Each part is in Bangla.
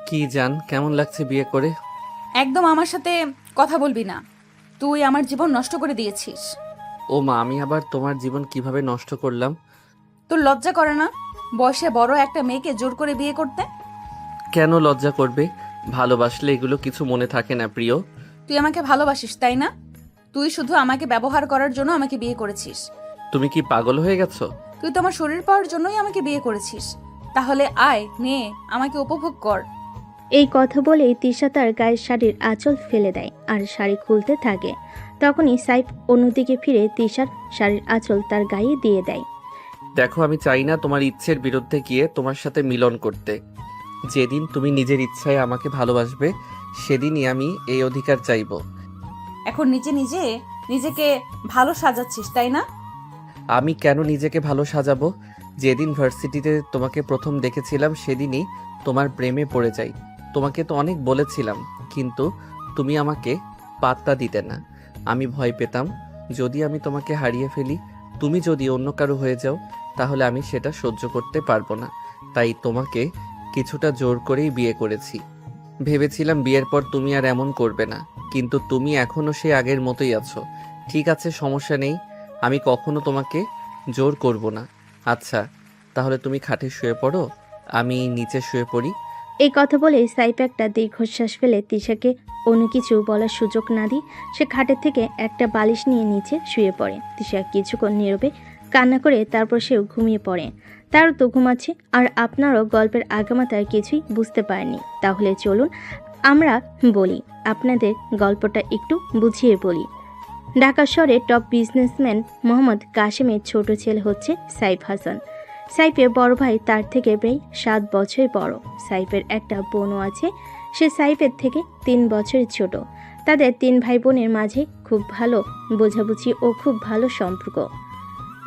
কি জান, কেমন লাগছে বিয়ে করে? একদম আমার সাথে কথা বলবি না। তুই আমার জীবন নষ্ট করে দিয়েছিস। ও মা, আমি আবার তোমার জীবন কিভাবে নষ্ট করলাম? তোর লজ্জা করে না বয়সে বড় একটা মেয়েকে জোর করে বিয়ে করতে? কেন লজ্জা করবে? ভালোবাসলে এগুলো কিছু মনে থাকে না প্রিয়। তুই আমাকে ভালোবাসিস তাই না? তুই শুধু আমাকে ব্যবহার করার জন্য আমাকে বিয়ে করেছিস। তুমি কি পাগল হয়ে গেছো? তুই তো আমার শরীর পাওয়ার জন্যই আমাকে বিয়ে করেছিস। তাহলে আয় নে, আমাকে উপভোগ কর। এই কথা বলেই তিশা তার গায়ের শাড়ির আঁচল ফেলে দেয় আর শাড়ি খুলতে থাকে। তখনই সাইফ অন্যদিকে ফিরে তিশার শাড়ির আঁচল তার গায়ে দিয়ে দেয়। দেখো, আমি চাই না তোমার ইচ্ছের বিরুদ্ধে গিয়ে তোমার সাথে মিলন করতে। যেদিন তুমি নিজের ইচ্ছায় আমাকে ভালোবাসবে, সেদিনই আমি এই অধিকার চাইবো। এখন নিজে নিজে নিজেকে ভালো সাজাচ্ছিস তাই না? আমি কেন নিজেকে ভালো সাজাবো? যেদিন ভার্সিটিতে তোমাকে প্রথম দেখেছিলাম সেদিনই তোমার প্রেমে পড়ে যাই। তোমাকে তো অনেক বলেছিলাম, কিন্তু তুমি আমাকে পাত্তা দিতে না। আমি ভয় পেতাম, যদি আমি তোমাকে হারিয়ে ফেলি, তুমি যদি অন্য কারো হয়ে যাও, তাহলে আমি সেটা সহ্য করতে পারবো না। তাই তোমাকে কিছুটা জোর করেই বিয়ে করেছি। ভেবেছিলাম বিয়ের পর তুমি আর এমন করবে না, কিন্তু তুমি এখনো সেই আগের মতোই আছো। ঠিক আছে, সমস্যা নেই, আমি কখনো তোমাকে জোর করব না। আচ্ছা, তাহলে তুমি খাটে শুয়ে পড়ো, আমি নিচে শুয়ে পড়ি। এই কথা বলে সাইফ একটা দীর্ঘশ্বাস ফেলে তিশাকে অন্য কিছু বলার সুযোগ না দিয়ে সে খাটের থেকে একটা বালিশ নিয়ে নিচে শুয়ে পড়ে। তিশা কিছুক্ষণ নীরবে কান্না করে তারপর সেও ঘুমিয়ে পড়ে। তারও তো ঘুমাচ্ছে, আর আপনারও গল্পের আগামাতায় কিছুই বুঝতে পারেননি। তাহলে চলুন আমরা বলি, আপনাদের গল্পটা একটু বুঝিয়ে বলি। ঢাকা শহরের টপ বিজনেসম্যান মোহাম্মদ কাশেমের ছোট ছেলে হচ্ছে সাইফ হাসান। সাইফের বড় ভাই তার থেকে প্রায় 7 বছর বড়। সাইফের একটা বোনও আছে, সে সাইফের থেকে 3 বছরের ছোট। তাদের 3 ভাই বোনের মাঝে খুব ভালো বোঝাবুঝি ও খুব ভালো সম্পর্ক।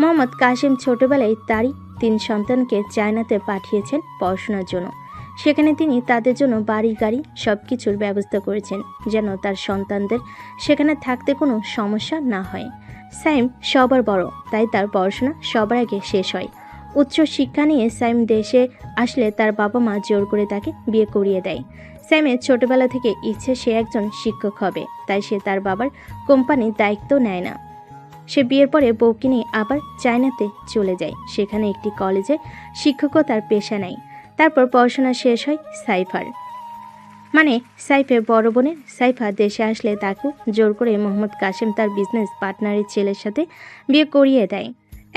মোহাম্মদ কাশেম ছোটবেলায় তারই 3 সন্তানকে চায়নাতে পাঠিয়েছেন পড়াশোনার জন্য। সেখানে তিনি তাদের জন্য বাড়ি গাড়ি সব কিছুর ব্যবস্থা করেছেন, যেন তার সন্তানদের সেখানে থাকতে কোনো সমস্যা না হয়। সাইম সবার বড়, তাই তার পড়াশোনা সবার আগে শেষ হয়। উচ্চ শিক্ষা নিয়ে সাইম দেশে আসলে তার বাবা মা জোর করে তাকে বিয়ে করিয়ে দেয়। সাইমের ছোটবেলা থেকে ইচ্ছে সে একজন শিক্ষক হবে, তাই সে তার বাবার কোম্পানির দায়িত্ব নেয় না। সে বিয়ের পরে বউকে নিয়ে আবার চায়নাতে চলে যায়। সেখানে একটি কলেজে শিক্ষকতার পেশা নেয়। তারপর পড়াশোনা শেষ হয় সাইফার, মানে সাইফের বড় বোনের। সাইফা দেশে আসলে তাকে জোর করে মোহাম্মদ কাশেম তার বিজনেস পার্টনারের ছেলের সাথে বিয়ে করিয়ে দেয়।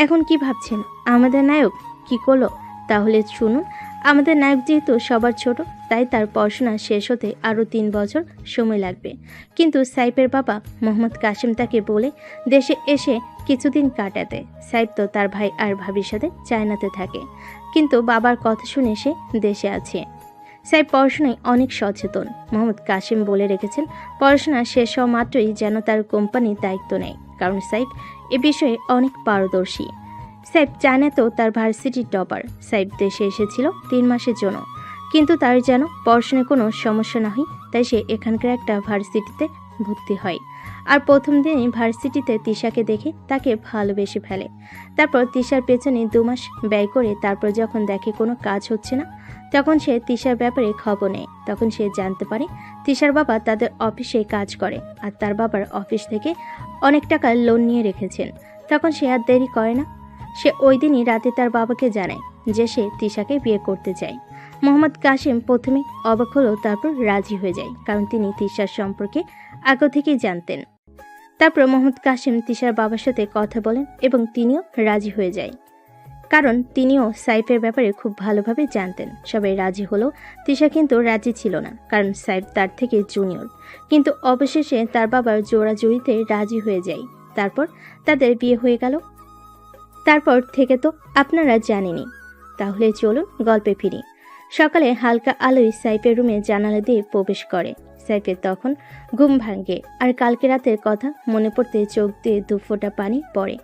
এখন কি ভাবছেন আমাদের নায়ক কি করলো? তাহলে শুনুন। আমাদের নায়ক যেহেতু সবার ছোট, তাই তার পড়াশোনা শেষ হতে আরও 3 বছর সময় লাগবে। কিন্তু সাইফের বাবা মোহাম্মদ কাশেম তাকে বলে দেশে এসে কিছুদিন কাটাতে। সাইফ তো তার ভাই আর ভাবির সাথে চায়নাতে থাকে, কিন্তু বাবার কথা শুনে সে দেশে আছে। সাইফ পড়াশোনায় অনেক সচেতন। মোহাম্মদ কাশেম বলে রেখেছেন পড়াশোনা শেষ হওয়া মাত্রই যেন তার কোম্পানির দায়িত্ব নেয়, কারণ সাইফ এ বিষয়ে অনেক পারদর্শী। সাইফ চায়নাতেও তার ভার্সিটির টপার। সাইফ দেশে এসেছিল 3 মাসের জন্য, কিন্তু তার যেন পড়াশোনায় কোনো সমস্যা না হয়, তাই সে এখানকার একটা ভার্সিটিতে ভর্তি হয়। আর প্রথম দিনই ভার্সিটিতে তিশাকে দেখে তাকে ভালোবেসে ফেলে। তারপর তিশার পেছনে 2 মাস ব্যয় করে তারপর যখন দেখে কোনো কাজ হচ্ছে না, তখন সে তিশার ব্যাপারে খবর নেয়। তখন সে জানতে পারে তিশার বাবা তাদের অফিসে কাজ করে, আর তার বাবার অফিস থেকে অনেক টাকা লোন নিয়ে রেখেছেন। তখন সে আর দেরি করে না, সে ওই দিনই রাতে তার বাবাকে জানায় যে সে তিশাকে বিয়ে করতে চায়। মোহাম্মদ কাশেম প্রথমে অবাক হলেও তারপর রাজি হয়ে যায়, কারণ তিনি তিশার সম্পর্কে আগে থেকেই জানতেন। তারপর মোহাম্মদ কাশেম তিশার বাবার সাথে কথা বলেন এবং তিনিও রাজি হয়ে যায়, কারণ তিনিও সাইফের ব্যাপারে খুব ভালোভাবে জানতেন। সবাই রাজি হলো, তিশা কিন্তু রাজি ছিল না, কারণ সাইফ তার থেকে জুনিয়র। কিন্তু অবশেষে তার বাবার জোড়াজুড়িতে রাজি হয়ে যায়। তারপর তাদের বিয়ে হয়ে গেল। তারপর থেকে তো আপনারা জানেনই। তাহলে চলুন গল্পে ফিরি। সকালে হালকা আলোয় সাইফের রুমে জানালা দিয়ে প্রবেশ করে। সাইফের তখন ঘুম ভাঙে, আর কালকে রাতের কথা মনে পড়তে চোখ দিয়ে 2 ফোঁটা পানি পড়ে।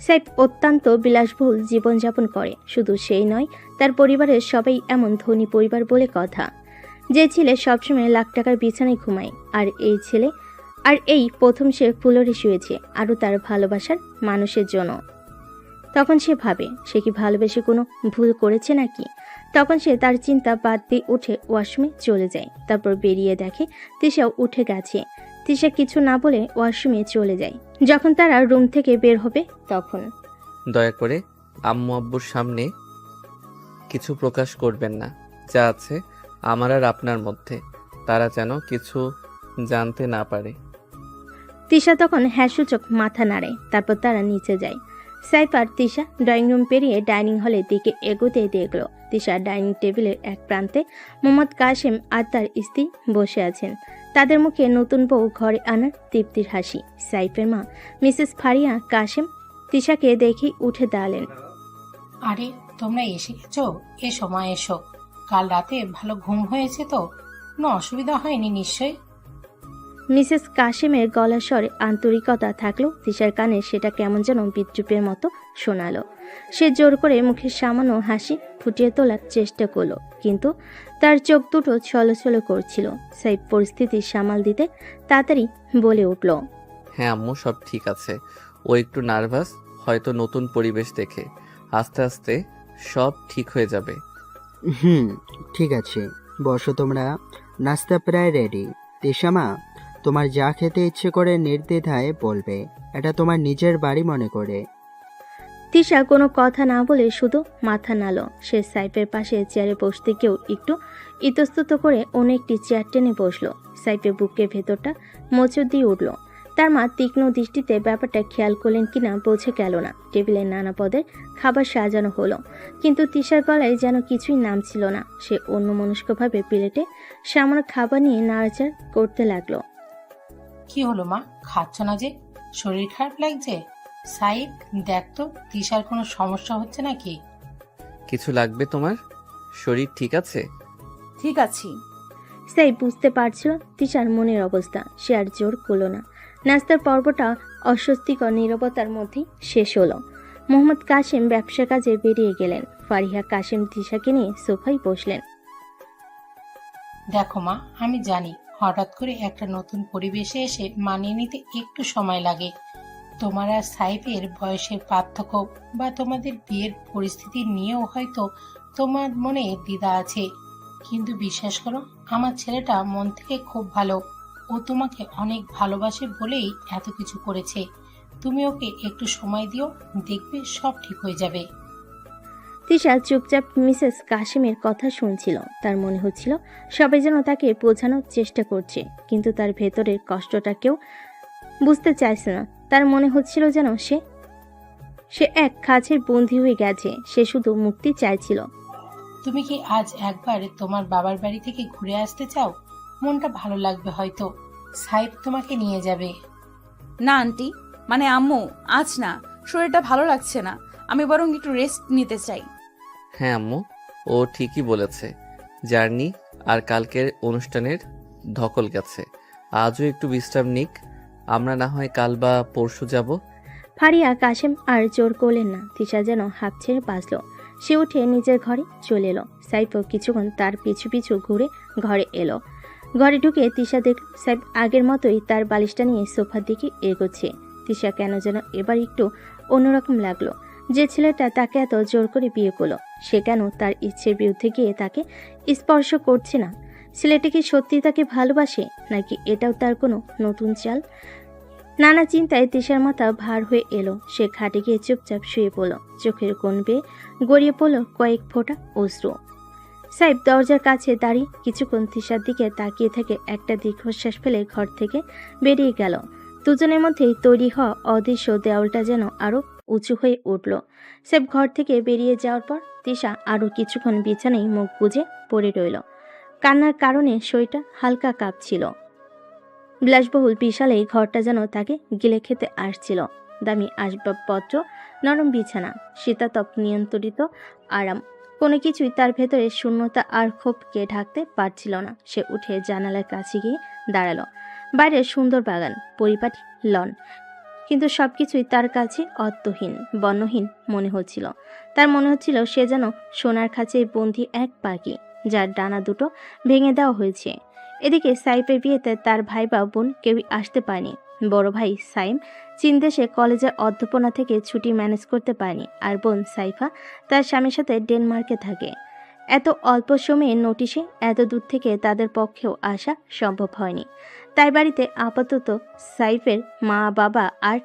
সাইফ অত্যন্ত বিলাসবহুল জীবনযাপন করে। শুধু সেই নয়, তার পরিবারের সবাই এমন ধনী পরিবার বলে কথা। যে ছেলে সবসময় লাখ টাকার বিছানায় ঘুমায়, আর এই প্রথম সে ফুলরে শুয়েছে আরও তার ভালোবাসার মানুষের জন্য। তখন সে ভাবে সে কি ভালোবেসে কোনো ভুল করেছে নাকি? তখন সে তার চিন্তা বাদ দিয়ে উঠে ওয়াশরুমে চলে যায়। তারপর বেরিয়ে দেখে তিশাও উঠে গেছে। তিশা কিছু না বলে ওয়াশরুমে চলে যায়। যখন তারা রুম থেকে বের হবে তখন দয়া করে আম্মু আব্বুর সামনে কিছু প্রকাশ করবেন না। যা আছে আমার আর আপনার মধ্যে, তারা যেন কিছু জানতে না পারে। তিশা তখন হ্যাঁসূচক মাথা নাড়ে। তারপর তারা নিচে যায়। সাইফ আর তিশা ড্রয়িং রুম পেরিয়ে ডাইনিং হলের দিকে এগোতে দেখল তিশা ডাইনিং টেবিলের এক প্রান্তে মোহাম্মদ কাশেম আর তার স্ত্রী বসে আছেন। তাদের মুখে নতুন বউ ঘরে আনার তৃপ্তির হাসি। সাইফের মা মিসেস ফারিয়া কাশেম তিশাকে দেখেই উঠে দাঁড়ালেন। আরে তোমরা এসে গেছো, এসো মা এসো। কাল রাতে ভালো ঘুম হয়েছে তো? কোনো অসুবিধা হয়নি নিশ্চয়ই? মিসেস কাশেমের গলার স্বরে আন্তরিকতা থাকলেও তিশার কানে সেটা কেমন যেন বিদ্রুপের মতো শোনালো। সে জোর করে মুখের সামান্য হাসি ফুটিয়ে তোলার চেষ্টা করলো, কিন্তু তার চোখ দুটো ছলছল করছিল। সাইফ পরিস্থিতি সামাল দিতে তাড়াতাড়ি বলে উঠল, হ্যাঁ আম্মু, সব ঠিক আছে। ও একটু নার্ভাস, হয়তো নতুন পরিবেশ দেখে। আস্তে আস্তে সব ঠিক হয়ে যাবে। ঠিক আছে, বসো তোমরা। নাস্তা প্রায় রেডি। তেশামা, তোমার যা খেতে ইচ্ছে করে নির্দ্বিধায় বলবে। এটা তোমার নিজের বাড়ি মনে করে। তিশা কোনো কথা না বলে শুধু মাথা নাড়ল। সে সাইফের পাশে চেয়ারে বসতে গিয়েও একটু ইতস্তত করে অন্য একটি চেয়ার টেনে বসলো। সাইফের বুকের ভেতরটা মোচড় দিয়ে উঠল। তার মা তীক্ষ্ণ দৃষ্টিতে ব্যাপারটা খেয়াল করলেন কিনা বোঝা গেল না। টেবিলে নানা পদের খাবার সাজানো হলো, কিন্তু তিশার গলায় যেন কিছুই নামছিল না। সে অন্যমনস্কভাবে প্লেটে সামান্য খাবার নিয়ে নাড়াচাড়া করতে লাগলো। কি হলো মা, খাচ্ছ না যে? শরীর খারাপ লাগছে? সাইদ, দেখ তো তিশার কোনো সমস্যা হচ্ছে নাকি? কিছু লাগবে তোমার? শরীর ঠিক আছে? ঠিক আছি। সাই বুঝতে পারছিল তিশার মনের অবস্থা। সে আর জোর করল না। নাস্তার পর্বটা অস্বস্তিকর নীরবতার মধ্যেই শেষ হলো। মোহাম্মদ কাশেম ব্যবসা কাজে বেরিয়ে গেলেন। ফারিহা কাশেম তিশাকে নিয়ে সোফায় বসলেন। দেখো মা, আমি জানি হঠাৎ করে একটা নতুন পরিবেশে এসে মানিয়ে নিতে একটু সময় লাগে। তোমার আর সাইফের বয়সের পার্থক্য বা তোমাদের বিয়ের পরিস্থিতি নিয়েও হয়তো তোমার মনে দ্বিধা আছে, কিন্তু বিশ্বাস করো, আমার ছেলেটা মন থেকে খুব ভালো। ও তোমাকে অনেক ভালোবাসে বলেই এত কিছু করেছে। তুমি ওকে একটু সময় দিও, দেখবে সব ঠিক হয়ে যাবে। তিশা চুপচাপ মিসেস কাশেমের কথা শুনছিল। তার মনে হচ্ছিল সবাই যেন তাকে বোঝানোর চেষ্টা করছে, কিন্তু তার ভেতরের কষ্টটা কেউ বুঝতে চাইছে না। তার মনে হচ্ছিল যেন সে এক খাঁচের বন্দী হয়ে গেছে। সে শুধু মুক্তি চাইছিল। তুমি কি আজ একবার তোমার বাবার বাড়ি থেকে ঘুরে আসতে চাও? মনটা ভালো লাগবে হয়তো। সাইফ তোমাকে নিয়ে যাবে। না আন্টি, মানে আম্মু, আজ না, শরীরটা ভালো লাগছে না। আমি বরং একটু রেস্ট নিতে চাই। হ্যাঁ আম্মু, ও ঠিকই বলেছে। জার্নি আর কালকের অনুষ্ঠানের ধকল গেছে, আজও একটু বিশ্রাম নিক। আমরা না হয় কাল বা পরশু যাব। ফারিয়া কাশেম আর জোর করলেন না। তিশা যেন হাঁপ ছেড়ে বাঁচল। সে উঠে নিজের ঘরে চলে এলো। সাইফও কিছুক্ষণ তার পিছু পিছু ঘুরে ঘরে এলো। ঘরে ঢুকে তিশা দেখল সাইফ আগের মতোই তার বালিশটা নিয়ে সোফার দিকে এগোচ্ছে। তিশা কেন যেন এবার একটু অন্যরকম লাগলো। যে ছেলেটা তাকে এত জোর করে বিয়ে করলো, সে কেন তার ইচ্ছের বিরুদ্ধে গিয়ে তাকে স্পর্শ করছে না? ছেলেটি কি সত্যি তাকে ভালোবাসে, নাকি এটাও তার কোনো নতুন চাল? নানা চিন্তায় তিশার মাথা ভার হয়ে এলো। সে খাটে গিয়ে চুপচাপ শুয়ে পড়ল। চোখের কোণ বেয়ে গড়িয়ে পড়ল কয়েক ফোঁটা অশ্রু। সাইফ দরজার কাছে দাঁড়িয়ে কিছুক্ষণ তিশার দিকে তাকিয়ে থেকে একটা দীর্ঘশ্বাস ফেলে ঘর থেকে বেরিয়ে গেল। দুজনের মধ্যেই তৈরি হওয়া অদৃশ্য দেওয়ালটা যেন আরো উঁচু হয়ে উঠল। সাইফ ঘর থেকে বেরিয়ে যাওয়ার পর তিশা আরো কিছুক্ষণ বিছানায় মুখ বুজে পড়ে রইল। কান্নার কারণে শরীরটা হালকা কাঁপছিল। বিলাসবহুল বিশাল এই ঘরটা যেন তাকে গিলে খেতে আসছিল। দামি আসবাবপত্র, নরম বিছানা, শীতাতপ নিয়ন্ত্রিত আরাম, কোনো কিছুই তার ভেতরে শূন্যতা আর ক্ষোভকে ঢাকতে পারছিল না। সে উঠে জানালার কাছে গিয়ে দাঁড়ালো। বাইরে সুন্দর বাগান, পরিপাটি লন, কিন্তু সবকিছুই তার কাছে অর্থহীন, বর্ণহীন মনে হচ্ছিল। তার মনে হচ্ছিল সে যেন সোনার খাঁচে বন্দি এক পাখি, যার ডানা দুটো ভেঙে দেওয়া হয়েছে। এদিকে সাইফের বিয়েতে তার ভাই বা বোন কেউই আসতে পারেনি। বড় ভাই সাইম চীন দেশে কলেজের অধ্যাপনা থেকে ছুটি ম্যানেজ করতে পারেনি, আর বোন সাইফা তার স্বামীর সাথে ডেনমার্কে থাকে। এত অল্প সময়ের নোটিশে এত দূর থেকে তাদের পক্ষেও আসা সম্ভব হয়নি। তাই বাড়িতে আপাতত সাইফের মা বাবা আর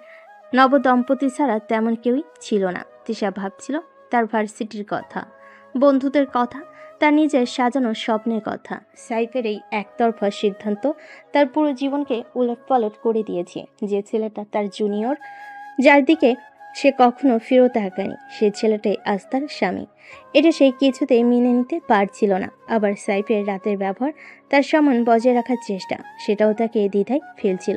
নবদম্পতি ছাড়া তেমন কেউই ছিল না। তিশা ভাবছিল তার ভার্সিটির কথা, বন্ধুদের কথা, তার নিজের সাজানো স্বপ্নের কথা। সাইফের এই একতরফা সিদ্ধান্ত তার পুরো জীবনকে উলটপালট করে দিয়েছে। যে ছেলেটা তার জুনিয়র, যার দিকে সে কখনো ফিরত তাকায়নি, সে ছেলেটাই আজ তার স্বামী। এটা সে কিছুতেই মেনে নিতে পারছিল না। আবার সাইফের রাতের ব্যবহার, তার সম্মান বজায় রাখার চেষ্টা, সেটাও তাকে দ্বিধায় ফেলছিল।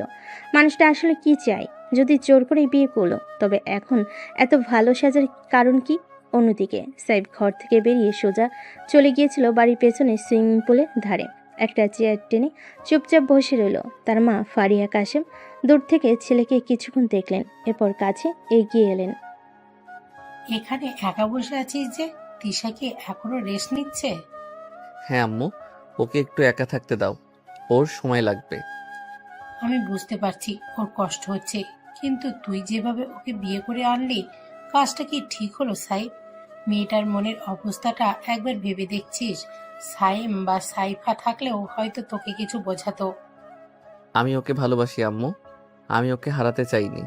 মানুষটা আসলে কি চায়? যদি জোর করে বিয়ে করলো, তবে এখন এত ভালো সাজার কারণ কি? অন্যদিকে সাইফ ঘর থেকে বেরিয়ে সোজা চলে গিয়েছিল বাড়ির পেছনে সুইমিং পুলের ধারে। একটা চেয়ার টেনে চুপচাপ বসে রইল। তার মা ফারিয়া কাশেম দূর থেকে ছেলেকে কিছুক্ষণ দেখলেন, এরপর কাছে এগিয়ে এলেন। এখানে একা বসে আছিস যে? তিশা কি এখনো রেস্ট নিচ্ছে? হ্যাঁ আম্মু, ওকে একটু একা থাকতে দাও, ওর সময় লাগবে। আমি বুঝতে পারছি ওর কষ্ট হচ্ছে, কিন্তু তুই যেভাবে ওকে বিয়ে করে আনলি, কাজটা কি ঠিক হলো সাইফ? মেয়েটার মনের অবস্থাটা একবার ভেবে দেখছিস? সাইম বা সাইফা থাকলেও হয়তো তোকে কিছু বোঝাতো। আমি ওকে ভালোবাসি আম্মু, আমি ওকে হারাতে চাইনি।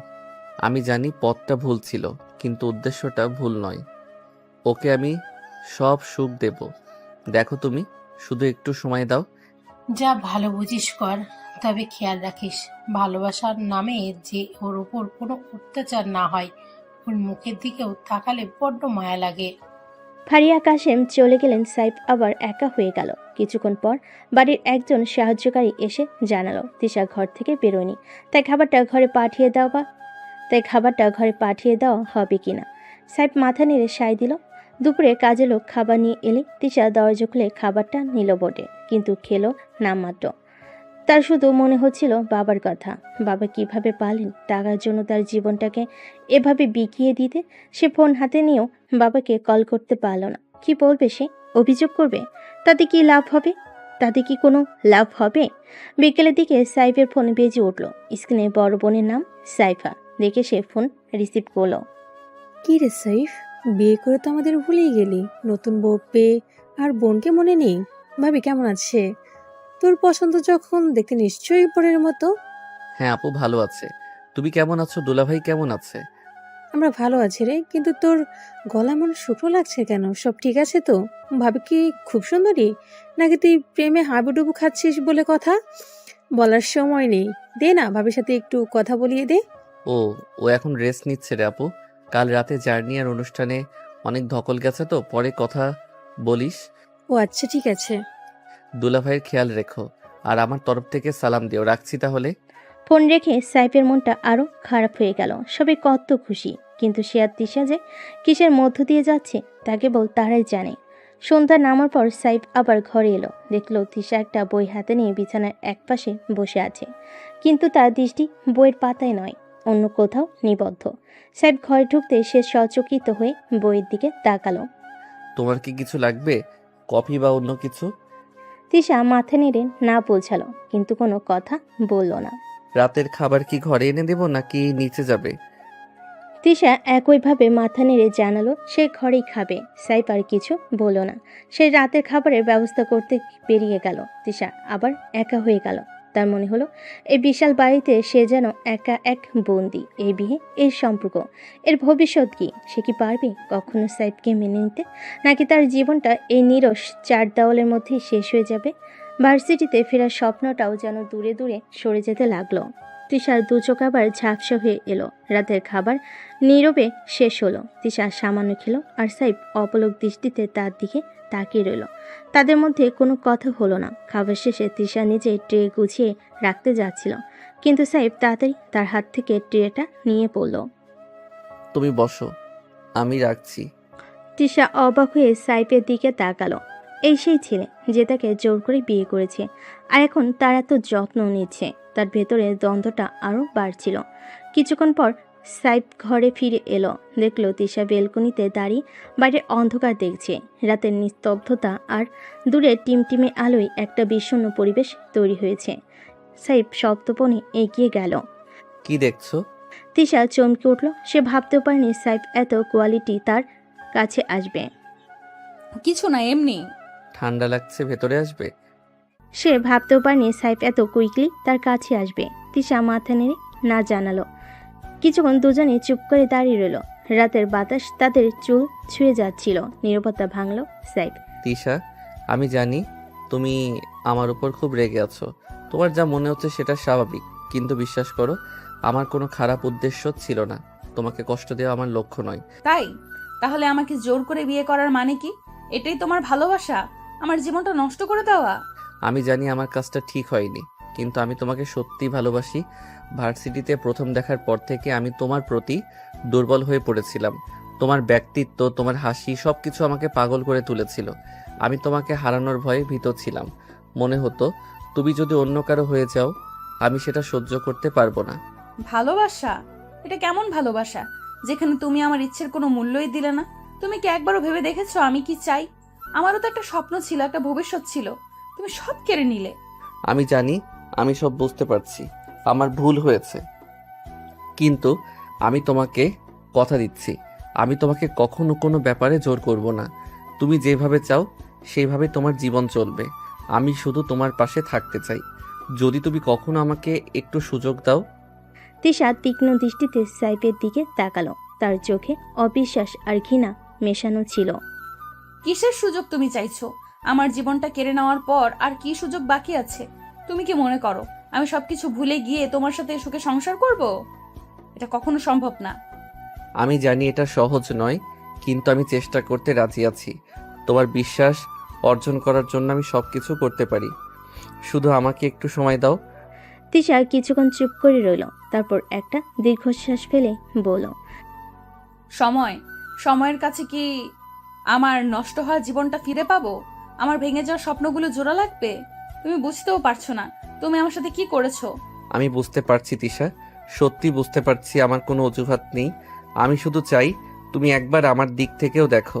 আমি জানি পথটা ভুল ছিল, কিন্তু উদ্দেশ্যটা ভুল নয়। ওকে আমি সব সুখ দেব। দেখো তুমি শুধু একটু সময় দাও। যা ভালো বুঝিস কর, তবে খেয়াল রাখিস ভালোবাসার নামে যে ওর ওপর কোনো অত্যাচার না হয়। ওর মুখের দিকেও তাকালে বড্ড মায়া লাগে। ফারিয়া কাশেম চলে গেলেন। সাইফ আবার একা হয়ে গেল। কিছুক্ষণ পর বাড়ির একজন সাহায্যকারী এসে জানালো তিশা ঘর থেকে বেরোয়নি, তাই খাবারটা ঘরে পাঠিয়ে দেওয়া হবে কিনা। সাইফ মাথা নেড়ে সায় দিল। দুপুরে কাজে লোক খাবার নিয়ে এলে তিশা দরজা খুলে খাবারটা নিল বটে, কিন্তু খেলো নামমাত্র। তার শুধু মনে হচ্ছিল বাবার কথা। বাবা কিভাবে পারলেন টাকার জন্য তার জীবনটাকে এভাবে বিকিয়ে দিতে? সে ফোন হাতে নিয়েও বাবাকে কল করতে পারল না। কি বলবে সে? অভিযোগ করবে? তাতে কি লাভ হবে? তাতে কি কোনো লাভ হবে? বিকেলের দিকে সাইফের ফোন বেজে উঠল। স্ক্রিনে বড় বোনের নাম সাইফা দেখে সে ফোন রিসিভ করলো। কি রে সাইফ, বিয়ে করে তো আমাদের ভুলেই গেলি। নতুন বউ পেয়ে আর বোনকে মনে নেই? ভাবি কেমন আছে? তোর পছন্দ যখন, দেখতে নিশ্চয়ই বোনের মতো। হ্যাঁ আপু ভালো আছে, তুমি কেমন আছো? দুলাভাই কেমন আছে? আমরা ভালো আছি রে, কিন্তু তোর গলা এমন শুকনো লাগছে কেন? সব ঠিক আছে তো? ভাবি কি খুব সুন্দরী, নাকি তুই প্রেমে হাবুডুবু খাচ্ছিস বলে কথা? বলার সময় নেই, দে না ভাবির সাথে একটু কথা বলিয়ে দে। ও ও এখন রেস্ট নিচ্ছে রে আপু। কাল রাতে জার্নি আর অনুষ্ঠানে অনেক ধকল গেছে, তো পরে কথা বলিস। ও আচ্ছা ঠিক আছে। দুলাভাইয়ের খেয়াল রেখো, আর আমার তরফ থেকে সালাম দিও। রাখছি তাহলে। ফোন রেখে সাইফের মনটা আরো খারাপ হয়ে গেল। সবাই কত খুশি, কিন্তু সে আর তিশা যে কিসের মধ্য দিয়ে যাচ্ছে তা কেবল তারাই জানে। সন্ধ্যা নামার পর সাইফ আবার ঘরে এলো। দেখলো তিশা একটা বই হাতে নিয়ে বিছানার একপাশে বসে আছে, কিন্তু তার দৃষ্টি বইয়ের পাতায় নয়, অন্য কোথাও নিবদ্ধ। সাইফ ঘরে ঢুকতে সে সচকিত হয়ে বইয়ের দিকে তাকালো। তোমার কি কিছু লাগবে? কফি বা অন্য কিছু? তিশা মাথা নেড়ে না বোঝালো, কিন্তু কোনো কথা বলল না। রাতের খাবার কি ঘরে এনে দেবো নাকি নিচে যাবে? তিশা একইভাবে মাথা নেড়ে জানালো সে ঘরেই খাবে। সাইফ আর কিছু বলল না। সে রাতের খাবারের ব্যবস্থা করতে বেরিয়ে গেল। তিশা আবার একা হয়ে গেল। তার মনে হলো এই বিশাল বাড়িতে সে যেন একা এক বন্দি। এই বিয়ে, এর সম্পর্ক, এর ভবিষ্যৎ কি? সে কি পারবে কখনো সাইফকে মেনে নিতে, নাকি তার জীবনটা এই নিরস চার দেওয়ালের মধ্যেই শেষ হয়ে যাবে? ভার্সিটিতে ফেরার স্বপ্নটাও যেন দূরে দূরে সরে যেতে লাগলো। তিশার দু চোখ আবার ঝাপসা হয়ে এলো। রাতের খাবার নীরবে শেষ হলো। তিশা সামান্য খেলো, আর সাইফ অপলক দৃষ্টিতে তার দিকে তাকিয়ে রইল। তাদের মধ্যে কোনো কথা হলো না। খাবার শেষে তিশা নিজে ট্রে গুছিয়ে রাখতে যাচ্ছিল, কিন্তু সাইফ তাড়াতাড়ি তার হাত থেকে ট্রেটা নিয়ে পড়ল। তুমি বসো, আমি রাখছি। তিশা অবাক হয়ে সাইফের দিকে তাকালো। এই সেই ছেলে যে তাকে জোর করে বিয়ে করেছে, আর এখন তার এত যত্ন নিচ্ছে। তার ভেতরে দ্বন্দ্বটা আরও বাড়ছিল। কিছুক্ষণ পর সাইফ ঘরে ফিরে এলো। দেখলো তিশা বেলকনিতে দাঁড়িয়ে বাইরের অন্ধকার দেখছে। রাতের নিস্তব্ধতা আর দূরে টিমটিমে আলোয় একটা বিষণ্ণ পরিবেশ তৈরি হয়েছে। সাইফ শক্তপণে এগিয়ে গেল। কি দেখছো? তিশা চমকে উঠল। সে ভাবতেও পারেনি সাইফ এত কোয়ালিটি তার কাছে আসবে। কিছু না, এমনি। ঠান্ডা লাগছে, ভেতরে আসবে? সে ভাবতেও পারেনি সাইফ এত কুইকলি তার কাছে আসবে। তিশা মাথা নেড়ে না জানালো। কিছুক্ষণ দুজনে চুপ করে দাঁড়িয়ে রইল। রাতের বাতাস তাদের চুল ছুঁয়ে যাচ্ছিল। নীরবতা ভাঙল সাইফ। তিশা, আমি জানি তুমি আমার উপর খুব রেগে আছো। তোমার যা মনে হচ্ছে সেটা স্বাভাবিক, কিন্তু বিশ্বাস করো, আমার কোনো খারাপ উদ্দেশ্য ছিল না। তোমাকে কষ্ট দেওয়া আমার লক্ষ্য নয়। তাই? তাহলে আমাকে জোর করে বিয়ে করার মানে কি? এটাই তোমার ভালোবাসা? আমার জীবনটা নষ্ট করে দেওয়া? আমি জানি আমার কাজটা ঠিক হয়নি, কিন্তু আমি তোমাকে সত্যি ভালোবাসি। ভার্সিটিতে প্রথম দেখার পর থেকে আমি তোমার প্রতি দুর্বল হয়ে পড়েছিলাম। তোমার ব্যক্তিত্ব, তোমার হাসি, সবকিছু আমাকে পাগল করে তুলেছিল। আমি তোমাকে হারানোর ভয়ে ভীত ছিলাম। মনে হতো তুমি যদি অন্য কারো হয়ে যাও, আমি সেটা সহ্য করতে পারবো না। ভালোবাসা? এটা কেমন ভালোবাসা যেখানে তুমি আমার ইচ্ছের কোনো মূল্যই দিলে না? তুমি কি একবারও ভেবে দেখেছো আমি কি চাই? আমারও তো একটা স্বপ্ন ছিল, একটা ভবিষ্যৎ ছিল, তুমি সব কেড়ে নিলে। আমি জানি, আমি সব বুঝতে পারছি, আমার ভুল হয়েছে, কিন্তু আমি তোমাকে কথা দিচ্ছি, আমি তোমাকে কখনো কোনো ব্যাপারে জোর করব না। তুমি যেভাবে চাও সেইভাবে তোমার জীবন চলবে। আমি শুধু তোমার পাশে থাকতে চাই। যদি তুমি কখনো আমাকে একটু সুযোগ দাও। তিশা তীক্ষ্ণ দৃষ্টিতে সাইফের দিকে তাকালো। তার চোখে অবিশ্বাস আর ঘৃণা মেশানো ছিল। কিসের সুযোগ তুমি চাইছো? আমার জীবনটা কেড়ে নেওয়ার পর আর কি সুযোগ বাকি আছে? তুমি কি মনে করো আমি সবকিছু ভুলে গিয়ে তোমার সাথে সুখে সংসার করব? এটা কখনো সম্ভব না। আমি জানি এটা সহজ নয়, কিন্তু আমি চেষ্টা করতে রাজি আছি। তোমার বিশ্বাস অর্জন করার জন্য আমি সবকিছু করতে পারি। শুধু আমাকে একটু সময় দাও। তিশা কিছুক্ষণ চুপ করে রইল। তারপর একটা দীর্ঘশ্বাস ফেলে বলল, সময়ের কাছে কি আমার নষ্ট হওয়া জীবনটা ফিরে পাবো? আমার ভেঙে যাওয়া স্বপ্নগুলো জোড়া লাগবে? তুমি বুঝতেও পারছো না তুমি আমার সাথে কি করেছো। আমি বুঝতে পারছি তিশা, সত্যি বুঝতে পারছি। আমার কোনো অজুহাত নেই। আমি শুধু চাই তুমি একবার আমার দিক থেকেও দেখো।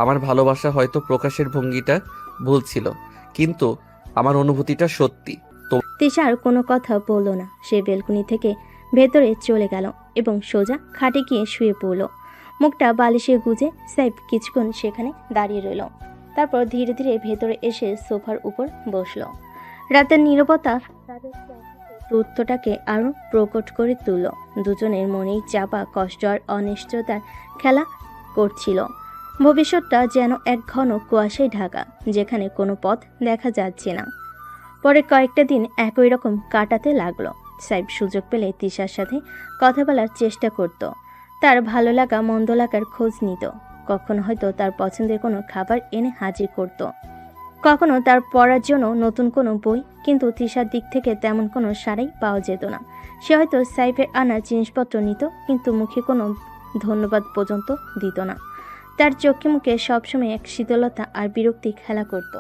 আমার ভালোবাসা হয়তো প্রকাশের ভঙ্গিটা ভুল ছিল, কিন্তু আমার অনুভূতিটা সত্যি। তিশা আর কোনো কথা বলল না। সে বেলকুনি থেকে ভেতরে চলে গেল এবং সোজা খাটে গিয়ে শুয়ে পড়ল। মুখটা বালিশে গুজে সাইফ কিছুক্ষণ সেখানে দাঁড়িয়ে রইল। তারপর ধীরে ধীরে ভেতরে এসে সোফার উপর বসল। রাতের নীরবতা তাদের দূরত্বটাকে আরো প্রকট করে তুলল। দুজনের মনেই চাপা কষ্ট আর অনিশ্চয়তার খেলা করছিল। ভবিষ্যৎটা যেন এক ঘন কুয়াশায় ঢাকা, যেখানে কোনো পথ দেখা যাচ্ছে না। পরে কয়েকটা দিন একই রকম কাটাতে লাগলো। সাইফ সুযোগ পেলে তিশার সাথে কথা বলার চেষ্টা করত। তার ভালো লাগা মন্দ লাগার খোঁজ নিত। কখনো হয়তো তার পছন্দের কোনো খাবার এনে হাজির করত, কখনো তার পড়ার জন্য নতুন কোনো বই। কিন্তু তিশার দিক থেকে তেমন কোনো সাড়াই পাওয়া যেত না। সে হয়তো সাইফের আনা জিনিসপত্র নিত, কিন্তু মুখে কোনো ধন্যবাদ পর্যন্ত দিত না। তার চোখে মুখে সবসময় এক শীতলতা আর বিরক্তি খেলা করত।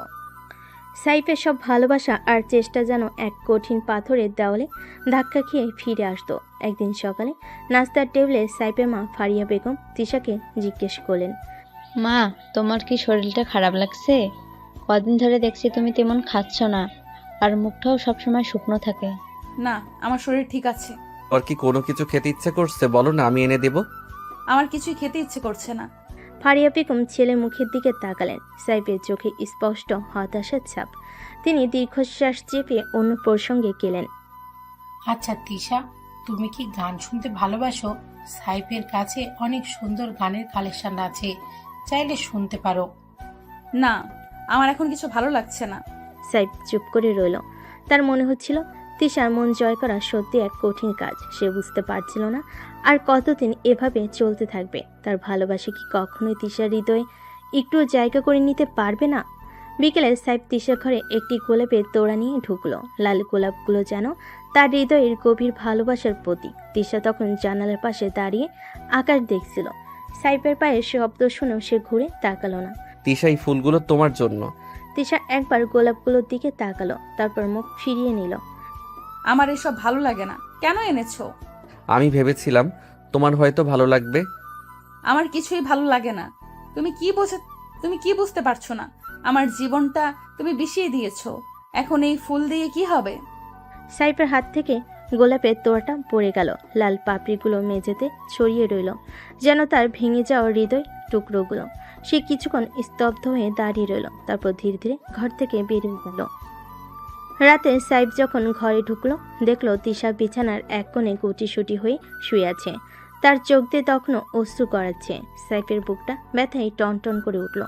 সাইফের সব ভালোবাসা আর চেষ্টা যেন এক কঠিন পাথরের দেওয়ালে ধাক্কা খেয়ে ফিরে আসতো। একদিন সকালে নাস্তার টেবিলে সাইফের মা ফারিয়া বেগম তিশাকে জিজ্ঞেস করলেন, মা, তোমার কি শরীরটা খারাপ লাগছে? কদিন ধরে দেখছি তুমি তেমন খাচ্ছ না, আর মুখটাও সবসময় শুকনো থাকে। না, আমার শরীর ঠিক আছে। আর কি কোনো কিছু খেতে ইচ্ছে করছে? বলো না, আমি এনে দেব। আমার কিছুই খেতে ইচ্ছে করছে না। ফারিয়া বেগম ছেলে মুখের দিকে তাকালেন। সাইফের চোখে স্পষ্ট হতাশার ছাপ। তিনি দীর্ঘশ্বাস চেপে অন্য প্রসঙ্গে গেলেন। আচ্ছা তিশা, তুমি কি গান শুনতে ভালোবাসো? সাইফের কাছে অনেক সুন্দর গানের কালেকশন আছে, চাইলে শুনতে পারো। না, আমার এখন কিছু ভালো লাগছে না। সাইফ চুপ করে রইল। তার মনে হচ্ছিল তিশার মন জয় করা সত্যি এক কঠিন কাজ। সে বুঝতে পারছিল না আর কতদিন এভাবে চলতে থাকবে। তার ভালোবাসা কি কখনোই তিশার হৃদয়ে একটু জায়গা করে নিতে পারবে না? বিকেলে সাইফ তিশার ঘরে একটি গোলাপের তোড়া নিয়ে ঢুকলো। লাল গোলাপগুলো যেন তার হৃদয়ের গভীর ভালোবাসার প্রতীক। তিশা তখন জানালার পাশে দাঁড়িয়ে আকাশ দেখছিল। সাইফের পায়ের শব্দ শুনেও সে ঘুরে তাকালো না। তিশা, এই ফুলগুলো তোমার জন্য। তিশা একবার গোলাপগুলোর দিকে তাকালো, তারপর মুখ ফিরিয়ে নিল। আমার এসব ভালো লাগে না। কেন এনেছো? আমি ভেবেছিলাম তোমার হয়তো ভালো লাগবে। আমার কিছুই ভালো লাগে না। তুমি কি বুঝতে পারছো না? আমার জীবনটা তুমি বিষিয়ে দিয়েছো। এখন এই ফুল দিয়ে কি হবে? সাইফের হাত থেকে গোলাপের তোড়াটা পড়ে গেল। লাল পাপড়িগুলো মেঝেতে ছড়িয়ে রইল, যেন তার ভেঙে যাওয়া হৃদয় টুকরোগুলো। সে কিছুক্ষণ স্তব্ধ হয়ে দাঁড়িয়ে রইল, তারপর ধীরে ধীরে ঘর থেকে বেরিয়ে গেল। রাতে সাইফ যখন ঘরে ঢুকলো, দেখলো তিশা বিছানার এক কোণে গুটিসুটি হয়ে শুয়ে আছে। তার চোখ দিয়ে তখনও অশ্রু গড়াচ্ছে। সাইফের বুকটা ব্যথায় টনটন করে উঠল।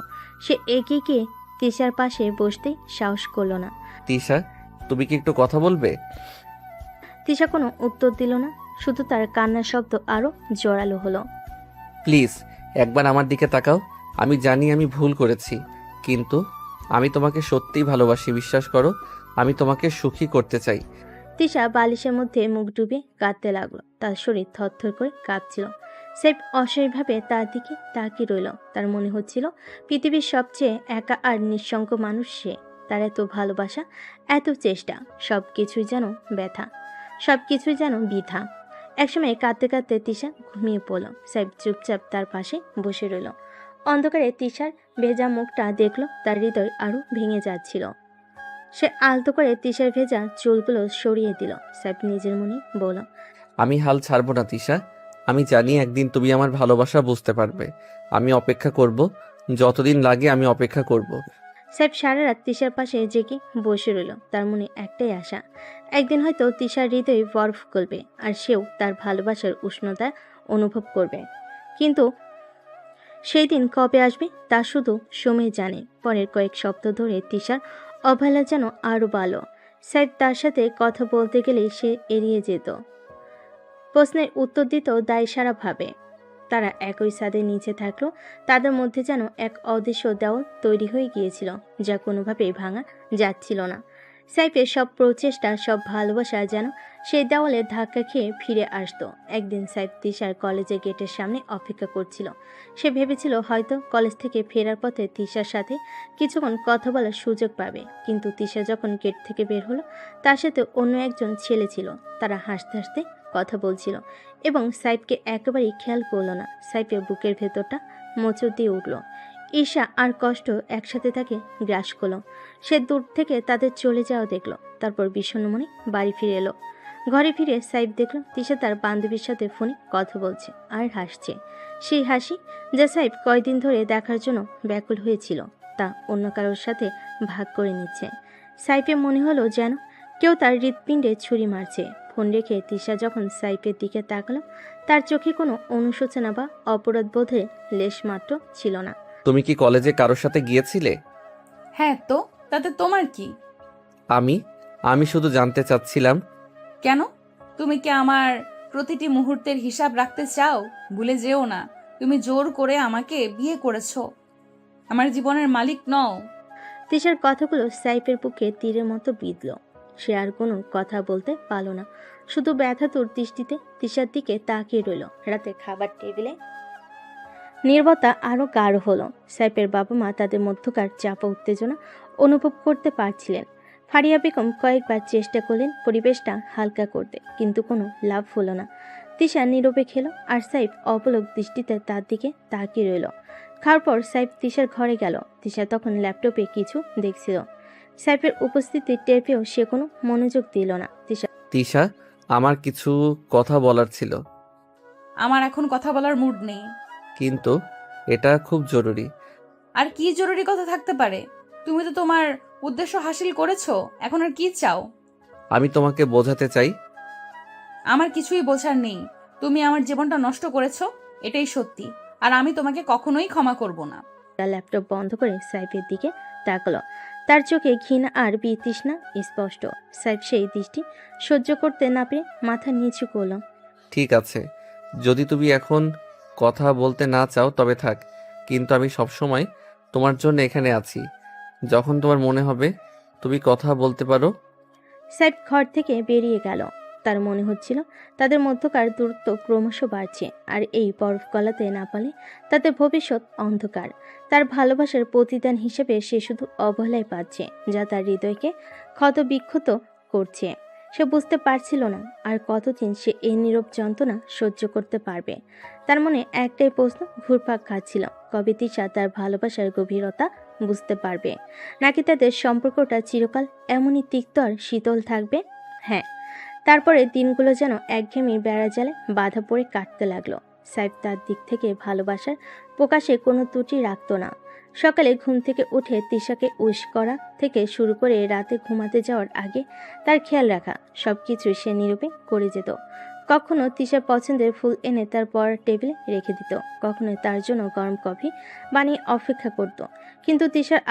সে এগিয়ে গিয়ে তিশার পাশে বসতেই সাহস করলো না। তিশা, তুমি কি একটু কথা বলবে? তিশা কোনো উত্তর দিল না, শুধু তার কান্নার শব্দ আরো জোরালো হলো। প্লিজ একবার আমার দিকে তাকাও। আমি জানি আমি ভুল করেছি, কিন্তু আমি তোমাকে সত্যিই ভালোবাসি, বিশ্বাস করো। আমি তোমাকে সুখী করতে চাই। তিশা বালিশের মধ্যে মুখ ডুবে কাঁদতে লাগলো। তার শরীর থরথর করে কাঁপছিল। সাইফ অসহায়ভাবে তার দিকে তাকিয়ে রইল। তার মনে হচ্ছিল পৃথিবীর সবচেয়ে একা আর নিঃসঙ্গ মানুষ সে। তার এত ভালোবাসা, এত চেষ্টা, সব কিছুই যেন ব্যথা, সব কিছুই যেন বৃথা। একসময় কাঁদতে কাঁদতে তিশা ঘুমিয়ে পড়ল। সাইফ চুপচাপ তার পাশে বসে রইল। অন্ধকারে তিশার ভেজা মুখটা দেখলো, তার হৃদয় আরো ভেঙে যাচ্ছিল। সে আলতো করে তিশার ভেজা চুলগুলো সরিয়ে দিল। সাইফ নিজের মনে বলল, আমি হাল ছাড়বো না তিশা। আমি জানি একদিন তুমি আমার ভালোবাসা বুঝতে পারবে। আমি অপেক্ষা করব, যতদিন লাগে আমি অপেক্ষা করব। সাইফ সারা রাত তিশার পাশে জেগে বসে রইল। তার মনে একটাই আশা, একদিন হয়তো তিশার হৃদয় বরফ গলবে আর সেও তার ভালোবাসার উষ্ণতা অনুভব করবে। কিন্তু সেই দিন কবে আসবে তা শুধু সময় জানে। পরের কয়েক সপ্তাহ ধরে তিশার অবহেলা যেন আরো ভালো। সাইফ তার সাথে কথা বলতে গেলেই সে এড়িয়ে যেত, প্রশ্নের উত্তর দিত দায়সারাভাবে। তারা একই ছাদের নিচে থাকলো, তাদের মধ্যে যেন এক অদৃশ্য দেওয়াল তৈরি হয়ে গিয়েছিল, যা কোনোভাবেই ভাঙা যাচ্ছিল না। সাইফের সব প্রচেষ্টা, সব ভালোবাসা যেন সেই দেওয়ালে ধাক্কা খেয়ে ফিরে আসতো। একদিন সাইফ তিশার কলেজের গেটের সামনে অপেক্ষা করছিল। সে ভেবেছিল হয়তো কলেজ থেকে ফেরার পথে তিশার সাথে কিছুক্ষণ কথা বলার সুযোগ পাবে। কিন্তু তিশা যখন গেট থেকে বের হলো, তার সাথে অন্য একজন ছেলে ছিল। তারা হাসতে হাসতে কথা বলছিল এবং সাইফকে একেবারেই খেয়াল করলো না। সাইফের বুকের ভেতরটা মোচড় দিয়ে উঠল। ঈর্ষা আর কষ্ট একসাথে তাকে গ্রাস করলো। সে দূর থেকে তাদের চলে যাওয়া দেখলো, তারপর বিষণ্ণ মনে বাড়ি ফিরে এলো। ঘরে ফিরে সাইফ দেখলো তিশা তার বান্ধবীর সাথে ফোনে কথা বলছে আর হাসছে। সেই হাসি যা সাইফ কয়দিন ধরে দেখার জন্য ব্যাকুল হয়েছিল, তা অন্য কারোর সাথে ভাগ করে নিচ্ছে। সাইফের মনে হলো যেন কেউ তার হৃৎপিণ্ডে ছুরি মারছে। ফোন রেখে তিশা যখন সাইফের দিকে তাকালো, তার চোখে কোনো অনুশোচনা বা অপরাধ বোধের লেশমাত্র ছিল না। তুমি কি কলেজে কারোর সাথে গিয়েছিলে? হ্যাঁ, তো তাতে তোমার কি? আমি শুধু জানতে চাচ্ছিলাম। কেন? তুমি কি আমার প্রতিটি মুহূর্তের হিসাব রাখতে চাও? ভুলে যেও না, তুমি জোর করে আমাকে বিয়ে করেছো, আমার জীবনের মালিক নও। তিশার কথাগুলো সাইফের বুকে তীরের মতো বিঁধল। সে আর কোনো কথা বলতে পারল না, শুধু ব্যথাতুর দৃষ্টিতে তিশার দিকে তাকিয়ে রইল। রাতে খাবার টেবিলে নীরবতা আরো গাঢ় হলো। সাইফের বাবা মা তাদের মধ্যকার চাপা উত্তেজনা অনুভব করতে পারছিলেন। ফারিয়া বেগম কয়েকবার চেষ্টা করলেন পরিবেশটা হালকা করতে, কিন্তু কোনো লাভ হলো না। তিশা নীরবে খেলো আর সাইফ অপলক দৃষ্টিতে তার দিকে তাকিয়ে রইল। খাওয়ার পর সাইফ তিশার ঘরে গেল। তিশা তখন ল্যাপটপে কিছু দেখছিল। সাইফের উপস্থিতি টের পেয়েও সে কোনো মনোযোগ দিল না। তিশা, আমার কিছু কথা বলার ছিল। আমার এখন কথা বলার মুড নেই। কিন্তু এটা খুব জরুরি। আর কি জরুরি কথা থাকতে পারে? তুমি তো তোমার উদ্দেশ্য হাসিল করেছো, এখন আর কি চাও? আমি তোমাকে বোঝাতে চাই। আমার কিছুই বোঝার নেই। তুমি আমার জীবনটা নষ্ট করেছো, এটাই সত্যি, আর আমি তোমাকে কখনোই ক্ষমা করব না। ল্যাপটপ বন্ধ করে সাইফের দিকে তাকালো। তার চোখে ঘৃণা আর বিতৃষ্ণা স্পষ্ট। সাইফ সেই দৃষ্টি সহ্য করতে না পেরে মাথা নিচু করল। ঠিক আছে, যদি তুমি এখন কথা বলতে না চাও তবে থাক, কিন্তু আমি সবসময় তোমার জন্য এখানে আছি। যখন তোমার মনে হবে তুমি কথা বলতে পারো। সাইফ ঘর থেকে বেরিয়ে গেল। তার মনে হচ্ছিল তাদের মধ্যকার দূরত্ব ক্রমশ বাড়ছে, আর এই বরফ গলাতে না পারলে তাদের ভবিষ্যৎ অন্ধকার। তার ভালোবাসার প্রতিদান হিসেবে সে শুধু অবহেলাই পাচ্ছে, যা তার হৃদয়কে ক্ষত বিক্ষত করছে। সে বুঝতে পারছিল না আর কতদিন সে এই নীরব যন্ত্রণা সহ্য করতে পারবে। তার মনে একটাই প্রশ্ন ঘুরপাক খাচ্ছিল, কবে তিশা তার ভালোবাসার গভীরতা বুঝতে পারবে, নাকি তাদের সম্পর্কটা চিরকাল এমনই তিক্ত আর শীতল থাকবে। হ্যাঁ, তারপরে দিনগুলো যেন একঘেয়েমি বেড়া জালে বাধা পড়ে কাটতে লাগলো। সাইফ তার দিক থেকে ভালোবাসার প্রকাশে কোনো ত্রুটি রাখতো না। সকালে ঘুম থেকে উঠে তিশাকে উইশ করা থেকে শুরু করে রাতে ঘুমাতে যাওয়ার আগে তার খেয়াল রাখা সব কিছু সে নীরবে করে যেত। কখনো তিশার পছন্দের ফুল এনে তার পড়ার টেবিলে রেখে দিত, কখনো তার জন্য গরম কফি বানিয়ে অপেক্ষা করত। কিন্তু তিশার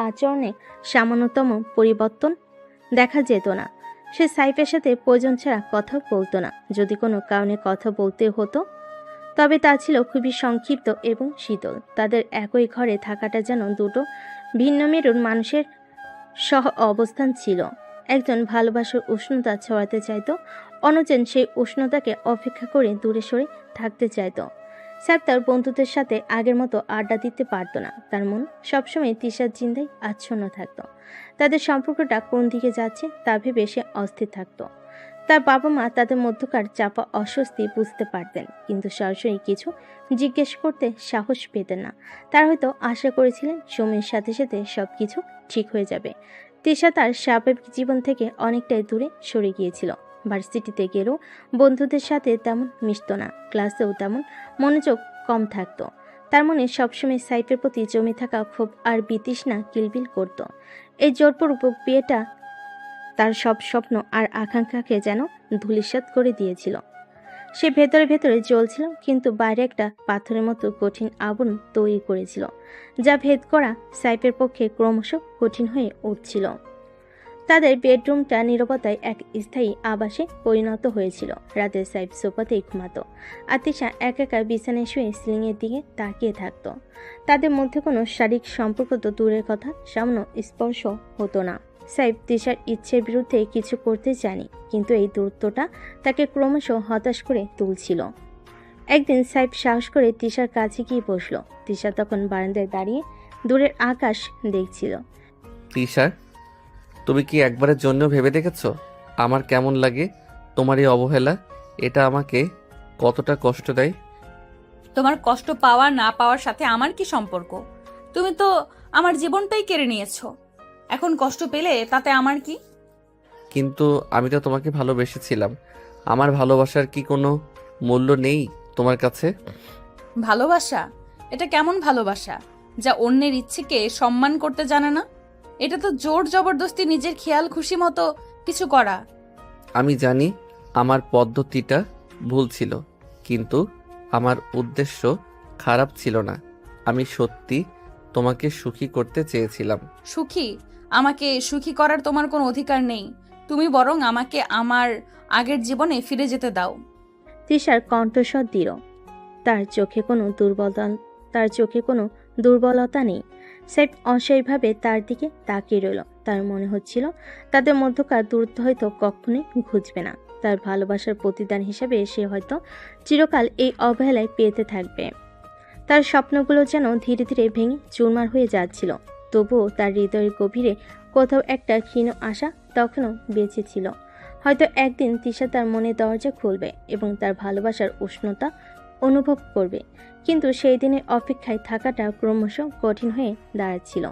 আচরণে সামান্যতম পরিবর্তন দেখা যেত না। সে সাইফের সাথে প্রয়োজন ছাড়া কথা বলতো না। যদি কোনো কারণে কথা বলতে হতো তবে তা ছিল খুবই সংক্ষিপ্ত এবং শীতল। তাদের একই ঘরে থাকাটা যেন দুটো ভিন্ন মেরুর মানুষের সহ অবস্থান ছিল। একজন ভালোবাসার উষ্ণতা ছড়াতে চাইতো, অন্যজন সেই উষ্ণতাকে অপেক্ষা করে দূরে সরে থাকতে চাইতো। স্যার তার বন্ধুদের সাথে আগের মতো আড্ডা দিতে পারতো না। তার মন সবসময় তিশার চিন্তায় আচ্ছন্ন থাকতো। তাদের সম্পর্কটা কোন দিকে যাচ্ছে তা ভেবে সে অস্থির থাকতো। তার বাবা মা তাদের মধ্যকার চাপা অস্বস্তি বুঝতে পারতেন, কিন্তু সরাসরি কিছু জিজ্ঞেস করতে সাহস পেতেন না। তারা হয়তো আশা করেছিলেন সময়ের সাথে সাথে সবকিছু ঠিক হয়ে যাবে। তিশা তার স্বাভাবিক জীবন থেকে অনেকটাই দূরে সরে গিয়েছিল। ভার্সিটিতে গেলেও বন্ধুদের সাথে তেমন মিশত না, ক্লাসেও তেমন মনোযোগ কম থাকতো। তার মনে সবসময় সাইফের প্রতি জমে থাকা ক্ষোভ আর বিতৃষ্ণা কিলবিল করত। এই জোরপূর্বক বিয়েটা তার সব স্বপ্ন আর আকাঙ্ক্ষাকে যেন ধূলিসাৎ করে দিয়েছিল। সে ভেতরে ভেতরে জ্বলছিল, কিন্তু বাইরে একটা পাথরের মতো কঠিন আবরণ তৈরি করেছিল, যা ভেদ করা সাইফের পক্ষে ক্রমশ কঠিন হয়ে উঠছিল। তাদের বেডরুমটা নীরবতায় এক স্থায়ী আবাসে পরিণত হয়েছিল। রাতে সাইফ সোফাতেই ঘুমাতো, আর তিশা একা একা বিছানায় শুয়ে সিলিংয়ের দিকে তাকিয়ে থাকতো। তাদের মধ্যে কোনো শারীরিক সম্পর্ক তো দূরের কথা, সামান্য স্পর্শ হতো না। সাইফ তিশার ইচ্ছের বিরুদ্ধে কিছু করতে চায়নি, কিন্তু এই দূরত্বটা তাকে ক্রমশ হতাশ করে তুলছিল। একদিন সাইফ সাহস করে তিশার কাছে গিয়ে বসলো। তিশা তখন বারান্দায় দাঁড়িয়ে দূরের আকাশ দেখছিল। তিশা, তুমি কি একবারের জন্য ভেবে দেখেছো আমার কেমন লাগে? তোমার এই অবহেলা, এটা আমাকে কতটা কষ্ট দেয়। তোমার কষ্ট পাওয়া না পাওয়ার সাথে আমার কি সম্পর্ক? তুমি তো আমার জীবনটাই কেড়ে নিয়েছো। এখন কষ্ট পেলে তাতে আমার কি? কিন্তু আমি তো তোমাকে ভালোবেসেছিলাম। আমার ভালোবাসার কি কোনো মূল্য নেই তোমার কাছে? ভালোবাসা? এটা কেমন ভালোবাসা যা অন্যের ইচ্ছেকে সম্মান করতে জানে না? এটা তো জোর জবরদস্তি নিজের খেয়াল খুশি মতো কিছু করা। আমি জানি আমার পদ্ধতিটা ভুল ছিল, কিন্তু আমার উদ্দেশ্য খারাপ ছিল না। আমি সত্যি তোমাকে সুখী করতে চেয়েছিলাম। সুখী? আমাকে সুখী করার তোমার কোনো অধিকার নেই। তুমি বরং আমাকে আমার আগের জীবনে ফিরে যেতে দাও। তিশার কণ্ঠস্বর দৃঢ়। তার চোখে কোনো দুর্বলতা নেই। সাইফ অসহায়ভাবে তার দিকে তাকিয়ে রইল। তার মনে হচ্ছিল তাদের মধ্যকার দূরত্ব হয়তো কখনোই ঘুচবে না। তার ভালোবাসার প্রতিদান হিসেবে সে হয়তো চিরকাল এই অবহেলায় পেতে থাকবে। তার স্বপ্নগুলো যেন ধীরে ধীরে ভেঙে চুরমার হয়ে যাচ্ছিল, তবুও তার হৃদয়ের গভীরে কোথাও একটা ক্ষীণ আশা তখনও বেঁচে ছিল। হয়তো একদিন তিশা তার মনে দরজা খুলবে এবং তার ভালোবাসার উষ্ণতা অনুভব করবে। কিন্তু সেই দিনের অপেক্ষায় থাকাটা ক্রমশ কঠিন হয়ে দাঁড়াচ্ছিল।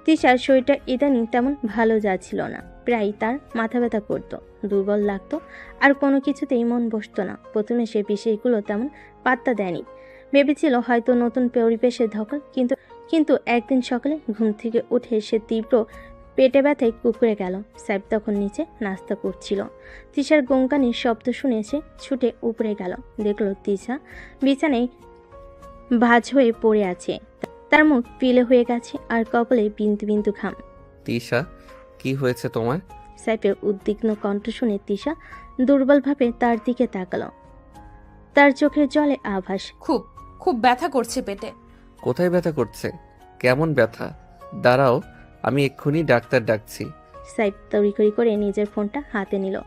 তিশার শরীরটা ইদানিং তেমন ভালো যাচ্ছিল না। প্রায় তার মাথা ব্যথা করত, দুর্বল লাগতো, আর কোনো কিছুতেই মন বসতো না। প্রথমে সে বিষয়গুলো তেমন পাত্তা দেয়নি, ভেবেছিল হয়তো নতুন পরিবেশে ধকল। কিন্তু একদিন সকালে ঘুম থেকে উঠে সে তীব্র পেটে ব্যথায় কুঁকড়ে গেল। সাইফ তখন নিচে নাস্তা করছিল। তিশার গোঙ্গানির শব্দ শুনে সে ছুটে উপরে গেল। দেখল তিশা বিছানায় ভাঁজ হয়ে পড়ে আছে। তার মুখ পিলে হয়ে গেছে আর কপালে বিন্দু বিন্দু ঘাম। তিশা, কি হয়েছে তোমার? সাইফের উদ্বিগ্ন কণ্ঠ শুনে তিশা দুর্বলভাবে তার দিকে তাকালো। তার চোখের জলে আভাস। খুব খুব ব্যথা করছে পেটে। কোথায় ব্যথা করছে? কেমন ব্যথা? দাঁড়াও, আমি এক্ষুনি ডাক্তার ডাকছি। সাইফ তড়িঘড়ি করে নিজের ফোনটা হাতে নিল।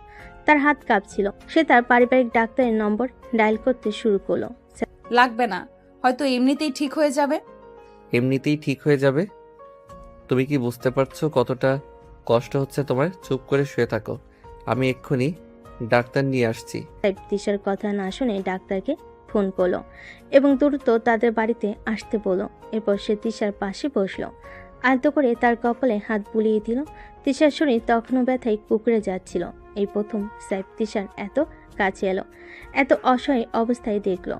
তার হাত কাঁপছিল। সে তার পারিবারিক ডাক্তারের নম্বর ডায়াল করতে শুরু করলো। লাগবে না, হয়তো এমনিতেই ঠিক হয়ে যাবে। এমনিতেই ঠিক হয়ে যাবে? তুমি কি বুঝতে পারছো কতটা কষ্ট হচ্ছে তোমার? চুপ করে শুয়ে থাকো, আমি এক্ষুনি ডাক্তার নিয়ে আসছি। সাইফ তিশার কথা না শুনে ডাক্তারকে ফোন করলো এবং দ্রুত তাদের বাড়িতে আসতে বলল। এরপর সে তিশার পাশে বসলো, আলতো করে তার কপালে হাত বুলিয়ে দিল। তিশার শরীর তখনও ব্যথায় কুঁকড়ে যাচ্ছিল। এই প্রথম সাইফ তিশার এত কাছে এলো, এত অসহায় অবস্থায় দেখল।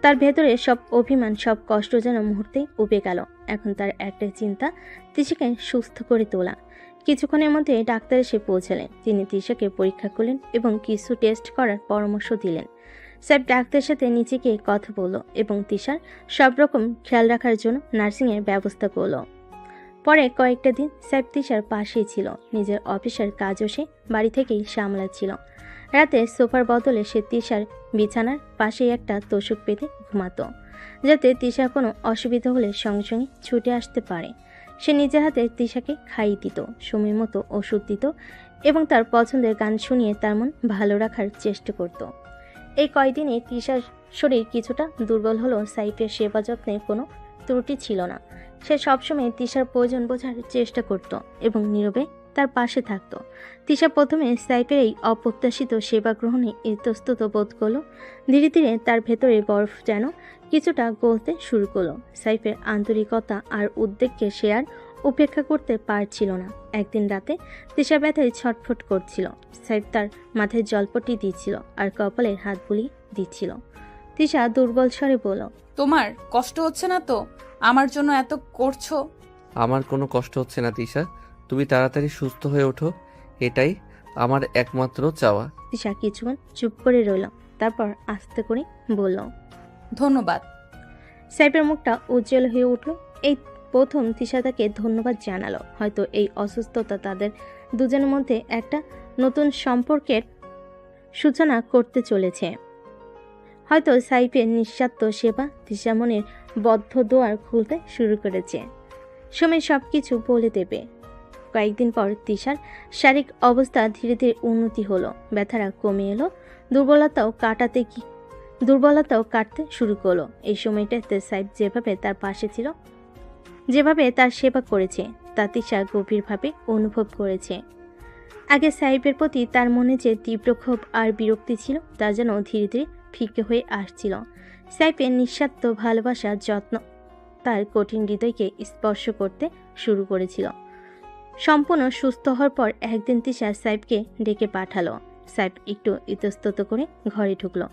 তার ভেতরে সব অভিমান, সব কষ্ট যেন মুহূর্তেই উপে গেল। এখন তার একটাই চিন্তা, তিশাকে সুস্থ করে তোলা। কিছুক্ষণের মধ্যে ডাক্তার এসে পৌঁছালেন। তিনি তিশাকে পরীক্ষা করলেন এবং কিছু টেস্ট করার পরামর্শ দিলেন। সাহেব ডাক্তারের সাথে নিচে গিয়ে কথা বলল এবং তিশার সব রকম খেয়াল রাখার জন্য নার্সিংয়ের ব্যবস্থা করল। পরে কয়েকটা দিন সাহেব তিশার পাশেই ছিল। নিজের অফিসের কাজও সে বাড়ি থেকেই সামলাচ্ছিল। রাতে সোফার বদলে সে তিশার বিছানার পাশেই একটা তোষক পেতে ঘুমাতো, যাতে তিশার কোনো অসুবিধা হলে সঙ্গে সঙ্গে ছুটে আসতে পারে। সে নিজের হাতে তিশাকে খাইয়ে দিত, সময় মতো ওষুধ দিত এবং তার পছন্দের গান শুনিয়ে তার মন ভালো রাখার চেষ্টা করত। এই কয়দিনে তিশার শরীর কিছুটা দুর্বল হলেও সাইফের সেবা যত্নে কোনো ত্রুটি ছিল না। সে সবসময় তিশার প্রয়োজন বোঝার চেষ্টা করত এবং নীরবে তার পাশে থাকত। তিশা প্রথমে সাইফের এই অপ্রত্যাশিত সেবা গ্রহণে ইতস্তত বোধ করল। ধীরে ধীরে তার ভেতরে বরফ যেন কিছুটা গলতে শুরু করলো। সাইফের আন্তরিকতা আর উদ্বেগকে সে আর উপেক্ষা করতে পারছিল না। একদিন রাতে তিশা ব্যথায় ছটফট করছিল। সাইফ তার মাথায় জলপট্টি দিচ্ছিল আর কপালে হাত বুলিয়ে দিচ্ছিল। তিশা দুর্বল স্বরে বলল, তোমার কষ্ট হচ্ছে না তো? আমার জন্য এত করছো। আমার কোনো কষ্ট হচ্ছে না তিশা, তুমি তাড়াতাড়ি সুস্থ হয়ে ওঠো, এটাই আমার একমাত্র চাওয়া। তিশা কিছুক্ষণ চুপ করে রইল, তারপর আস্তে করে বলল, ধন্যবাদ। সাইফের মুখটা উজ্জ্বল হয়ে উঠল। এই প্রথম তিশা তাকে ধন্যবাদ জানালো। হয়তো এই অসুস্থতা তাদের দুজনের মধ্যে একটা নতুন সম্পর্কের সূচনা করতে চলেছে। হয়তো সাইফের নিঃস্বার্থ সেবা তিশা মনের বদ্ধ দোয়ার খুলতে শুরু করেছে। সময় সব কিছু বলে দেবে। কয়েকদিন পর তিশার শারীরিক অবস্থা ধীরে ধীরে উন্নতি হলো। ব্যথাটা কমে এলো, দুর্বলতাও কাটতে শুরু করলো। এই সময়টাতে সাইফ যেভাবে তার পাশে ছিল, যেভাবে তার সেবা করেছে, তা তিশা গভীরভাবে অনুভব করেছে। আগে সাইফের প্রতি তার মনে যে তীব্র ক্ষোভ আর বিরক্তি ছিল, তা যেন ধীরে ধীরে ফিকে হয়ে আসছিল। সাইফের নিঃস্বার্থ ভালোবাসা, যত্ন তার কঠিন হৃদয়কে স্পর্শ করতে শুরু করেছিল। সম্পূর্ণ সুস্থ হওয়ার পর একদিন তিশা সাইফকে ডেকে পাঠালো। সাইফ একটু ইতস্তত করে ঘরে ঢুকলো।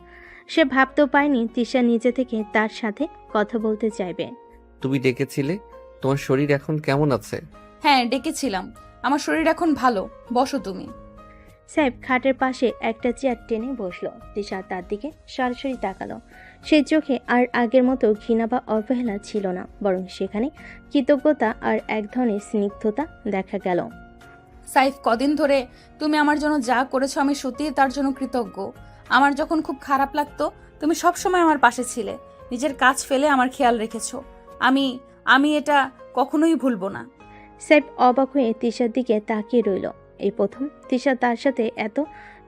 সে ভাবতেও পারেনি তিশা নিজে থেকে তার সাথে কথা বলতে চাইবে। তুমি ডেকেছিলে? তোমার শরীর এখন কেমন আছে? হ্যাঁ, ডেকেছিলাম। আমার শরীর এখন ভালো। বসো তুমি। সাইফ খাটের পাশে একটা চেয়ার টেনে বসলো। তিশা তার দিকে সরাসরি তাকালো। সেই চোখে আর আগের মতো ঘৃণা বা অবহেলা ছিল না, বরং সেখানে কৃতজ্ঞতা আর এক ধরনের স্নিগ্ধতা দেখা গেল। সাইফ, কদিন ধরে তুমি আমার জন্য যা করেছো আমি সত্যিই তার জন্য কৃতজ্ঞ। আমার যখন খুব খারাপ লাগতো তুমি সব সময় আমার পাশে ছিলে, নিজের কাজ ফেলে আমার খেয়াল রেখেছো। আমি এটা কখনোই ভুলবো না। সাইফ অবাক হয়ে তিশার দিকে তাকিয়ে রইল। এই প্রথম তিশা তার সাথে এত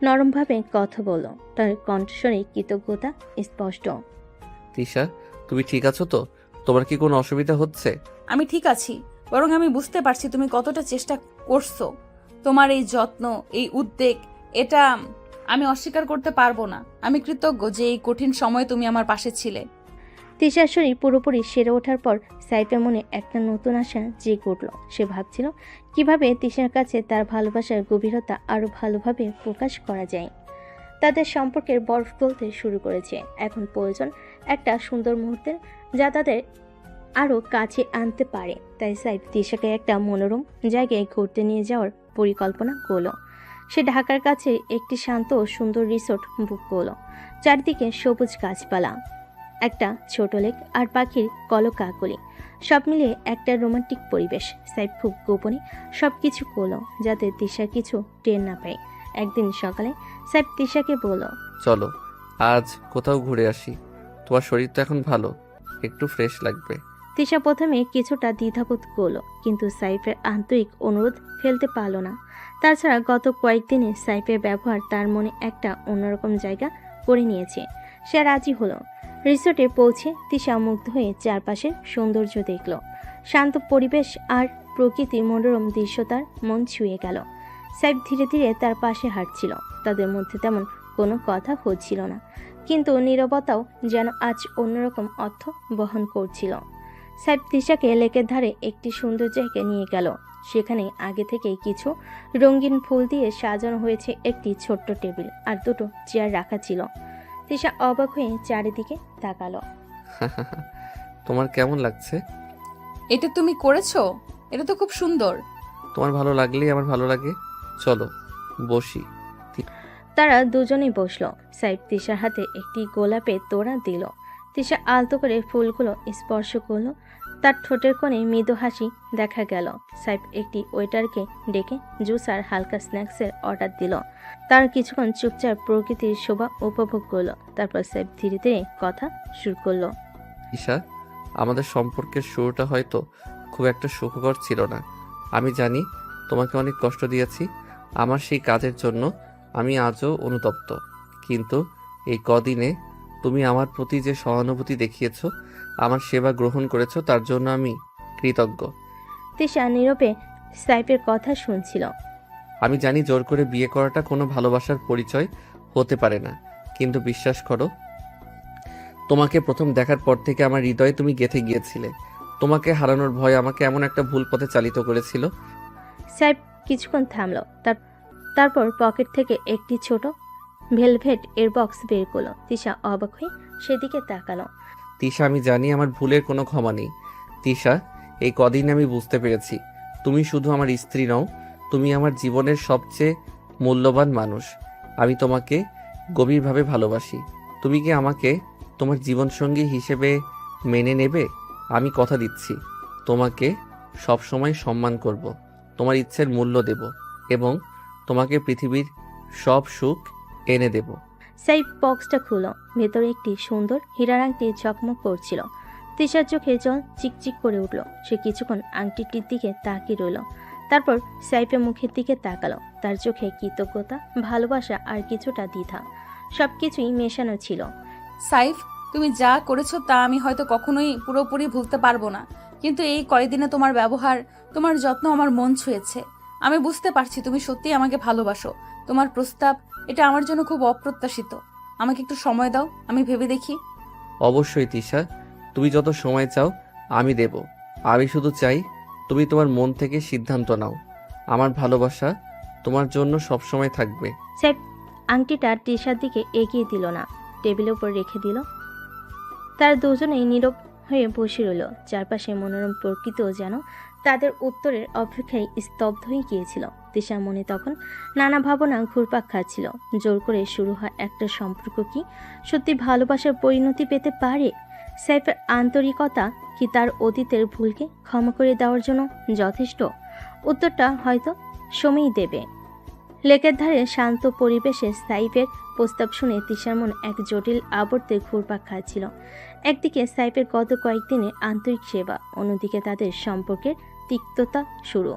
নরমভাবে কথা বলল। তার কণ্ঠস্বরে কৃতজ্ঞতা স্পষ্ট। তিশা, তুমি ঠিক আছো তো? তোমার কি কোনো অসুবিধা হচ্ছে? আমি ঠিক আছি, বরং আমি বুঝতে পারছি তুমি কতটা চেষ্টা করছো। তোমার এই যত্ন, এই উদ্বেগ, এটা আমি অস্বীকার করতে পারবো না। আমি কৃতজ্ঞ যে এই কঠিন সময়ে তুমি আমার পাশে ছিলে। তিশার শরীর পুরোপুরি সেরে ওঠার পর সাইফের মনে একটা নতুন আশা জেগে উঠল। সে ভাবছিল কিভাবে তিশার কাছে তার ভালোবাসার গভীরতা আরও ভালোভাবে প্রকাশ করা যায়। তাদের সম্পর্কের বরফ গলতে শুরু করেছে। এখন প্রয়োজন একটা সুন্দর মুহূর্তের, যা তাদের আরও কাছে আনতে পারে। তাই সাইফ তিশাকে একটা মনোরম জায়গায় ঘুরতে নিয়ে যাওয়ার পরিকল্পনা করলো। সে ঢাকার কাছে একটি শান্ত ও সুন্দর রিসোর্ট বুক করলো। চারদিকে সবুজ গাছপালা, একটা ছোট লেক আর পাখির কলকাকলি, সব মিলিয়ে একটা রোমান্টিক পরিবেশ। সাইফ খুব গোপনে সব কিছু করলো যাতে তিশা কিছু টের না পায়। একদিন সকালে সাইফ তিশাকে বলল, চলো আজ কোথাও ঘুরে আসি, তোমার শরীর তো এখন ভালো, একটু ফ্রেশ লাগবে। তিশা প্রথমে কিছুটা দ্বিধাবোধ করলো, কিন্তু সাইফের আন্তরিক অনুরোধ ফেলতে পারল না। তাছাড়া গত কয়েকদিনে সাইফের ব্যবহার তার মনে একটা অন্যরকম জায়গা করে নিয়েছে। সে রাজি হলো। রিসোর্টে পৌঁছে তিশা মুগ্ধ হয়ে চারপাশের সৌন্দর্য দেখল। শান্ত পরিবেশ আর প্রকৃতির মনোরম দৃশ্য তার মন ছুঁয়ে গেল। সাইফ ধীরে ধীরে তার পাশে হাঁটছিল। তাদের মধ্যে তেমন কোনো কথা হচ্ছিল না, কিন্তু নীরবতাও যেন আজ অন্যরকম অর্থ বহন করছিল। সাইফ তিশাকে লেকের ধারে একটি সুন্দর জায়গায় নিয়ে গেল। সেখানে আগে থেকেই কিছু রঙিন ফুল দিয়ে সাজানো হয়েছে একটি ছোট্ট টেবিল আর দুটো চেয়ার রাখা ছিল। তিশা অবাক হয়ে চারিদিকে তাকালো। তোমার কেমন লাগছে? এটা তুমি করেছো? এটা তো খুব সুন্দর। তোমার ভালো লাগলেই আমার ভালো লাগে। চলো বসি। তারা দুজনেই বসলো। সাইফ তিশার হাতে একটি গোলাপের তোড়া দিল। তিশা আলতো করে ফুলগুলো স্পর্শ করলো। তার ঠোঁটের কোণে মৃদু হাসি দেখা গেল। সাইফ একটি ওয়েটারকে ডেকে জুস আর হালকা স্ন্যাক্সের অর্ডার দিল। তার কিছুক্ষণ চুপচাপ প্রকৃতির শোভা উপভোগ করলো। তারপর সাইফ ধীরে ধীরে কথা শুরু করলো। ঈশা, আমাদের সম্পর্কের শুরুটা হয়তো খুব একটা সুখকর ছিল না। আমি জানি তোমাকে অনেক কষ্ট দিয়েছি। আমার সেই কাজের জন্য আমি আজও অনুতপ্ত। কিন্তু এই কদিনে তুমি আমার প্রতি যে সহানুভূতি দেখিয়েছো, আমার সেবা গ্রহণ করেছো, তার জন্য আমি কৃতজ্ঞ। তিশা নীরবে সাইফের কথা শুনছিল। আমি জানি জোর করে বিয়ে করাটা কোনো ভালোবাসার পরিচয় হতে পারে না, কিন্তু বিশ্বাস করো, তোমাকে প্রথম দেখার পর থেকে আমার হৃদয়ে তুমি গেঁথে গিয়েছিলে। তোমাকে হারানোর ভয় আমাকে এমন একটা ভুল পথে চালিত করেছিল। সাইফ কিছুক্ষণ থামলো। তারপর পকেট থেকে একটি ছোট ভেলভেট এর বক্স বের করলো। তিশা অবাক হয়ে সেদিকে তাকালো। তিশা, আমি জানি আমার ভুলের কোনো ক্ষমা নেই। তিশা, এই কদিন আমি বুঝতে পেরেছি তুমি শুধু আমার স্ত্রী নও, তুমি আমার জীবনের সবচেয়ে মূল্যবান মানুষ। আমি তোমাকে গভীরভাবে ভালোবাসি। তুমি কি আমাকে তোমার জীবনসঙ্গী হিসেবে মেনে নেবে? আমি কথা দিচ্ছি তোমাকে সবসময় সম্মান করব, তোমার ইচ্ছের মূল্য দেব এবং তোমাকে পৃথিবীর সব সুখ এনে দেব। সাইফ বক্সটা খুলো। ভেতরে একটি সুন্দর হীরার আংটি ঝকমক করছিল। তিশার চোখে জল চিকচিক করে উঠল। সে কিছুক্ষণ আংটিটির দিকে তাকিয়ে রইল। তারপর সাইফের মুখের দিকে তাকালো। তার চোখে কৃতজ্ঞতা, ভালোবাসা আর কিছুটা দ্বিধা, সবকিছুই মেশানো ছিল। সাইফ, তুমি যা করেছো তা আমি হয়তো কখনোই পুরোপুরি ভুলতে পারবো না, কিন্তু এই কয়েকদিনে তোমার ব্যবহার, তোমার যত্ন আমার মন ছুঁয়েছে। আমি বুঝতে পারছি তুমি সত্যিই আমাকে ভালোবাসো। তোমার প্রস্তাব, এটা আমার জন্য খুব অপ্রত্যাশিত। আমাকে একটু সময় দাও, আমি ভেবে দেখি। অবশ্যই তিশা, তুমি যত সময় চাও আমি দেব। আমি শুধু চাই তুমি তোমার মন থেকে সিদ্ধান্ত নাও। আমার ভালোবাসা তোমার জন্য সবসময় থাকবে। সাইফ আংটিটা তিশার দিকে এগিয়ে দিল না, টেবিলের উপর রেখে দিল। তার দুজনেই নীরব হয়ে বসে রইল। চারপাশে মনোরম প্রকৃতিও যেন তাদের উত্তরের অপেক্ষায় স্তব্ধ হয়ে গিয়েছিল। তিশার মনে তখন নানা ভাবনা ঘুরপাক খাচ্ছিল। জোর করে শুরু হয় একটা সম্পর্ক কি সত্যি ভালোবাসার পরিণতি পেতে পারে? সাইফের আন্তরিকতা কি তার অতীতের ভুলকে ক্ষমা করে দেওয়ার জন্য যথেষ্ট? উত্তরটা হয়তো সময়ই দেবে। লেকের ধারে শান্ত পরিবেশে সাইফের প্রস্তাব শুনে তিশার মন এক জটিল আবর্তে ঘুরপাক খাচ্ছিল। একদিকে সাইফের গত কয়েকদিনের আন্তরিক সেবা, অন্যদিকে তাদের সম্পর্কের তিক্ততা শুরু।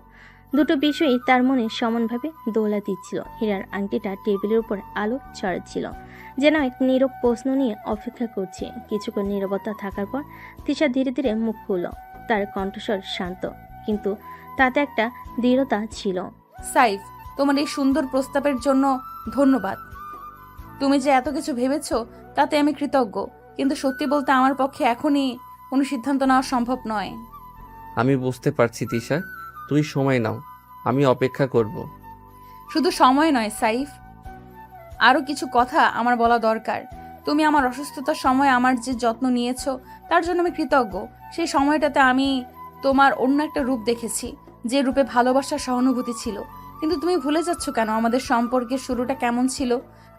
দুটো বিষয়ই তার মনে সমানভাবে দোলা দিচ্ছিল। হীরার আংটিটা টেবিলের উপর আলো ছড়াচ্ছিল, যেন এক নীরব প্রশ্ন নিয়ে অপেক্ষা করছে। কিছুক্ষণ নীরবতা থাকার পর তিশা ধীরে ধীরে মুখ খুলল। তার কণ্ঠস্বর শান্ত, কিন্তু তাতে একটা দৃঢ়তা ছিল। সাইফ, তোমার এই সুন্দর প্রস্তাবের জন্য ধন্যবাদ। তুমি যে এত কিছু ভেবেছো তাতে আমি কৃতজ্ঞ, কিন্তু সত্যি বলতে আমার পক্ষে এখনই কোনো সিদ্ধান্ত নেওয়া সম্ভব নয়। আমি বুঝতে পারছি তিশা, তুমি সময় নাও, আমি অপেক্ষা করব। শুধু সময় নয় সাইফ, আরও কিছু কথা আমার বলা দরকার। তুমি আমার অসুস্থতার সময় আমার যে যত্ন নিয়েছো তার জন্য আমি কৃতজ্ঞ। সেই সময়টাতে আমি তোমার অন্য একটা রূপ দেখেছি, যে রূপে ভালোবাসা, সহানুভূতি ছিল। কিন্তু তুমি ভুলে যাচ্ছ কেন আমাদের সম্পর্কের শুরুটা কেমন ছিল?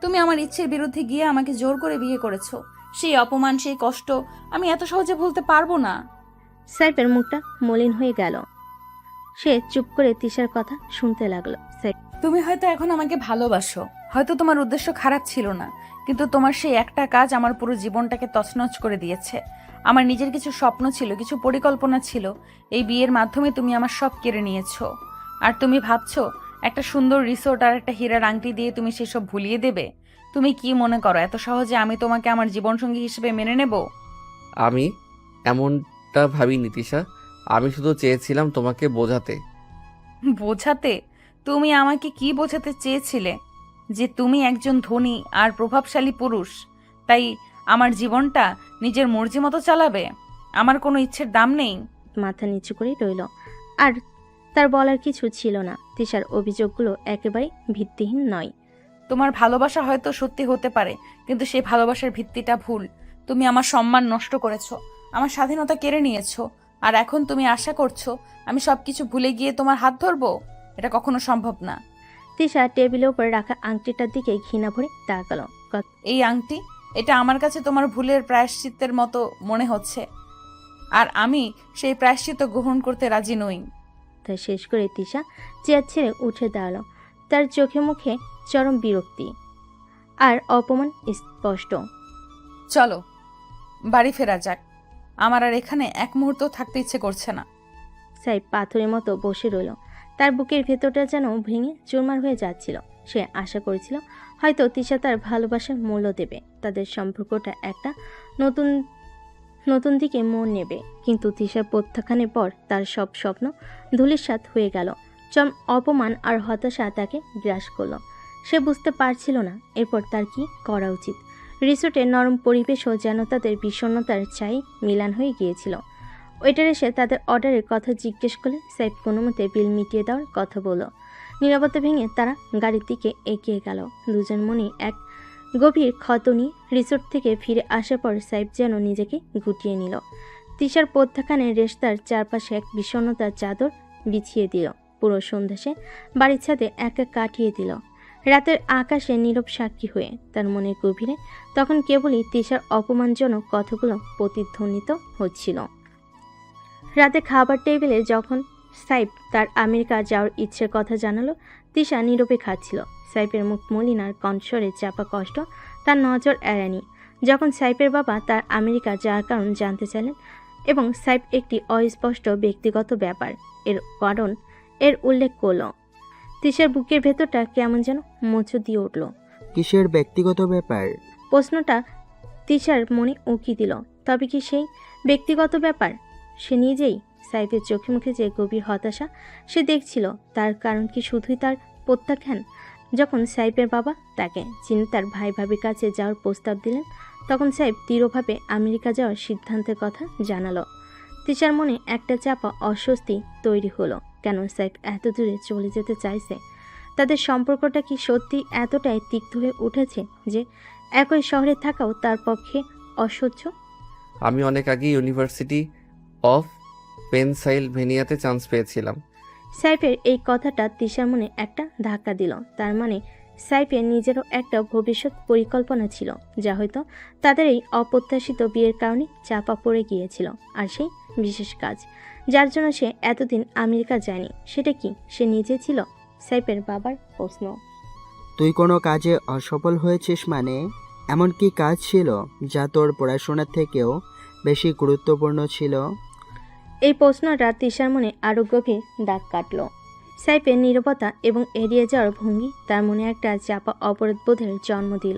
তুমি আমার ইচ্ছের বিরুদ্ধে গিয়ে আমাকে জোর করে বিয়ে করেছো। সেই অপমান, সেই কষ্ট আমি এত সহজে ভুলতে পারবো না। সাইফের মুখটা মলিন হয়ে গেল। সে চুপ করে তিশার কথা শুনতে লাগলো। সাইফ, তুমি হয়তো এখন আমাকে ভালোবাসো, হয়তো তোমার উদ্দেশ্য খারাপ ছিল না, কিন্তু তোমার সেই একটা কাজ আমার পুরো জীবনটাকে তছনছ করে দিয়েছে। আমার নিজের কিছু স্বপ্ন ছিল, কিছু পরিকল্পনা ছিল। এই বিয়ের মাধ্যমে তুমি আমার সব কেড়ে নিয়েছো। আর তুমি ভাবছো একটা সুন্দর রিসোর্ট আর একটা হীরার আংটি দিয়ে তুমি সেসব ভুলিয়ে দেবে? তুমি কি মনে করো এত সহজে আমি তোমাকে আমার জীবনসঙ্গী হিসেবে মেনে নেব? আমি এমনটা ভাবিনি তিশা, আমি শুধু চেয়েছিলাম তোমাকে বোঝাতে। বোঝাতে? তুমি আমাকে কি বোঝাতে চেয়েছিলে? যে তুমি একজন ধনী আর প্রভাবশালী পুরুষ, তাই আমার জীবনটা নিজের মর্জি মতো চালাবে? আমার কোনো ইচ্ছের দাম নেই? মাথা নিচু করে রইল। আর তার বলার কিছু ছিল না। তিশার অভিযোগগুলো একেবারে ভিত্তিহীন নয়। তোমার ভালোবাসা হয়তো সত্যি হতে পারে, কিন্তু সেই ভালোবাসার ভিত্তিটা ভুল। তুমি আমার সম্মান নষ্ট করেছো, আমার স্বাধীনতা কেড়ে নিয়েছো, আর এখন তুমি আশা করছো আমি সবকিছু ভুলে গিয়ে তোমার হাত ধরবো? এটা কখনো সম্ভব না। তিশা টেবিলের উপর রাখা আংটিটার দিকে ঘৃণা ভরে তাকালো। এই আংটি, এটা আমার কাছে তোমার ভুলের প্রায়শ্চিত্তের মতো মনে হচ্ছে, আর আমি সেই প্রায়শ্চিত্ত গ্রহণ করতে রাজি নই। তা শেষ করে তিশা চেয়ার ছেড়ে উঠে দাঁড়ালো। তার চোখে মুখে চরম বিরক্তি আর অপমান স্পষ্ট। চলো বাড়ি ফেরা যাক, আমার আর এখানে এক মুহূর্ত থাকতে ইচ্ছে করছে না। সাইব পাথরের মতো বসে রইল। তার বুকের ভেতরটা যেন ভেঙে চুরমার হয়ে যাচ্ছিল। সে আশা করেছিল হয়তো তিশা তার ভালোবাসার মূল্য দেবে, তাদের সম্পর্কটা একটা নতুন নতুন দিকে মন নেবে। কিন্তু তিশার প্রত্যাখ্যানের পর তার সব স্বপ্ন ধূলিসাৎ হয়ে গেল। অপমান আর হতাশা তাকে গ্রাস করলো। সে বুঝতে পারছিল না এরপর তার কি করা উচিত। রিসোর্টের নরম পরিবেশও যেন তাদের বিষণ্ণতার ছাই মিলান হয়ে গিয়েছিল। ওয়েটার এসে তাদের অর্ডারের কথা জিজ্ঞেস করলে সাইফ কোনো মতে বিল মিটিয়ে দেওয়ার কথা বলল। নীরবতা ভেঙে তারা গাড়ির দিকে এগিয়ে গেল। দুজন মনে এক গভীর ক্ষত নিয়ে রিসোর্ট থেকে ফিরে আসার পর সাইফ যেন নিজেকে গুটিয়ে নিল। তিশার প্রত্যাখ্যানের রেশতার চারপাশে এক বিষণ্ণতার চাদর বিছিয়ে দিল। পুরো সন্ধ্যা সে বাড়ির ছাদে একা কাটিয়ে দিল, রাতের আকাশে নীরব সাক্ষী হয়ে। তার মনের গভীরে তখন কেবলই তিশার অপমানজনক কথাগুলো প্রতিধ্বনিত হচ্ছিল। রাতে খাবার টেবিলে যখন সাইফ তার আমেরিকা যাওয়ার ইচ্ছের কথা জানালো, তিশা নীরবে খাচ্ছিল। সাইফের মুখ মলিন আর কণ্ঠস্বরে চাপা কষ্ট তার নজর এড়ায়নি। যখন সাইফের বাবা তার আমেরিকা যাওয়ার কারণ জানতে চাইলেন এবং সাইফ একটি অস্পষ্ট ব্যক্তিগত ব্যাপার এর উল্লেখ করল, তিশার বুকের ভেতরটা কেমন যেন মোচড় দিয়ে উঠল। কিসের ব্যক্তিগত ব্যাপার? প্রশ্নটা তিশার মনে উকি দিল। তবে কি সেই ব্যক্তিগত ব্যাপার? সে নিজেই সাইফের চোখে মুখে যে গভীর হতাশা সে দেখছিল, তার কারণ কি শুধুই তার প্রত্যাখ্যান? যখন সাইফের বাবা তাকে যিনি তার ভাই ভাবির কাছে যাওয়ার প্রস্তাব দিলেন, তখন সাইফ দৃঢ়ভাবে আমেরিকা যাওয়ার সিদ্ধান্তের কথা জানালো। তিশার মনে একটা চাপা অস্বস্তি তৈরি হলো। কেন সাইফ এত দূরে চলে যেতে চাইছে? তাদের সম্পর্কটা কি সত্যি এতটাই তিক্ত হয়ে উঠেছে যে একই শহরে থাকাও তার পক্ষে অসহ্য? আমি অনেক আগে ইউনিভার্সিটি অফ পেনসাইলভেনিয়াতে চান্স পেয়েছিলাম। সাইফের এই কথাটা তিশার মনে একটা ধাক্কা দিল। তার মানে সাইফের নিজেরও একটা ভবিষ্যৎ পরিকল্পনা ছিল, যা হয়তো তাদের এই অপ্রত্যাশিত বিয়ের কারণে চাপা পড়ে গিয়েছিল। আর সেই বিশেষ কাজ যার জন্য সে এতদিন আমেরিকা যায়নি, সেটা কি সে নিজে ছিল? সাইফের বাবার প্রশ্ন। তুই কোনো কাজে অসফল হয়েছিস মানে? এমন কি কাজ ছিল যা তোর পড়াশোনার থেকেও বেশি গুরুত্বপূর্ণ ছিল? এই প্রশ্নটা তিশার মনে আরও গভীর দাগ কাটল। সাইফের নীরবতা এবং এড়িয়ে যাওয়ার ভঙ্গি তার মনে একটা চাপা অপরাধবোধের জন্ম দিল।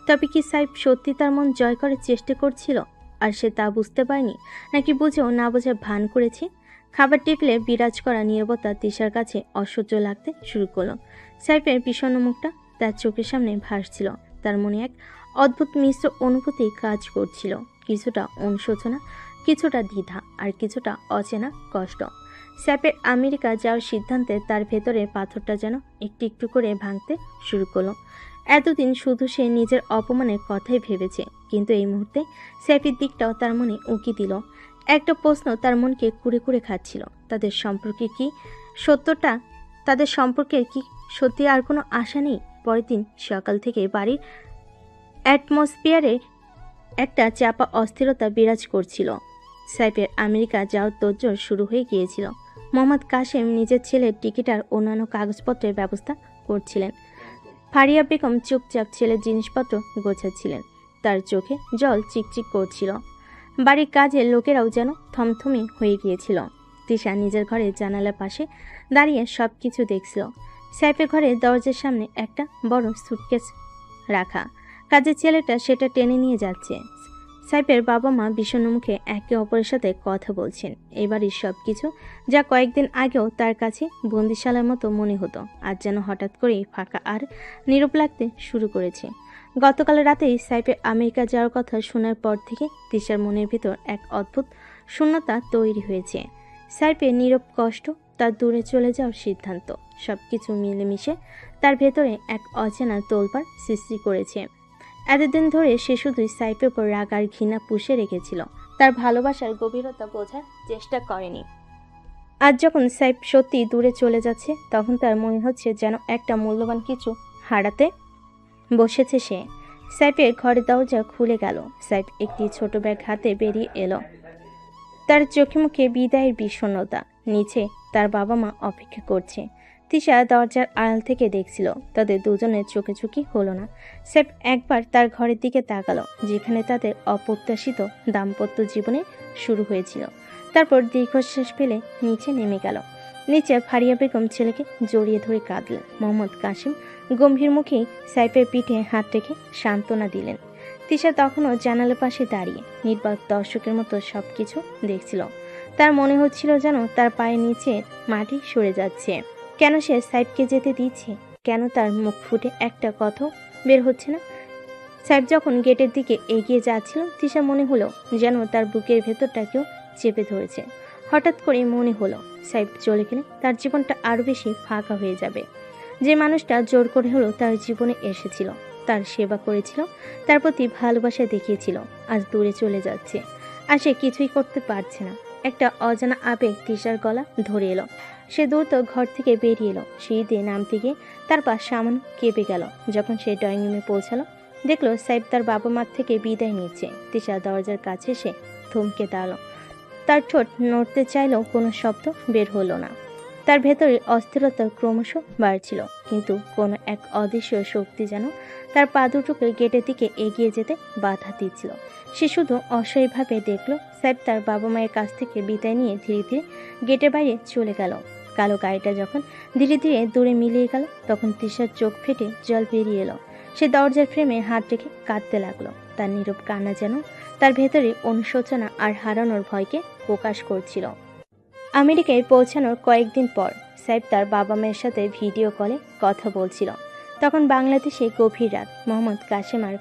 তবে কি সাইফ সত্যি তার মন জয় করার চেষ্টা করছিল আর সে তা বুঝতে পারেনি, নাকি বুঝেও না বোঝার ভান করেছে? খাবার টেবিলে বিরাজ করা নীরবতা তিশার কাছে অসহ্য লাগতে শুরু করলো। সাইফের বিষণ্ণ মুখটা তার চোখের সামনে ভাসছিল। তার মনে এক অদ্ভুত মিশ্র অনুভূতি কাজ করছিল, কিছুটা অনুশোচনা, কিছুটা দ্বিধা আর কিছুটা অচেনা কষ্ট। সাইফের আমেরিকা যাওয়ার সিদ্ধান্তে তার ভেতরে পাথরটা যেন একটু একটু করে ভাঙতে শুরু করলো। এতদিন শুধু সে নিজের অপমানের কথাই ভেবেছে, কিন্তু এই মুহূর্তে সাইফের দিকটাও তার মনে উকি দিল। একটা প্রশ্ন তার মনকে কুড়ে কুড়ে খাচ্ছিল, তাদের সম্পর্কের কি সত্যি আর কোনো আশা নেই? পরের দিন সকাল থেকে বাড়ির অ্যাটমসফিয়ারে একটা চাপা অস্থিরতা বিরাজ করছিল। সাইফের আমেরিকা যাওয়ার তোড়জোড় শুরু হয়ে গিয়েছিল। মোহাম্মদ কাশেম নিজের ছেলের টিকিট আর অন্যান্য কাগজপত্রের ব্যবস্থা করছিলেন। ফারিয়া বেগম চুপচাপ ছেলের জিনিসপত্র গোছাচ্ছিলেন। তার চোখে জল চিকচিক করছিল। বাড়ির কাজের লোকেরাও যেন থমথমে হয়ে গিয়েছিল। তিশা নিজের ঘরে জানালার পাশে দাঁড়িয়ে সব কিছু দেখছিল। সাইফের ঘরে দরজার সামনে একটা বড় সুটকেস রাখা। কাজের ছেলেটা সেটা টেনে নিয়ে যাচ্ছে। সাইফের বাবা মা বিষণ্ণ মুখে একে অপরের সাথে কথা বলছেন। এবারই সব কিছু যা কয়েকদিন আগেও তার কাছে বন্দিশালার মতো মনে হতো, আজ যেন হঠাৎ করেই ফাঁকা আর নীরব লাগতে শুরু করেছে। গতকাল রাতেই সাইফের আমেরিকা যাওয়ার কথা শোনার পর থেকে তিশার মনের ভিতর এক অদ্ভুত শূন্যতা তৈরি হয়েছে। সাইফের নীরব কষ্ট তার দূরে চলে যাওয়ার সিদ্ধান্ত। সব কিছু মিলেমিশে তার ভেতরে এক অচেনা তোলপাড় সৃষ্টি করেছে। এতদিন ধরে সে শুধুই সাইফের উপর রাগ আর ঘৃণা পুষে রেখেছিল, তার ভালোবাসার গভীরতা বোঝার চেষ্টা করেনি। আজ যখন সাইফ সত্যি দূরে চলে যাচ্ছে, তখন তার মনে হচ্ছে যেন একটা মূল্যবান কিছু হারাতে বসেছে সে। সাইফের ঘরের দরজা খুলে গেল। সাইফ একটি ছোট ব্যাগ হাতে বেরিয়ে এলো। তার চোখে মুখে বিদায়ের বিষণ্ণতা। নিচে তার বাবা মা অপেক্ষা করছে। তিশা দরজার আড়াল থেকে দেখছিল। তাদের দুজনের চোখে হলো না। সাইফ একবার তার ঘরের দিকে তাকালো, যেখানে তাদের অপ্রত্যাশিত দাম্পত্য জীবনে শুরু হয়েছিল। তারপর দীর্ঘশ্বাস ফেলে নিচে নেমে গেল। নিচে ফারিয়া বেগম ছেলেকে জড়িয়ে ধরে কাঁদলেন। মোহাম্মদ কাশিম গম্ভীর মুখেই সাইফের পিঠে হাত রেখে সান্ত্বনা দিলেন। তিশা তখনও জানালার পাশে দাঁড়িয়ে নির্বাক দর্শকের মতো সবকিছু দেখছিল। তার মনে হচ্ছিল যেন তার পায়ের নিচে মাটি সরে যাচ্ছে। কেন সে সাইফকে যেতে দিচ্ছে? কেন তার মুখ ফুটে একটা কথাও বের হচ্ছে না? সাইফ যখন গেটের দিকে এগিয়ে যাচ্ছিল, তিশা মনে হলো যেন তার বুকের ভেতরটা কেউ চেপে ধরেছে। হঠাৎ করে মনে হলো সাইফ চলে গেলে তার জীবনটা আরও বেশি ফাঁকা হয়ে যাবে। যে মানুষটা জোর করে হলো তার জীবনে এসেছিল, তার সেবা করেছিল, তার প্রতি ভালোবাসা দেখিয়েছিল, আজ দূরে চলে যাচ্ছে। আর সে কিছুই করতে পারছে না। একটা অজানা আবেগ তিশার গলা ধরে এলো। সে দ্রুত ঘর থেকে বেরিয়ে এলো। সিঁড়ি দিয়ে নামতে গিয়ে তার পা সামান্য কেঁপে গেল। যখন সে ড্রয়িং রুমে পৌঁছালো, দেখলো সাইফ তার বাবা মার থেকে বিদায় নিচ্ছে। তিশা দরজার কাছে এসে থমকে দাঁড়ালো। তার ঠোঁট নড়তে চাইলেও কোনো শব্দ বের হলো না। তার ভেতরে অস্থিরতা ক্রমশ বাড়ছিল, কিন্তু কোনো এক অদৃশ্য শক্তি যেন তার পা দুটোকে গেটের দিকে এগিয়ে যেতে বাধা দিচ্ছিল। সে শুধু অসহায়ভাবে দেখল সাইফ তার বাবা মায়ের কাছ থেকে বিদায় নিয়ে ধীরে ধীরে গেটের বাইরে চলে গেল। কালো গাড়িটা যখন ধীরে ধীরে দূরে মিলিয়ে গেল, তখন তিশার চোখ ফেটে জল বেরিয়ে এলো। সে দরজার ফ্রেমে হাত রেখে কাঁদতে লাগলো। তার নীরব কান্না যেন তার ভেতরে অনুশোচনা আর হারানোর ভয়কে প্রকাশ করছিল। আমেরিকায় পৌঁছানোর কয়েকদিন পর সাইফ তার বাবা মায়ের সাথে ভিডিও কলে কথা বলছিল। তখন বাংলাদেশে গভীর রাত। মোহাম্মদ কাশেম আর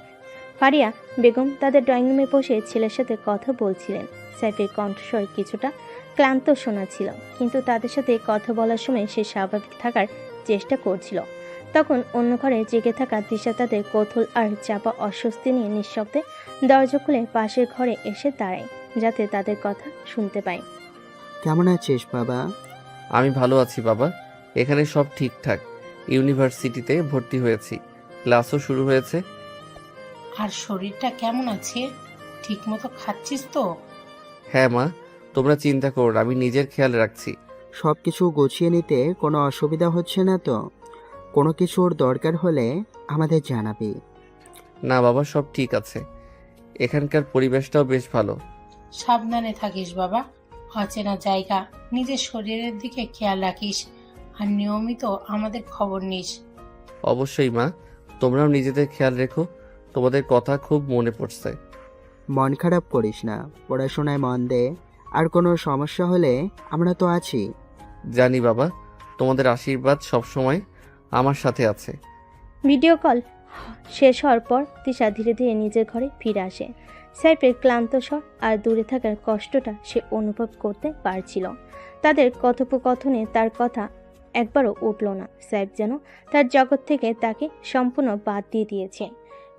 ফারিয়া বেগম তাদের ড্রয়িং রুমে বসে ছেলের সাথে কথা বলছিলেন। সাইফের কণ্ঠস্বর কিছুটা ক্লান্ত শোনাচ্ছিল, কিন্তু তাদের সাথে কথা বলার সময় সে স্বাভাবিক থাকার চেষ্টা করছিল। তখন অন্য ঘরে জেগে থাকা তিশা তাদের কৌতূহল আর চাপা অস্বস্তি নিয়ে নিঃশব্দে দরজা খুলে পাশের ঘরে এসে দাঁড়ায়, যাতে তাদের কথা শুনতে পায়। কেমন আছিস বাবা? আমি ভালো আছি বাবা। এখানে সব ঠিকঠাক। ইউনিভার্সিটিতে ভর্তি হয়েছি, ক্লাসও শুরু হয়েছে। আর শরীরটা কেমন আছে? ঠিক মতো খাচ্ছিস তো? হ্যাঁ মা, তোমরা চিন্তা করো না, আমি নিজের খেয়াল রাখছি। সব কিছু গুছিয়ে নিতে কোনো অসুবিধা হচ্ছে না তো? কোনো কিছুর দরকার হলে আমাদের জানাবি। না বাবা, সব ঠিক আছে। এখানকার পরিবেশটাও বেশ ভালো। সাবধানে থাকিস বাবা। অচেনা জায়গা, নিজের শরীরের দিকে খেয়াল রাখিস আর নিয়মিত আমাদের খবর নিস। অবশ্যই মা, তোমরাও নিজেদের খেয়াল রেখো। তোমাদের কথা খুব মনে পড়ছে। মন খারাপ করিস না, পড়াশোনায় মন দে। আর কোনো সমস্যা হলে আমরা তো আছি। জানি বাবা, তোমাদের আশীর্বাদ সবসময় আমার সাথে আছে। ভিডিও কল শেষ হওয়ার পর তিশা ধীরে ধীরে নিজের ঘরে ফিরে আসে। সাইফের ক্লান্ত স্বর আর দূরে থাকার কষ্টটা সে অনুভব করতে পারছিল। তাদের কথোপকথনে তার কথা একবারও উঠল না। সাইফ যেন তার জগৎ থেকে তাকে সম্পূর্ণ বাদ দিয়ে দিয়েছে।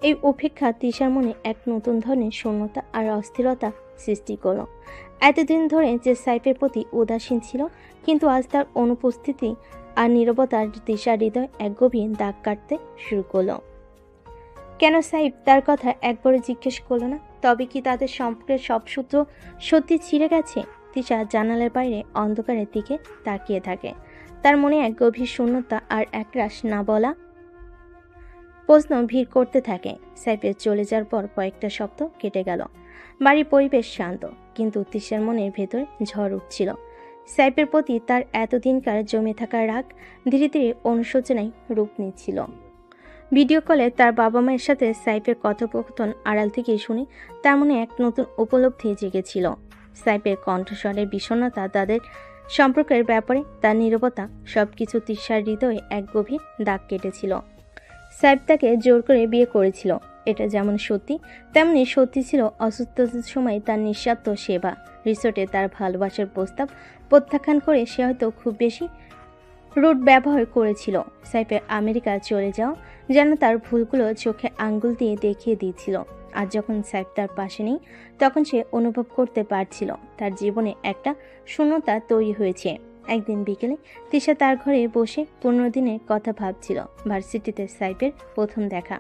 এই উপেক্ষা তিশার মনে এক নতুন ধরনের শূন্যতা আর অস্থিরতা সৃষ্টি করল। এতদিন ধরে যে সাইফের প্রতি উদাসীন ছিল, কিন্তু আজ তার অনুপস্থিতি আর নীরবতার তিশার হৃদয় এক গভীর দাগ কাটতে শুরু করলো। কেন সাইফ তার কথা একবারও জিজ্ঞেস করলো না? তবে কি তাদের সম্পর্কের সব সূত্র সত্যি ছিঁড়ে গেছে? তিশা জানালার বাইরে অন্ধকারের দিকে তাকিয়ে থাকে। তার মনে এক গভীর শূন্যতা আর একরাশ না বলা প্রশ্ন ভিড় করতে থাকে। সাইফের চলে যাওয়ার পর কয়েকটা সপ্তাহ কেটে গেল। বাড়ির পরিবেশ শান্ত, কিন্তু তিশার মনের ভেতরে ঝড় উঠছিল। সাইফের প্রতি তার এতদিনকার জমে থাকা রাগ ধীরে ধীরে অনুশোচনায় রূপ নিচ্ছিল। ভিডিও কলে তার বাবা মায়ের সাথে সাইফের কথোপকথন আড়াল থেকে শুনে তার মনে এক নতুন উপলব্ধি জেগেছিল। সাইফের কণ্ঠস্বরের বিষণ্ণতা, তাদের সম্পর্কের ব্যাপারে তার নীরবতা, সবকিছু তিশার হৃদয়ে এক গভীর দাগ কেটেছিল। সাইফ তাকে জোর করে বিয়ে করেছিল, এটা যেমন সত্যি, তেমনি সত্যি ছিল অসুস্থতার সময় তার নিঃস্বার্থ সেবা। রিসোর্টে তার ভালোবাসার প্রস্তাব, প্রত্যাখ্যান করে সে হয়তো খুব বেশি রুট ব্যবহার করেছিল। সাইফের আমেরিকা চলে যাওয়া যেন তার ভুলগুলো চোখে আঙ্গুল দিয়ে দেখিয়ে দিয়েছিল। আর যখন সাইফ তার পাশে নেই তখন সে অনুভব করতে পারছিল তার জীবনে একটা শূন্যতা তৈরি হয়েছে। একদিন বিকেলে তিশা তার ঘরে বসে 15 দিনের কথা ভাবছিল। ভার্সিটিতে সাইফের প্রথম দেখা,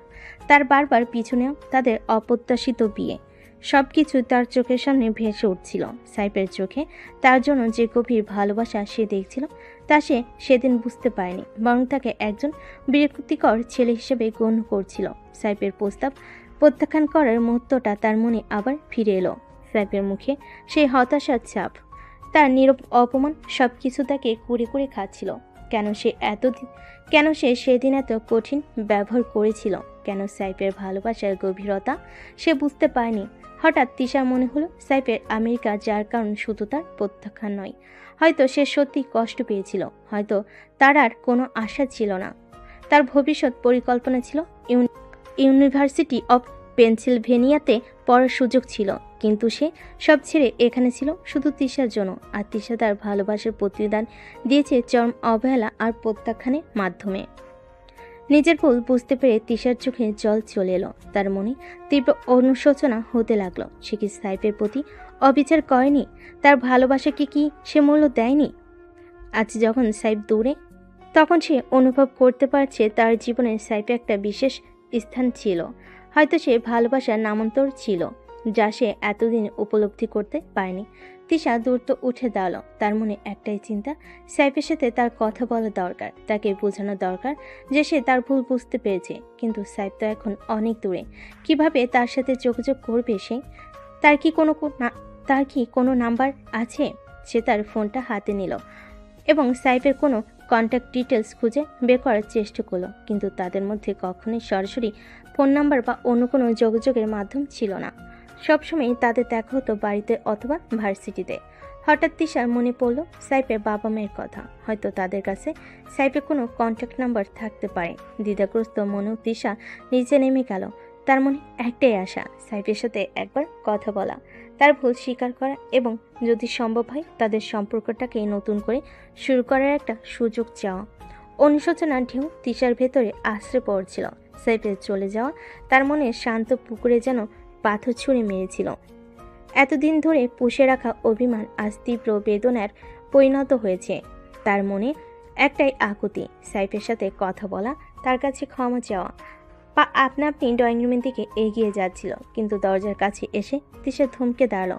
তার বারবার পিছনেও তাদের অপ্রত্যাশিত বিয়ে, সবকিছু তার চোখের সামনে ভেসে উঠছিল। সাইফের চোখে তার জন্য যে গভীর ভালোবাসা সে দেখছিল তা সে সেদিন বুঝতে পারেনি, বরং তাকে একজন বিরক্তিকর ছেলে হিসেবে গণ্য করছিল। সাইফের প্রস্তাব প্রত্যাখ্যান করার মুহূর্তটা তার মনে আবার ফিরে এলো। সাইফের মুখে সেই হতাশার ছাপ, তার নীরব অপমান সবকিছু তাকে কুড়ে কুড়ে খাচ্ছিল। কেন সে সেদিন এত কঠিন ব্যবহার করেছিল? কেন সাইফের ভালোবাসার গভীরতা সে বুঝতে পারেনি? হঠাৎ তিশার মনে হলো সাইফের আমেরিকা যার কারণ শুধু তার প্রত্যাখ্যান নয়, হয়তো সে সত্যি কষ্ট পেয়েছিল, হয়তো তার আর কোনো আশা ছিল না। তার ভবিষ্যৎ পরিকল্পনা ছিল ইউনিভার্সিটি অফ পেনসিলভেনিয়াতে পড়ার সুযোগ ছিল, কিন্তু সে সব ছেড়ে এখানে ছিল শুধু তিশার জন্য। আর তিশা তার ভালোবাসার প্রতিদান দিয়েছে চরম অবহেলা আর প্রত্যাখ্যানের মাধ্যমে। নিজের ভুল বুঝতে পেরে তিশার চোখে জল চলে এলো। তার মনে তীব্র অনুশোচনা হতে লাগলো। সে কি সাইফের প্রতি অবিচার করেনি? তার ভালোবাসাকে কি সে মূল্য দেয়নি? আজ যখন সাইফ দূরে, তখন সে অনুভব করতে পারছে তার জীবনে সাইফে একটা বিশেষ স্থান ছিল। হয়তো সে ভালোবাসার নামান্তর ছিল, যা সে এতদিন উপলব্ধি করতে পারেনি। তিশা দ্রুত উঠে দাঁড়ালো। তার মনে একটাই চিন্তা, সাইফের সাথে তার কথা বলা দরকার, তাকে বোঝানো দরকার যে সে তার ভুল বুঝতে পেরেছে। কিন্তু সাইফ তো এখন অনেক দূরে, কিভাবে তার সাথে যোগাযোগ করবে সে? তার কি কোনো নাম্বার আছে? সে তার ফোনটা হাতে নিল এবং সাইফের কোনো কন্ট্যাক্ট ডিটেলস খুঁজে বের করার চেষ্টা করলো, কিন্তু তাদের মধ্যে কখনোই সরাসরি ফোন নাম্বার বা অন্য কোনো যোগাযোগের মাধ্যম ছিল না। সবসময় তাদের দেখা হতো বাড়িতে অথবা ভার্সিটিতে। হঠাৎ তিশার মনে পড়ল সাইফের বাবা মায়ের কথা। হয়তো তাদের কাছে সাইফের কোনো কন্ট্যাক্ট নাম্বার থাকতে পারে। দ্বিধাগ্রস্ত মনেও তিশা নিচে নেমে গেল। তার মনে একটাই আশা, সাইফের সাথে একবার কথা বলা, তার ভুল স্বীকার করা এবং যদি সম্ভব হয় তাদের সম্পর্কটাকে নতুন করে শুরু করার একটা সুযোগ চাওয়া। অনুশোচনার ঢেউ তিশার ভেতরে আশ্রে পড়ছিল। সাইফের চলে যাওয়া তার মনে শান্ত পুকুরে যেন পাথর ছুঁড়ে মেরেছিল। এতদিন ধরে পুষে রাখা অভিমান আজ তীব্র বেদনার পরিণত হয়েছে। তার মনে একটাই আকুতি, সাইফের সাথে কথা বলা, তার কাছে ক্ষমা চাওয়া। পা আপনা আপনি ড্রয়িং রুমের দিকে এগিয়ে যাচ্ছিল, কিন্তু দরজার কাছে এসে তিশা থমকে দাঁড়ালো।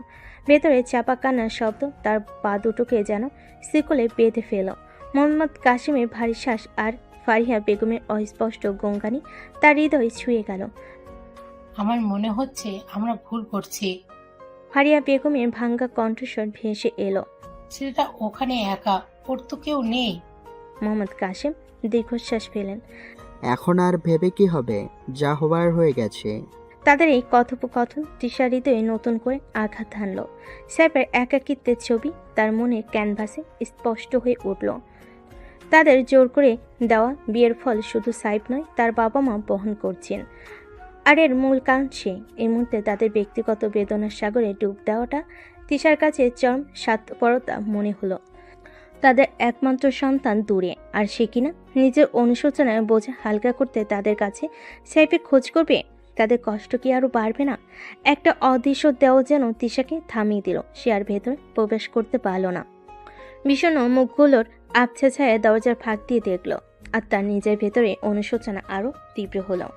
ভেতরে চাপা কান্নার শব্দ তার পা দুটোকে যেন শিকলে বেঁধে ফেল। মোহাম্মদ কাশিমের ভারী শ্বাস আর ফারিহা বেগমের অস্পষ্ট গঙ্গানি তার হৃদয় ছুঁয়ে গেল। আমার মনে হচ্ছে আমরা ভুল করছি। ফারিয়া বেগমের ভাঙ্গা কণ্ঠস্বর ভেসে এলো। ছেলেটা ওখানে একা, ওর তো কেউ নেই। মোহাম্মদ কাশিম দীর্ঘশ্বাস ফেলেন। এখন আর ভেবে কি হবে, যা হবার হয়ে গেছে। তাদের এই কথোপকথন তিশার হৃদয়ে নতুন করে আঘাত হানল। সাইফের একাকিত্বের ছবি তার মনে ক্যানভাসে স্পষ্ট হয়ে উঠল। তাদের জোর করে দেওয়া বিয়ের ফল শুধু সাইফ নয়, তার বাবা মা বহন করছেন। আর এর মূল কারণ সে। এই মুহূর্তে তাদের ব্যক্তিগত বেদনার সাগরে ডুব দেওয়াটা তিশার কাছে চরম স্বার্থপরতা মনে হলো। তাদের একমাত্র সন্তান দূরে, আর সে কিনা নিজের অনুশোচনার বোঝা হালকা করতে তাদের কাছে সাইফের খোঁজ করবে। তাদের কষ্ট কি আরো বাড়বে না? একটা অদৃশ্য দেওয়া যেন তিশাকে থামিয়ে দিল। সে আর ভেতরে প্রবেশ করতে পারল না। বিষণ্ণ মুখগুলোর আবছা ছায়া দরজার ফাঁক দিয়ে দেখল, আর তার নিজের ভেতরে অনুশোচনা আরো তীব্র হলো।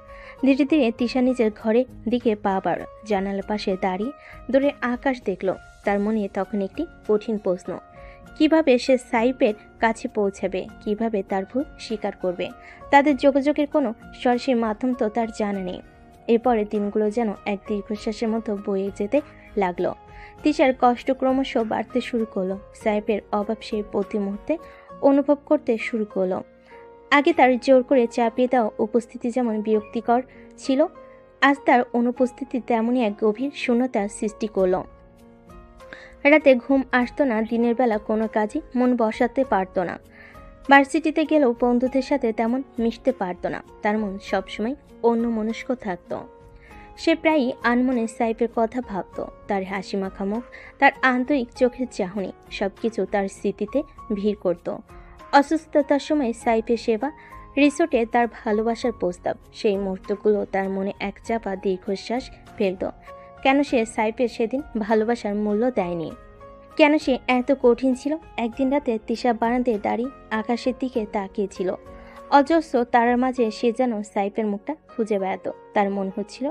ধীরে ধীরে তিশা নিজের ঘরের দিকে পা বাড়ল। জানালার পাশে দাঁড়িয়ে দূরে আকাশ দেখল। তার মনে তখন একটি কঠিন প্রশ্ন, কিভাবে সে সাইফের কাছে পৌঁছাবে, কিভাবে তার ভুল স্বীকার করবে? তাদের যোগাযোগের কোনো সরাসরি মাধ্যম তো তার জানা নেই। এরপরে দিনগুলো যেন এক দীর্ঘশ্বাসের মতো বয়ে যেতে লাগলো। তিশার কষ্ট ক্রমশ বাড়তে শুরু করলো। সাইফের অভাব সে প্রতি মুহূর্তে অনুভব করতে শুরু করলো। আগে তার জোর করে চাপিয়ে দেওয়া উপস্থিতি যেমন বিরক্তিকর ছিল, আজ তার অনুপস্থিতি তেমনই এক গভীর শূন্যতার সৃষ্টি করলো। রাতে ঘুম আসতো না, দিনের বেলা কোনো কাজে মন বসাতে পারতো না। ভার্সিটিতে গেলেও বন্ধুদের সাথে তেমন মিশতে পারতো না। তার মন সবসময় অন্যমনস্ক থাকতো। সে প্রায়ই আনমনে সাইফের কথা ভাবত। তার হাসি মাখা মুখ, তার আন্তরিক চোখের চাহনি সবকিছু তার স্মৃতিতে ভিড় করত। অসুস্থতার সময় সাইফের সেবা, রিসোর্টে তার ভালোবাসার প্রস্তাব, সেই মুহূর্তগুলো তার মনে এক চাপা দীর্ঘশ্বাস ফেলত। কেন সে সাইফের সেদিন ভালোবাসার মূল্য দেয়নি? কেন সে এত কঠিন ছিল? একদিন রাতে তিশা বারান্দায় দাঁড়িয়ে আকাশের দিকে তাকিয়েছিল। অজস্র তারার মাঝে সে যেন সাইফের মুখটা খুঁজে বেড়াত। তার মনে হচ্ছিল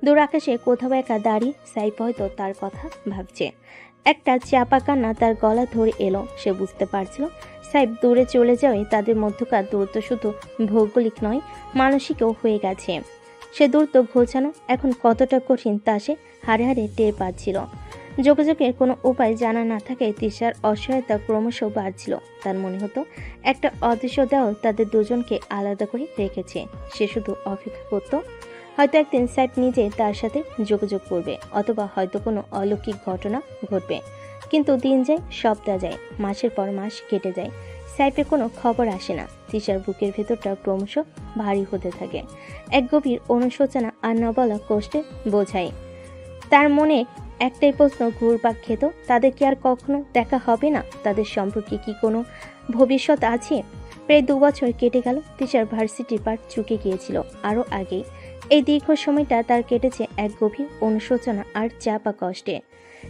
দূর আকাশে কোথাও একা দাঁড়িয়ে সাইফ হয়তো তার কথা ভাবছে। একটা চাপা কান্না তার গলা ধরে এলো। সে বুঝতে পারছিল সাইফ দূরে চলে যাওয়ায় তাদের মধ্যকার দূরত্ব শুধু ভৌগোলিক নয়, মানসিকও হয়ে গেছে। সে দূরত্ব ঘোচানো এখন কতটা কঠিন তা সে হাড়ে হাড়ে টের পাচ্ছিল। যোগাযোগের কোনো উপায় জানা না থাকায় তিশার অসহায়তা ক্রমশ বাড়ছিল। তার মনে হতো একটা অদৃশ্য দেওয়াল তাদের দুজনকে আলাদা করে রেখেছে। সে শুধু অপেক্ষা করত, হয়তো একদিন সাইফ নিজে তার সাথে যোগাযোগ করবে, অথবা হয়তো কোনো অলৌকিক ঘটনা ঘটবে। কিন্তু দিন যায়, সপ্তাহ যায়, মাসের পর মাস কেটে যায়, সাইফের কোনো খবর আসে না। তিশার বুকের ভেতরটা ক্রমশ ভারী হতে থাকে। এক গভীর অনুশোচনা আর না বলা কষ্টে বোঝায়। তার মনে একটাই প্রশ্ন ঘুরপাক খেত, তাদের কি আর কখনো দেখা হবে না? তাদের সম্পর্কে কি কোনো ভবিষ্যৎ আছে? প্রায় 2 বছর কেটে গেল। তিশার ভার্সিটির পাঠ চুকে গিয়েছিল আরও আগেই। এই দীর্ঘ সময়টা তার কেটেছে এক গভীর অনুশোচনা আর চাপা কষ্টে।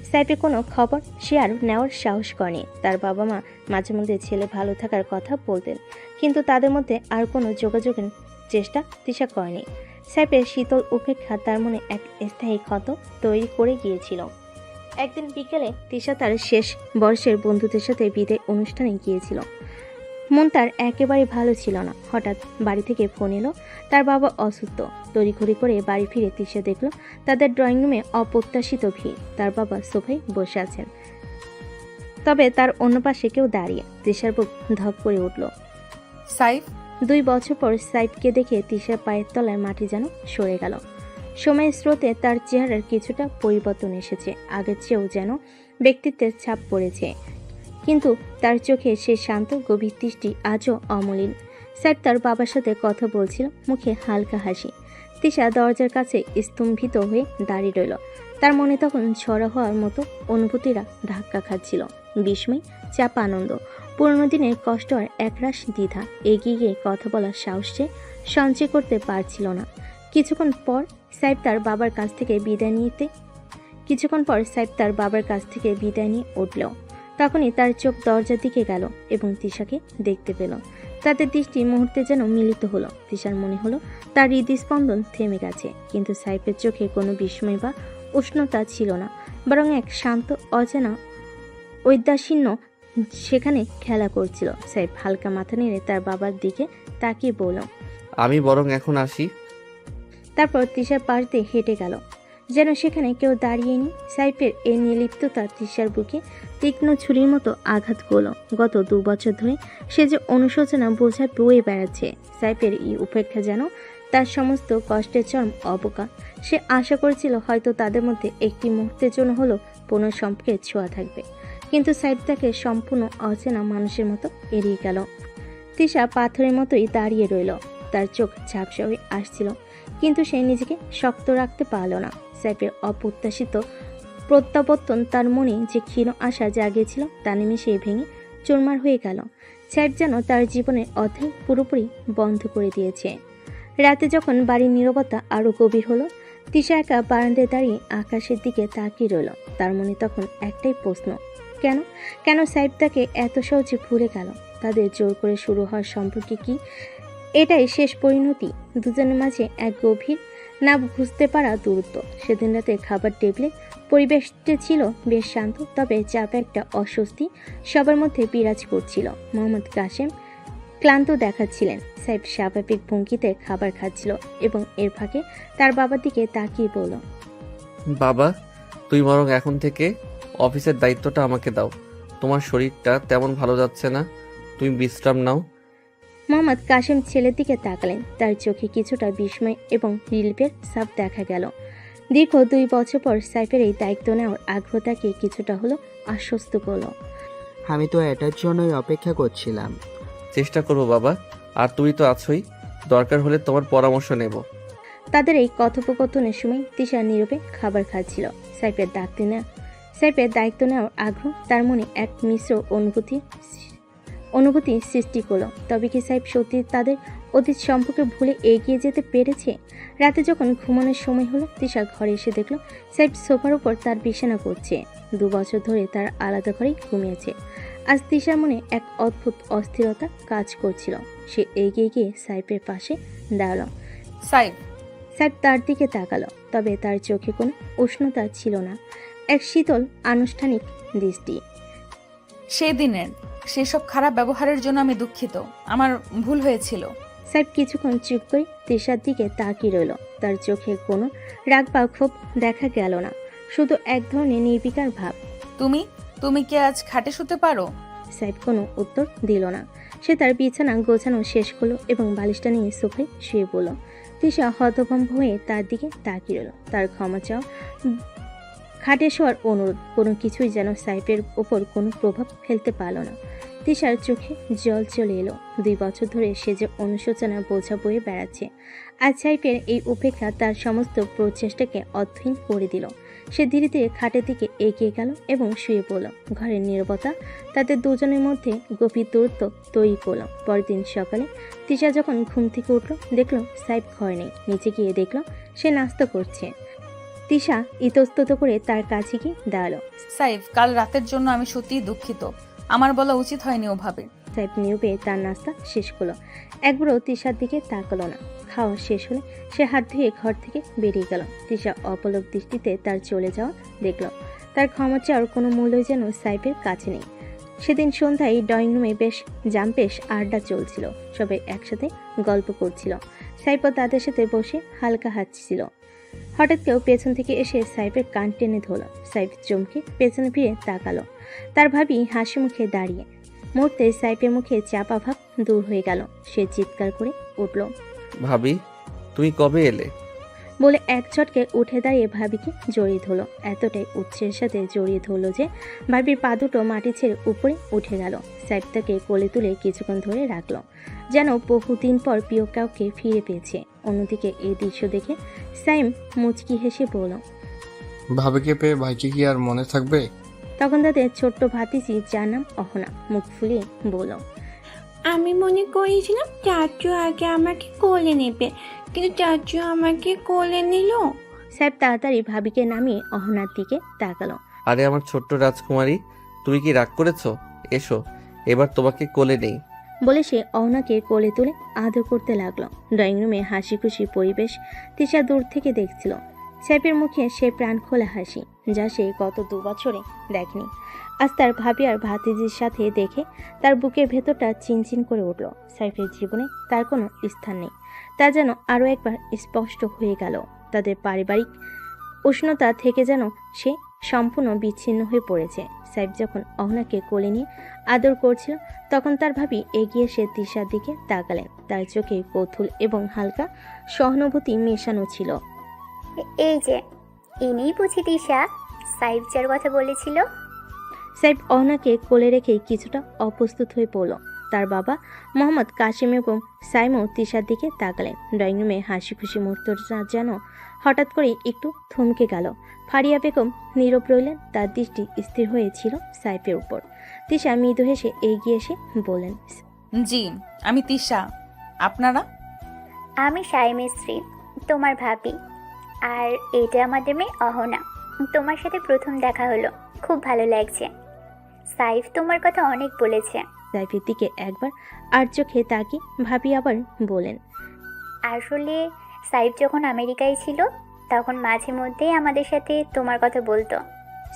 সাইফের কোনো খবর সে আর নেওয়ার সাহস করেনি। তার বাবা মা মাঝে মধ্যে ছেলে ভালো থাকার কথা বলতেন, কিন্তু তাদের মধ্যে আর কোনো যোগাযোগের চেষ্টা তিশা করেনি। সাইফের শীতল উপেক্ষা তার মনে এক স্থায়ী ক্ষত তৈরি করে গিয়েছিল। একদিন বিকেলে তিশা তার শেষ বর্ষের বন্ধুদের সাথে বিদায় অনুষ্ঠানে গিয়েছিল। মন তার একেবারে ভালো ছিল না। হঠাৎ বাড়ি থেকে ফোন এলো, তার বাবা অসুস্থ। তড়িঘড়ি করে বাড়ি ফিরে তিশা দেখল তাদের ড্রয়িং রুমে অপ্রত্যাশিত ভিড়। তার বাবা সোফায় বসে আছেন, তবে তার অন্য পাশে কেউ দাঁড়িয়ে। তিশার বুক ধক করে উঠল। সাইফ, 2 বছর পর সাইফকে দেখে তিশার পায়ের তলায় মাটি যেন সরে গেল। সময়ের স্রোতে তার চেহারার কিছুটা পরিবর্তন এসেছে, আগের চেয়েও যেন ব্যক্তিত্বের ছাপ পড়েছে। কিন্তু তার চোখে সে শান্ত গভীর দৃষ্টি আজও অমলিন। সাইফ তার বাবার সাথে কথা বলছিল, মুখে হালকা হাসি। তিশা দরজার কাছে স্তম্ভিত হয়ে দাঁড়িয়ে রইল। তার মনে তখন ছড়া হওয়ার মতো অনুভূতিরা ধাক্কা খাচ্ছিল। বিস্ময়, চাপা আনন্দ, পুরনো দিনের কষ্ট আর একরাশ দ্বিধা। এগিয়ে গিয়ে কথা বলার সাহস সে সঞ্চয় করতে পারছিল না। কিছুক্ষণ পর সাইফ তার বাবার কাছ থেকে বিদায় নিয়ে উঠল। তখনই তার চোখ দরজার দিকে গেল এবং তিশাকে দেখতে পেল। তাদের দৃষ্টি মুহূর্তে যেন মিলিত হলো। তিশার মনে হলো তার হৃদস্পন্দন থেমে গেছে, কিন্তু সাইফের চোখে কোনো বিস্ময় বা উষ্ণতা ছিল না, বরং এক শান্ত অচেনা ঔদাসীন্য সেখানে খেলা করছিল। সাইফ হালকা মাথা নেড়ে তার বাবার দিকে তাকিয়ে বলল, আমি বরং এখন আসি। তারপর তিশার পাশ দিয়ে হেঁটে গেল, যেন সেখানে কেউ দাঁড়িয়েনি। সাইফের এই নির্লিপ্ততা তিশার বুকে তীক্ষ্ণ ছুরির মতো আঘাত করল। গত 2 বছর ধরে সে যে অনুশোচনা বোঝা বয়ে বেড়াচ্ছে। সাইফের এই উপেক্ষা যেন তার সমস্ত কষ্টের চরম অবকাশ। সে আশা করেছিল হয়তো তাদের মধ্যে একটি মুহূর্তের জন্য হলো পুনঃসম্পর্কের ছোঁয়া থাকবে, কিন্তু সাইফ তাকে সম্পূর্ণ অচেনা মানুষের মতো এড়িয়ে গেল। তিশা পাথরের মতোই দাঁড়িয়ে রইল। তার চোখ ঝাপসা হয়ে আসছিল, কিন্তু সে নিজেকে শক্ত রাখতে পারল না। সাইফের অপ্রত্যাশিত প্রত্যাবর্তন তার মনে যে ক্ষীণ আশা জাগিয়েছিল তা নিমেষে ভেঙে চুরমার হয়ে গেল। সাইফ যেন তার জীবনের অধ্যায় পুরোপুরি বন্ধ করে দিয়েছে। রাতে যখন বাড়ির নীরবতা আরও গভীর হলো, তিশা একা বারান্দায় দাঁড়িয়ে আকাশের দিকে তাকিয়ে রইল। তার মনে তখন একটাই প্রশ্ন, কেন সাইফ তাকে এত সহজে ভুলে গেল? তাদের জোর করে শুরু হওয়ার সম্পর্কে কি এটাই শেষ পরিণতি? দুজনের মাঝে এক গভীর না বুঝতে পারা দূরত্ব। সেদিন রাতে খাবার টেবিলে পরিবেশটা ছিল বেশ শান্ত, তবে চাপে একটা অস্বস্তি সবার মধ্যে বিরাজ করছিল। মোহাম্মদ কাশেম ক্লান্ত দেখাচ্ছিলেন। সাইফ স্বাভাবিক ভঙ্গিতে খাবার খাচ্ছিল এবং এর ফাঁকে তার বাবার দিকে তাকিয়ে বলল, বাবা, তুই বরং এখন থেকে অফিসের দায়িত্বটা আমাকে দাও। তোমার শরীরটা তেমন ভালো যাচ্ছে না, তুমি বিশ্রাম নাও। মোহাম্মদ কাশেম ছেলের দিকে তাকালেন। তার চোখে কিছুটা বিস্ময় এবং রিলিফের ছাপ দেখা গেল। দীর্ঘ 2 বছর পর সাইফের এই দায়িত্ব নেওয়ার আগ্রহ তাকে কিছুটা হলো আশ্বস্ত করল। আমি তো এটার জন্যই অপেক্ষা করছিলাম। চেষ্টা করবো বাবা, আর তুমি তো আছোই, দরকার হলে তোমার পরামর্শ নেব। তাদের এই কথোপকথনের সময় তিশা নীরবে খাবার খাচ্ছিল। সাইফের দায়িত্ব নেওয়ার আগ্রহ তার মনে এক মিশ্র অনুভূতি সৃষ্টি করলো। তবে কি সাইফ সত্যি তাদের অতীত সম্পর্কে ভুলে এগিয়ে যেতে পেরেছে? রাতে যখন ঘুমানোর সময় হলো, তিশা ঘরে এসে দেখলো সাইফ সোফার উপর তার বিছানা করছে। 2 বছর ধরে তার আলাদা ঘরেই ঘুমিয়েছে। আজ তিশার মনে এক অদ্ভুত অস্থিরতা কাজ করছিল। সে এগিয়ে গিয়ে সাইফের পাশে দাঁড়ালো। সাইফ, সাইফ তার দিকে তাকালো, তবে তার চোখে কোনো উষ্ণতা ছিল না, এক শীতল আনুষ্ঠানিক দৃষ্টি। সেদিনের সেসব খারাপ ব্যবহারের জন্য আমি দুঃখিত। আমার ভুল হয়েছিল। সাইফ কিছুক্ষণ চুপ করে তিশার দিকে তাকিয়ে রইল। তার চোখে কোনো রাগ বা ক্ষোভ দেখা গেল না, শুধু এক ধরনের নির্বিকার ভাব। তুমি কি আজ খাটে শুতে পারো? সাইফ কোনো উত্তর দিল না। সে তার বিছানা গোছানো শেষ করলো এবং বালিশটা নিয়ে সোফায় শুয়ে পড়ল। তিশা হতভম্ব হয়ে তার দিকে তাকিয়ে রইল। তার ক্ষমা চাওয়া, খাটে শোয়ার অনুরোধ, কোনো কিছুই যেন সাইফের ওপর কোনো প্রভাব ফেলতে পারল না। তিশার চোখে জল চলে এলো। 2 বছর ধরে সে যে অনুশোচনা বোঝা বয়ে বেড়াচ্ছে, আজ সাইফের এই উপেক্ষা তার সমস্ত প্রচেষ্টাকে অর্থহীন করে দিল। সে ধীরে ধীরে খাটের দিকে এগিয়ে গেল এবং শুয়ে পড়ল। ঘরের নীরবতা তাদের দুজনের মধ্যে গভীর দূরত্ব তৈরি করল। পরের দিন সকালে তিশা যখন ঘুম থেকে উঠল, দেখলো সাইফ ঘরে নেই। নিচে গিয়ে দেখলো সে নাস্তা করছে। তিশা ইতস্তত করে তার কাছে গিয়ে দাঁড়ালো। সাইফ, কাল রাতের জন্য আমি সত্যিই দুঃখিত। আমার বলা উচিত হয়নি ওভাবে। সাইফ নীরবে তার নাস্তা শেষ করলো। একবারও তিশার দিকে তাকালো না। খাওয়া শেষ হলে সে হাত ধুয়ে ঘর থেকে বেরিয়ে গেল। তিশা অপলক দৃষ্টিতে তার চলে যাওয়া দেখল। তার ক্ষমা চাওয়ার কোনো মূল্যই যেন সাইফের কাছে নেই। সেদিন সন্ধ্যায় ড্রয়িং রুমে বেশ জাম্পেশ আড্ডা চলছিল। সবাই একসাথে গল্প করছিল। সাইফও তাদের সাথে বসে হালকা হাসছিল। হঠাৎ কেউ পেছন থেকে এসে সাইফের কান টেনে ধরল। সাইফ চমকে পেছনে ফিরে তাকালো। তার ভাবি হাসি মুখে দাঁড়িয়ে। মুহূর্তে সাইফের মুখে চাপা ভাব দূর হয়ে গেল। সে চিৎকার করে উঠল, ভাবি, তুমি কবে এলে? বলে এক ঝটকে উঠে দাঁড়িয়ে ভাবিকে জড়িয়ে ধরল। এতটাই উৎসের সাথে জড়িয়ে ধরল যে ভাবির পা দুটো মাটি ছেড়ে উপরে উঠে গেল। সাইফ তাকে কোলে তুলে কিছুক্ষণ ধরে রাখলো, যেন বহুদিন পর প্রিয় কাউকে ফিরে পেয়েছে। অন্যদিকে এই দৃশ্য দেখে সাইম মুচকি হেসে বলল, ভাবিকে পেয়ে ভাইকে কি আর মনে থাকবে? তখন তাদের ছোট্ট ভাতিজি, যার নাম অহনা, মুখ ফুলিয়ে বলল, আমি মনে করেছিলাম চাচু আগে আমাকে কোলে নেবে, কিন্তু চাচু আমাকে কোলে নিল। সাইফ তাড়াতাড়ি ভাবিকে নামিয়ে অহনার দিকে তাকালো। আরে আমার ছোট্ট রাজকুমারী, তুমি কি রাগ করেছো? এসো, এবার তোমাকে কোলে নেই। বলে সে অহনাকে কোলে তুলে আদর করতে লাগলো। ড্রয়িং রুমে হাসি খুশি পরিবেশ তিশা দূর থেকে দেখছিল। সাইফের মুখে সে প্রাণ খোলা হাসি, যা সে গত 2 বছরে দেখেনি। আজ তার ভাবি আর ভাতিজির সাথে দেখে তার বুকের ভেতরটা চিনচিন করে উঠল। সাইফের জীবনে তার কোনো স্থান নেই, তা যেন আরও একবার স্পষ্ট হয়ে গেল। তাদের পারিবারিক উষ্ণতা থেকে যেন সে সম্পূর্ণ বিচ্ছিন্ন হয়ে পড়েছে। সাইফ যখন অহনাকে কোলে নিয়ে আদর করছিল, তখন তার ভাবি এগিয়ে এসে তিশার দিকে তাকালেন। তার চোখে কৌতূহল এবং হালকা সহানুভূতি মেশানো ছিল। এই যে ইনিই বুঝি তিশা, সাইফ যার কথা বলেছিল। সাইফ অহনাকে কোলে রেখে কিছুটা অপ্রস্তুত হয়ে পড়ল। তার বাবা মোহাম্মদ কাশিম এবং সাইমও তিশার দিকে তাকালেন। ড্রয়িং রুমে হাসি খুশি মুহূর্তটা যেন হঠাৎ করে একটু থমকে গেল। ফারিয়া বেগম নীরব রইলেন, তার দৃষ্টি স্থির হয়েছিল সাইফের উপর। তিশা মৃদু হেসে এগিয়ে এসে বললেন, জি, আমি তিশা। আপনারা? আমি সাইমের স্ত্রী, তোমার ভাবি। আর এটা আমাদের মেয়ে অহনা। তোমার সাথে প্রথম দেখা হলো, খুব ভালো লাগছে। সাইফ তোমার কথা অনেক বলেছে। সাইফের দিকে একবার আর চোখে তাকিয়ে ভাবি আবার বলেন, আসলে সাইফ যখন আমেরিকায় ছিল, তখন মাঝে মধ্যেই আমাদের সাথে তোমার কথা বলতো।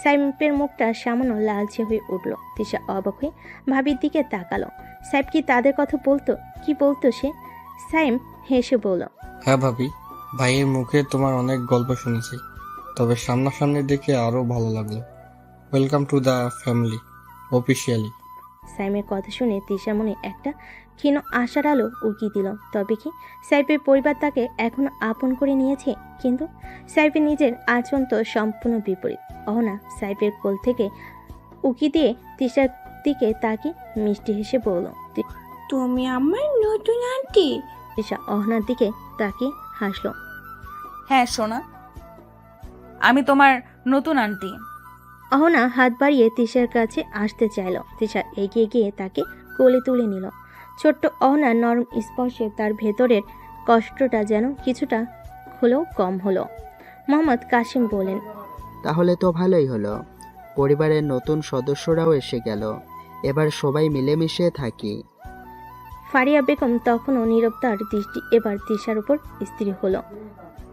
সাইফের মুখটা সামান্য লালচে হয়ে উঠল। তিশা অবাক হয়ে ভাবির দিকে তাকালো। সাইফ কি তাদের কথা বলতো? কি বলতো সে? সাইম হেসে বলল, হ্যাঁ ভাবি, ভাইয়ের মুখে তোমার অনেক গল্প শুনেছি, তবে সামনাসামনি দেখে আরো ভালো লাগলো। Welcome to the family officially. সাইমের কথা শুনে তিশা মনে একটা ক্ষীণ আশার আলো উকি দিল। তবে কি সাইফের পরিবার তাকে এখনো আপন করে নিয়েছে? কিন্তু সাইফের নিজের আচরণ তো সম্পূর্ণ বিপরীত। অহনা সাইফের কোল থেকে উকি দিয়ে তিশার দিকে তাকিয়ে মিষ্টি হেসে বলল, তুমি আমার নতুন আন্টি। তিশা অহনার দিকে তাকিয়ে হাসলো। হ্যাঁ সোনা, আমি তোমার নতুন আন্টি। অহনা হাত বাড়িয়ে তিশার কাছে আসতে চাইল। তিশা এগিয়ে গিয়ে তাকে কোলে তুলে নিল। ছোট্ট অহনার নরম স্পর্শে তার ভেতরের কষ্টটা যেন কিছুটা হলেও কম হলো। মোহাম্মদ কাশিম বলেন, তাহলে তো ভালোই হলো, পরিবারের নতুন সদস্যরাও এসে গেল, এবার সবাই মিলেমিশে থাকি। ফারিয়া বেগম তখনও নীরব, তার দৃষ্টি এবার তিশার উপর স্থির হলো।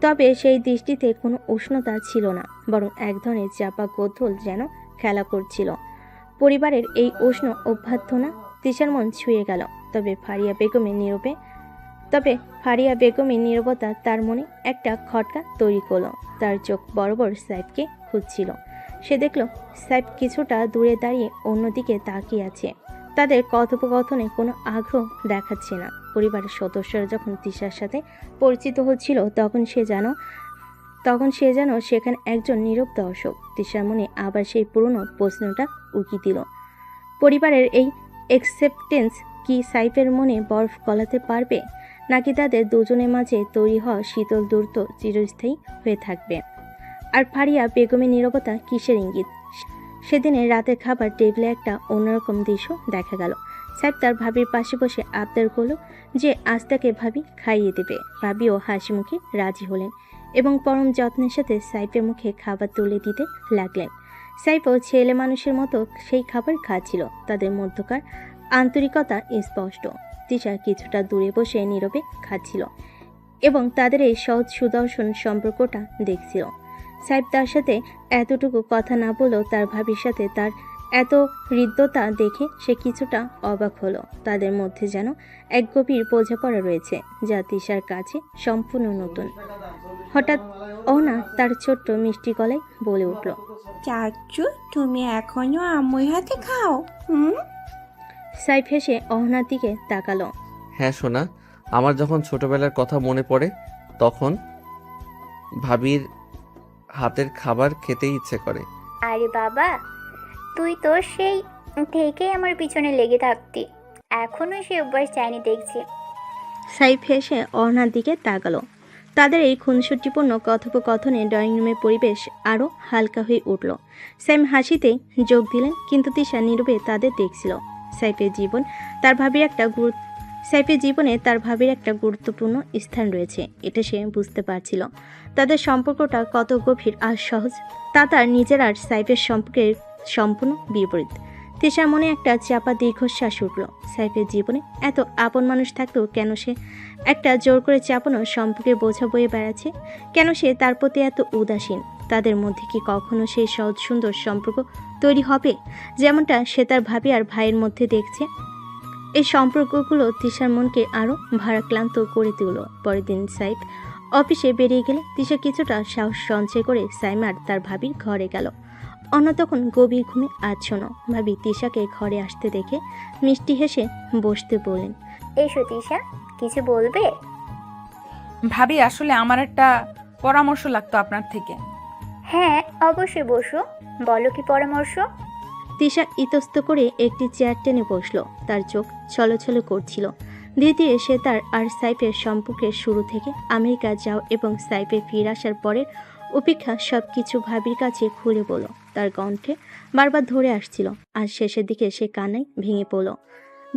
তবে সেই দৃষ্টিতে কোনো উষ্ণতা ছিল না, বরং এক ধরনের চাপা কৌতূহল যেন খেলা করছিল। পরিবারের এই উষ্ণ অভ্যর্থনা তিশার মন ছুঁয়ে গেল। তবে ফারিয়া বেগমের নীরবতা তার মনে একটা খটকা তৈরি করলো। তার চোখ বরাবর সাইফকে খুঁজছিল। সে দেখল সাইফ কিছুটা দূরে দাঁড়িয়ে অন্যদিকে তাকিয়ে আছে। তাদের কথোপকথনে কোনো আগ্রহ দেখাচ্ছে না। পরিবারের সদস্যরা যখন তিশার সাথে পরিচিত হচ্ছিল তখন সে যেন সেখানে একজন নীরব দর্শক। তিশার মনে আবার সেই পুরনো প্রশ্নটা উকি দিল। পরিবারের এই অ্যাকসেপ্টেন্স কি সাইফের মনে বরফ গলাতে পারবে, নাকি তাদের দুজনের মাঝে তৈরি হওয়া শীতল দূরত্ব চিরস্থায়ী হয়ে থাকবে? আর ফারিয়া বেগমের নীরবতা কিসের ইঙ্গিত? সেদিনের রাতের খাবার টেবিলে একটা অন্যরকম দৃশ্য দেখা গেল। সাইফ তার ভাবির পাশে বসে আবদার করল যে আজ তাকে ভাবি খাইয়ে দেবে। ভাবিও হাসি মুখে রাজি হলেন এবং পরম যত্নের সাথে সাইফের মুখে খাবার তুলে দিতে লাগলেন। সাইফও ছেলে মানুষের মতো সেই খাবার খাচ্ছিল। তাদের মধ্যকার আন্তরিকতা স্পষ্ট। তিশা কিছুটা দূরে বসে নীরবে খাচ্ছিল এবং তাদের এই সহজ সুদর্শন সম্পর্কটা দেখছিল। সাইফ তার সাথে এতটুকু কথা না বলেও তার ভাবির সাথে তার এত হৃদ্যতা দেখে সে কিছুটা অবাক হলো। তাদের মধ্যে যেন এক গভীর বোঝাপড়া রয়েছে, যা তিশার কাছে সম্পূর্ণ নতুন। হঠাৎ অহনা তার ছোট্ট মিষ্টি গলায় বলে উঠল, চাচু তুমি এখনো আম্মুর হাতে খাও? সাইফ হেসে অহনার দিকে তাকালো। হ্যাঁ সোনা, আমার যখন ছোটবেলার কথা মনে পড়ে তখন ভাবির হাতের খাবার খেতেই ইচ্ছে করে। আরে বাবা, তুই তো সেই থেকেই আমার পিছনে লেগে থাকতি, এখনো সে অভ্যাস যায়নি দেখছি। সাইফ হেসে অহনার দিকে তাকালো। তাদের এই খুনসুটিপূর্ণ কথোপকথনে ড্রয়িং রুমের পরিবেশ আরও হালকা হয়ে উঠল। স্যাম হাসিতেই যোগ দিলেন, কিন্তু তিশা নীরবে তাদের দেখছিল। সাইফের জীবনে তার ভাবির একটা গুরুত্বপূর্ণ স্থান রয়েছে, এটা সে বুঝতে পারছিল। তাদের সম্পর্কটা কত গভীর আর সহজ তা তার নিজের আর সাইফের সম্পর্কের সম্পূর্ণ বিপরীত। তিশার মনে একটা চাপা দীর্ঘশ্বাস উঠল। সাইফের জীবনে এত আপন মানুষ থাকতেও কেন সে একটা জোর করে চাপানো সম্পর্কের বোঝা বয়ে বেড়াচ্ছে? কেন সে তার প্রতি এত উদাসীন? তাদের মধ্যে কি কখনো সেই সহজ সুন্দর সম্পর্ক তৈরি হবে, যেমনটা সে তার ভাবি আর ভাইয়ের মধ্যে দেখছে? এই সম্পর্কগুলো তিশার মনকে আরও ভারাক্রান্ত করে তুলল। পরের দিন সাইফ অফিসে বেরিয়ে গেলে তিশা কিছুটা সাহস সঞ্চয় করে সাইমার তার ভাবির ঘরে গেল। অন্য তখন গভীর ঘুমে আচ্ছন্ন। ভাবি তিশাকে ঘরে আসতে দেখে মিষ্টি হেসে বসতে বললেন, এসো তিশা, কিছু বলবে? ভাবি আসলে আমার একটা পরামর্শ লাগতো আপনার থেকে। হ্যাঁ অবশ্যই, বসো, বলো কি পরামর্শ। তিশা ইতস্ত করে একটি চেয়ার টেনে বসলো। তার চোখ ছলছল করছিল। ধীরে ধীরে সে তার আর সাইফের সম্পর্কের শুরু থেকে আমেরিকা যাও এবং সাইফে ফিরে আসার পরের উপেক্ষা সবকিছু ভাবির কাছে খুলে বলল। তার কণ্ঠে বারবার ধরে আসছিল, আর শেষের দিকে সে কান্নায় ভেঙে পড়ল।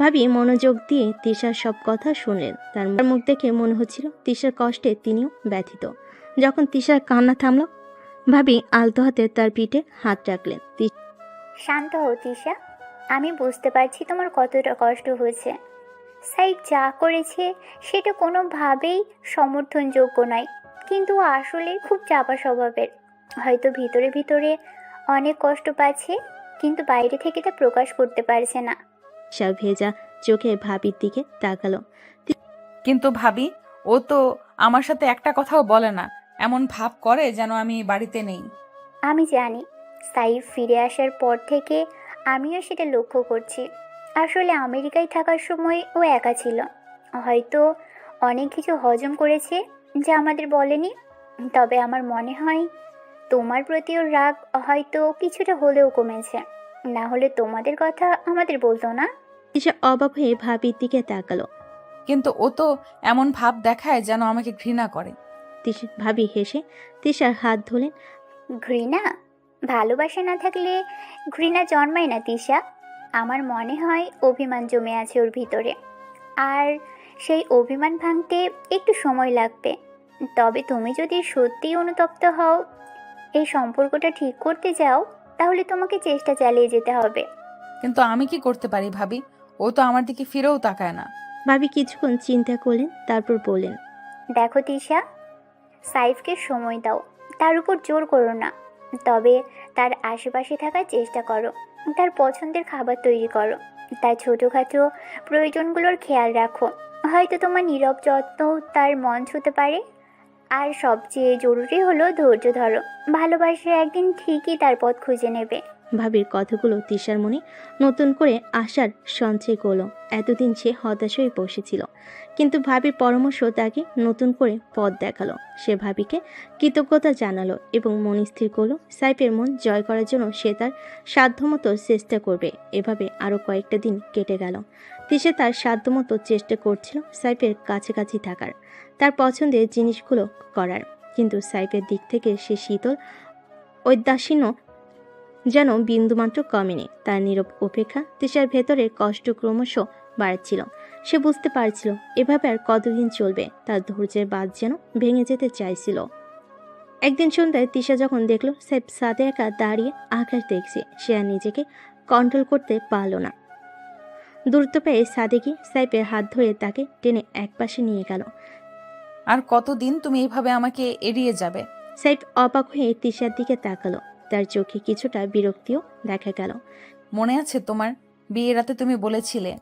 ভাবি মনোযোগ দিয়ে তিশার সব কথা শুনলেন। তার মুখ দেখে মনে হচ্ছিল তিশার কষ্টে তিনিও ব্যথিত। যখন তিশার কান্না থামল, ভাবি আলতো হাতে তার পিঠে হাত রাখলেন। শান্ত হও তিশা, আমি বুঝতে পারছি তোমার কতটা কষ্ট হয়েছে। সাইফ যা করেছে সেটা কোনোভাবেই সমর্থনযোগ্য নয়, কিন্তু আসলে খুব চাপা স্বভাবের। হয়তো ভিতরে ভিতরে অনেক কষ্ট পাচ্ছে, কিন্তু বাইরে থেকে তা প্রকাশ করতে পারছে না। তিশা ভেজা চোখে ভাবির দিকে তাকালো। কিন্তু ভাবি, ও তো আমার সাথে একটা কথাও বলে না, এমন ভাব করে যেন আমি বাড়িতে নেই। আমি জানি, সাইফ ফিরে আসার পর থেকে আমিও সেটা লক্ষ্য করছি। আসলে আমেরিকায় থাকার সময় ও একা ছিল, হয়তো অনেক কিছু হজম করেছে যা আমাদের বলেনি। তবে আমার মনে হয় তোমার প্রতি ওর রাগ হয়তো কিছুটা হলেও কমেছে, না হলে তোমাদের কথা আমাদের বলতো না। তিশা অবাক হয়ে ভাবির দিকে তাকালো। কিন্তু ও তো এমন ভাব দেখায় যেন আমাকে ঘৃণা করে। ভাবি হেসে তিশার হাত ধরলেন। ঘৃণা? ভালোবাসা না থাকলে ঘৃণা জন্মায় না তিশা। আমার মনে হয় অভিমান জমে আছে ওর ভিতরে, আর সেই অভিমান ভাঙতে একটু সময় লাগবে। তবে তুমি যদি সত্যিই অনুতপ্ত হও, এই সম্পর্কটা ঠিক করতে চাও, তাহলে তোমাকে চেষ্টা চালিয়ে যেতে হবে। কিন্তু আমি কি করতে পারি ভাবি? ও তো আমার দিকে ফিরেও তাকায় না। ভাবি কিছুক্ষণ চিন্তা করলেন, তারপর বললেন, দেখো তিশা, সাইফকে সময় দাও, তার উপর জোর করো না। তবে তার আশেপাশে থাকার চেষ্টা করো, তার পছন্দের খাবার তৈরি করো, তার ছোটোখাটো প্রয়োজনগুলোর খেয়াল রাখো। হয়তো তোমার নীরব যত্ন তার মন ছুঁতে পারে। আর সবচেয়ে জরুরি হলো ধৈর্য ধরো। ভালোবাসা একদিন ঠিকই তার পথ খুঁজে নেবে। ভাবির কথাগুলো তিশার মনে নতুন করে আশার সঞ্চয় করলো। এতদিন সে হতাশ হয়ে বসেছিল, কিন্তু ভাবির পরামর্শ তাকে নতুন করে পথ দেখালো। সে ভাবিকে কৃতজ্ঞতা জানালো এবং মন স্থির করলো সাইফের মন জয় করার জন্য সে তার সাধ্যমতো চেষ্টা করবে। এভাবে আরও কয়েকটা দিন কেটে গেল। তিশা তার সাধ্যমতো চেষ্টা করছিল সাইফের কাছাকাছি থাকার, তার পছন্দের জিনিসগুলো করার, কিন্তু সাইফের দিক থেকে সে শীতল ঔদাসীন্য যেন বিন্দুমাত্র কমেনি। তার নীরব উপেক্ষা তিশার ভেতরে কষ্ট ক্রমশ বাড়ছিল। সে বুঝতে পারছিল এভাবে আর কতদিন চলবে। তার ধৈর্যের বাঁধ যেন ভেঙে যেতে চাইছিল। একদিন সন্ধ্যায় তিশা যখন দেখল সাইফ ছাদে একা দাঁড়িয়ে আকাশ দেখছে, সে আর নিজেকে কন্ট্রোল করতে পারল না। দ্রুত পেয়ে ছাদে গিয়ে সাইফের হাত ধরে তাকে টেনে একপাশে নিয়ে গেল। আর কতদিন তুমি এইভাবে আমাকে এড়িয়ে যাবে? সাইফ অবাক হয়ে তিশার দিকে তাকালো। তার চোখে কিছুটা বিরক্তিও দেখা গেল। মনে আছে তোমার বিয়ের রাতে তুমি বলেছিলে,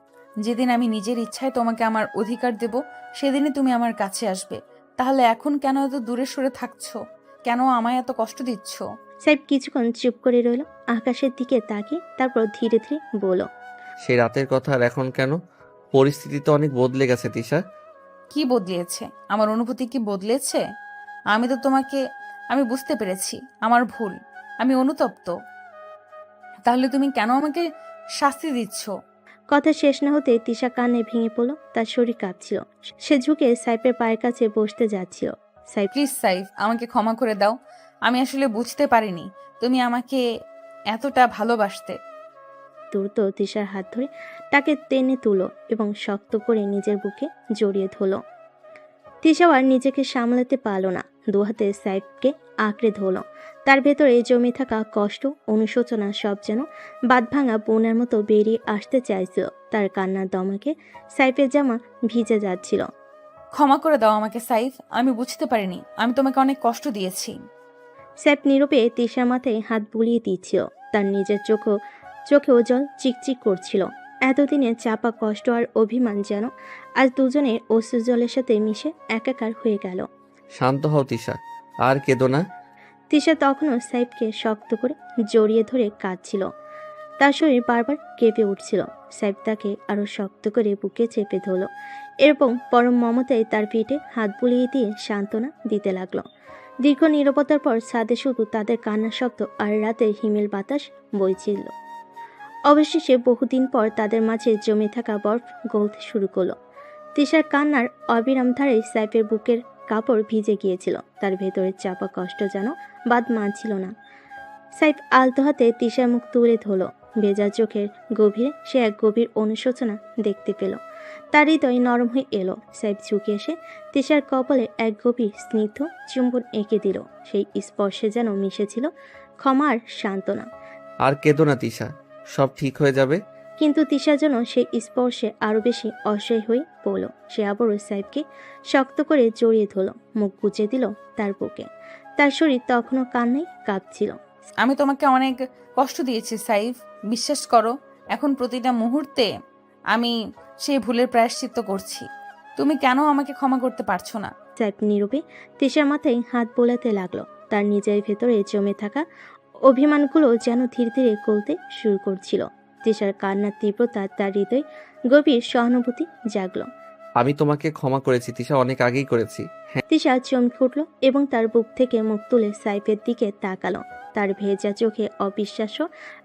যেদিন আমি নিজের ইচ্ছায় তোমাকে আমার অধিকার দেব সেদিনই তুমি আমার কাছে আসবে। তাহলে এখন কেন এত দূরে সরে থাকছো? কেন আমায় এত কষ্ট দিচ্ছ? সাইফ কিছুক্ষণ চুপ করে রইল, আকাশের দিকে তাকিয়ে তারপর ধীরে ধীরে বলল, সেই রাতের কথা আর এখন কেন? পরিস্থিতি তো অনেক বদলে গেছে তিশা। কি বদলিয়েছে? আমার অনুভূতি কি বদলেছে? আমি বুঝতে পেরেছি আমার ভুল, আমি অনুতপ্ত। তাহলে তুমি কেন আমাকে শাস্তি দিচ্ছ? কথা শেষ না হতে তিশা কান্নায় ভেঙে পড়ল। তার শরীর কাঁপছিল। সে ঝুঁকে সাইফের পায়ের কাছে বসতে যাচ্ছিল। সাইফ প্লিজ সাইফ, আমাকে ক্ষমা করে দাও। আমি আসলে বুঝতে পারিনি তুমি আমাকে এতটা ভালোবাসতে। দ্রুত তিশার হাত ধরে তাকে টেনে তুলো এবং শক্ত করে নিজের বুকে জড়িয়ে ধরল। তিশাও আর নিজেকে সামলাতে পারল না, দুহাতে সাইফকে আঁকড়ে ধরল। তার ভেতরে জমে থাকা কষ্ট, অনুশোচনা সব যেন বাঁধভাঙা বন্যার মতো বেরিয়ে আসতে চাইছিল। তার কান্নার দমাকে সাইফের জামা ভিজে যাচ্ছিল। ক্ষমা করে দাও আমাকে সাইফ, আমি বুঝতে পারিনি আমি তোমাকে অনেক কষ্ট দিয়েছি। সাইফ নীরবে তিশার মাথায় হাত বুলিয়ে দিচ্ছিল। তার নিজের চোখেও জল চিকচিক করছিল। এতদিনে চাপা কষ্ট আর অভিমান যেন আজ দুজনের অশ্রু জলের সাথে মিশে একাকার হয়ে গেল। শান্ত হও তিশা, আর কেঁদো না। তিশা তখনও সাইফকে শক্ত করে জড়িয়ে ধরে কাঁদছিল। তার শরীর বারবার কেঁপে উঠছিল। সাইফ তাকে আরো শক্ত করে বুকে চেপে ধরল এবং পরম মমতায় তার পিঠে হাত বুলিয়ে দিয়ে সান্ত্বনা দিতে লাগলো। দীর্ঘ নীরবতার পর ছাদে শুধু তাদের কান্নার শব্দ আর রাতের হিমেল বাতাস বইছিল। অবশেষে বহুদিন পর তাদের মাঝে জমে থাকা বরফ গলতে শুরু করলো। তিশার কান্নার অবিরাম ধারে সাইফের বুকের কাপড় ভিজে গিয়েছিল। তার ভেতরের চাপা কষ্ট যেন বাদ মানছিল না। সাইফ আলতো হাতে তিশার মুখ তুলে ধরল। ভেজা চোখের গভীরে সে এক গভীর অনুশোচনা দেখতে পেল। তার হৃদয় নরম হয়ে এলো। সাইফ ঝুঁকে এসে তিশার কপালে এক গভীর স্নিগ্ধ চুম্বন এঁকে দিল। সেই স্পর্শে যেন মিশেছিল ক্ষমা আর সান্ত্বনা। আর কেঁদো না তিশা, সব ঠিক হয়ে যাবে। কিন্তু তিশা যেন সেই স্পর্শে আরো বেশি অসহায় হয়ে পড়ল। সে আবারও সাইফকে শক্ত করে জড়িয়ে ধরল, মুখ গুজে দিল তার বুকে। তার শরীর তখনও কান্নায় কাঁপছিল। আমি তোমাকে অনেক কষ্ট দিয়েছি সাইফ, বিশ্বাস করো। এখন প্রতিটা মুহূর্তে আমি সেই ভুলের প্রায়শ্চিত্ত করছি। তুমি কেন আমাকে ক্ষমা করতে পারছো না? সাইফ নীরবে তিশার মাথায় হাত বোলাতে লাগলো। তার নিজের ভেতরে জমে থাকা অভিমানগুলো যেন ধীরে ধীরে গলতে শুরু করছিল। তিশার কান্নার তীব্রতা তার হৃদয় গভীর সহানুভূতি জাগলো। আমি তোমাকে ক্ষমা করেছি তিশা, অনেক আগেই করেছি। হ্যাঁ, তিশা চমকে উঠল এবং তার বুক থেকে মুখ তুলে সাইফের দিকে তাকালো। তার ভেজা চোখে অবিশ্বাস্য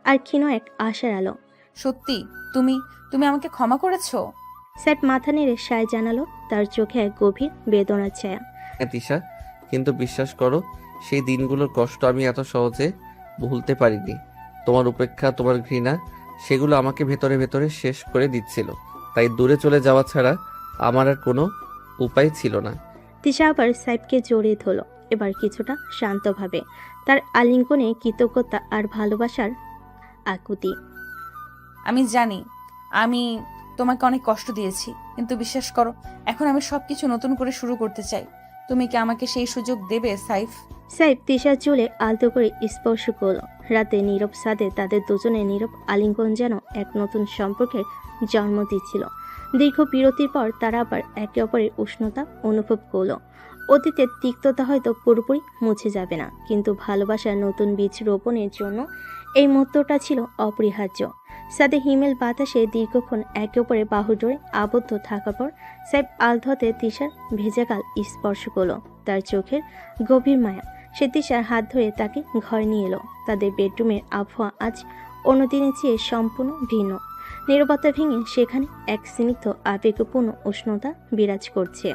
আর ক্ষীণ এক আশার আলো। সত্যি তুমি তুমি আমাকে ক্ষমা করেছো? সাইফ মাথা নেড়ে সায় জানালো। তার চোখে এক গভীর বেদনার ছায়া। হ্যাঁ তিশা, কিন্তু বিশ্বাস করো, সেই দিনগুলোর কষ্ট আমি এত সহজে ভুলতে পারিনি। তোমার উপেক্ষা, তোমার ঘৃণা, সেগুলো আমাকে ভেতরে ভেতরে শেষ করে দিচ্ছিল। তাই দূরে চলে যাওয়া ছাড়া আমার আর কোনো উপায় ছিল না। তিশা আবার সাইফকে জড়িয়ে ধরল, এবার কিছুটা শান্তভাবে, তার আলিঙ্গনে কৃতজ্ঞতা আর ভালোবাসার আকুতি। আমি জানি আমি তোমাকে অনেক কষ্ট দিয়েছি, কিন্তু বিশ্বাস করো, এখন আমি সবকিছু নতুন করে শুরু করতে চাই। তুমি কি আমাকে সেই সুযোগ দেবে সাইফ? সাইফ তিশার চুলে আলতো করে স্পর্শ করল। রাতে নীরব সাদে তাদের দুজনের নীরব আলিঙ্গন যেন এক নতুন সম্পর্কের জন্ম দিচ্ছিল। দীর্ঘ বিরতির পর তারা আবার একে অপরের উষ্ণতা অনুভব করলো। অতীতের তিক্ততা হয়তো পুরোপুরি মুছে যাবে না, কিন্তু ভালোবাসার নতুন বীজ রোপণের জন্য এই মুহূর্তটা ছিল অপরিহার্য। সাদে হিমেল বাতাসে দীর্ঘক্ষণ একে অপরের বাহু জোড়ে আবদ্ধ থাকার পর সাইফ আলধতে তিশার ভেজা গাল স্পর্শ করলো। তার চোখের গভীর মায়া। সে তিশার হাত ধরে তাকে ঘরে নিয়ে এলো। তাদের বেডরুমের আবহাওয়া আজ অন্যদিনের চেয়ে সম্পূর্ণ ভিন্ন। নীরবতা ভেঙে সেখানে এক স্নিগ্ধ আবেগপূর্ণ উষ্ণতা বিরাজ করছে।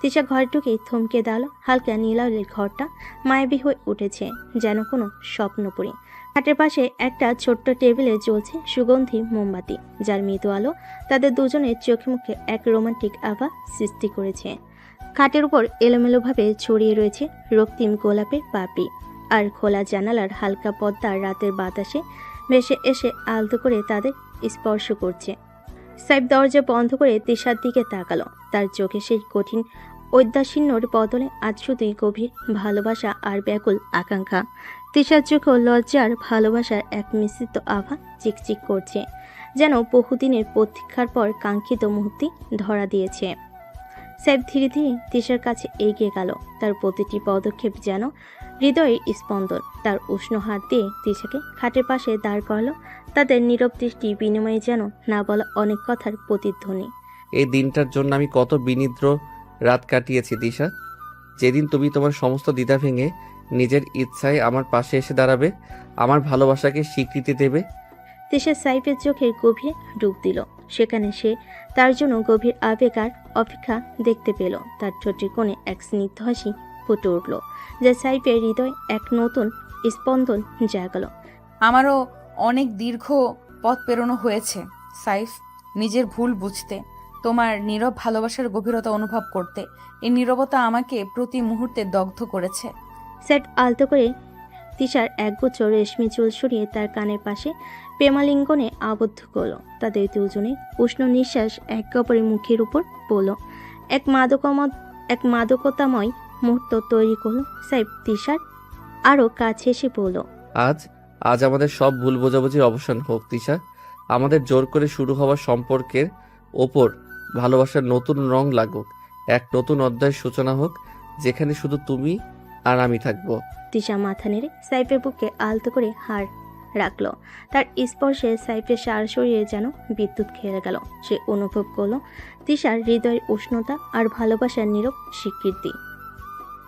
তিশা ঘরে ঢুকেই থমকে দাঁড়ালো। হালকা নীলালের ঘরটা মায়াবী হয়ে উঠেছে, যেন কোনো স্বপ্নপুরী। খাটের পাশে একটা ছোট্ট টেবিলে জ্বলছে সুগন্ধি মোমবাতি, যার মৃদু আলো তাদের দুজনের চোখে মুখে এক রোমান্টিক আভা সৃষ্টি করেছে। খাটের উপর এলোমেলোভাবে ছড়িয়ে রয়েছে রক্তিম গোলাপের পাপড়ি, আর খোলা জানালার হালকা পর্দা রাতের বাতাসে ভেসে এসে আলতো করে তাদের স্পর্শ করছে। সাইফ দরজা বন্ধ করে তিশার দিকে তাকালো। তার চোখে সেই কঠিন ঔদাসীন্যর বদলে আজ শুধুই গভীর ভালোবাসা আর ব্যাকুল আকাঙ্ক্ষা। তিশার চোখে লজ্জার ভালোবাসার এক মিশ্রিত আভা চিকচিক করছে, যেন বহুদিনের প্রতীক্ষার পর কাঙ্ক্ষিত মুহূর্তে ধরা দিয়েছে। সাইফ ধীরে ধীরে তিশার কাছে এগিয়ে গেল। তার প্রতিটি পদক্ষেপ যেন হৃদয়ের স্পন্দন। তার উষ্ণ হাত দিয়ে তিশাকে খাটের পাশে দাঁড় করালো। তাদের নীরব দৃষ্টি বিনিময়ে যেন না বলা অনেক কথার প্রতিধ্বনি। এই দিনটার জন্য আমি কত বিনিদ্র রাত কাটিয়েছি দিশা। যেদিন তুমি তোমার সমস্ত দ্বিধা ভেঙে নিজের ইচ্ছায় আমার পাশে এসে দাঁড়াবে, আমার ভালোবাসাকে স্বীকৃতি দেবে। তিশা সাইফের চোখের গভীরে ডুব দিল। সেখানে সে তার জন্য গভীর আবেগ আর অপেক্ষা দেখতে পেল। তার ঠোঁটের কোণে এক স্নিগ্ধ হাসি ফুটে উঠল, যা সাইফের হৃদয় এক নতুন স্পন্দন জাগালো। আমারও অনেক দীর্ঘ পথ পেরোনো হয়েছে সাইফ, নিজের ভুল বুঝতে, তোমার নীরব ভালোবাসার গভীরতা অনুভব করতে। এই নীরবতা আমাকে প্রতি মুহূর্তে দগ্ধ করেছে। সাইফ আলতো করে তিশার একগুচ্ছ রেশমি চুল সরিয়ে তার কানের পাশে প্রেমালিঙ্গনে আবদ্ধ করলো। তাদের দুজনে উষ্ণ নিঃশ্বাস একে অপরের মুখের উপর পড়ল। এক মাদকতাময় মুহূর্ত তৈরি করলো। সাইফ তিশার আরো কাছে এসে পড়ল। আজ আমাদের সব ভুল বোঝাবুঝির অবসান হোক তিশা। আমাদের জোর করে শুরু হওয়া সম্পর্কের ওপর ভালোবাসার নতুন রং লাগুক। এক নতুন অধ্যায়ের সূচনা হোক, যেখানে শুধু তুমি আর আমি থাকবো। তিশা মাথা নেড়ে সাইফের বুকে আলতো করে হাড় রাখলো। তার স্পর্শে সাইফের সার শরীরে যেন বিদ্যুৎ খেলে গেল। সে অনুভব করলো তিশার হৃদয়ের উষ্ণতা আর ভালোবাসার নীরব স্বীকৃতি।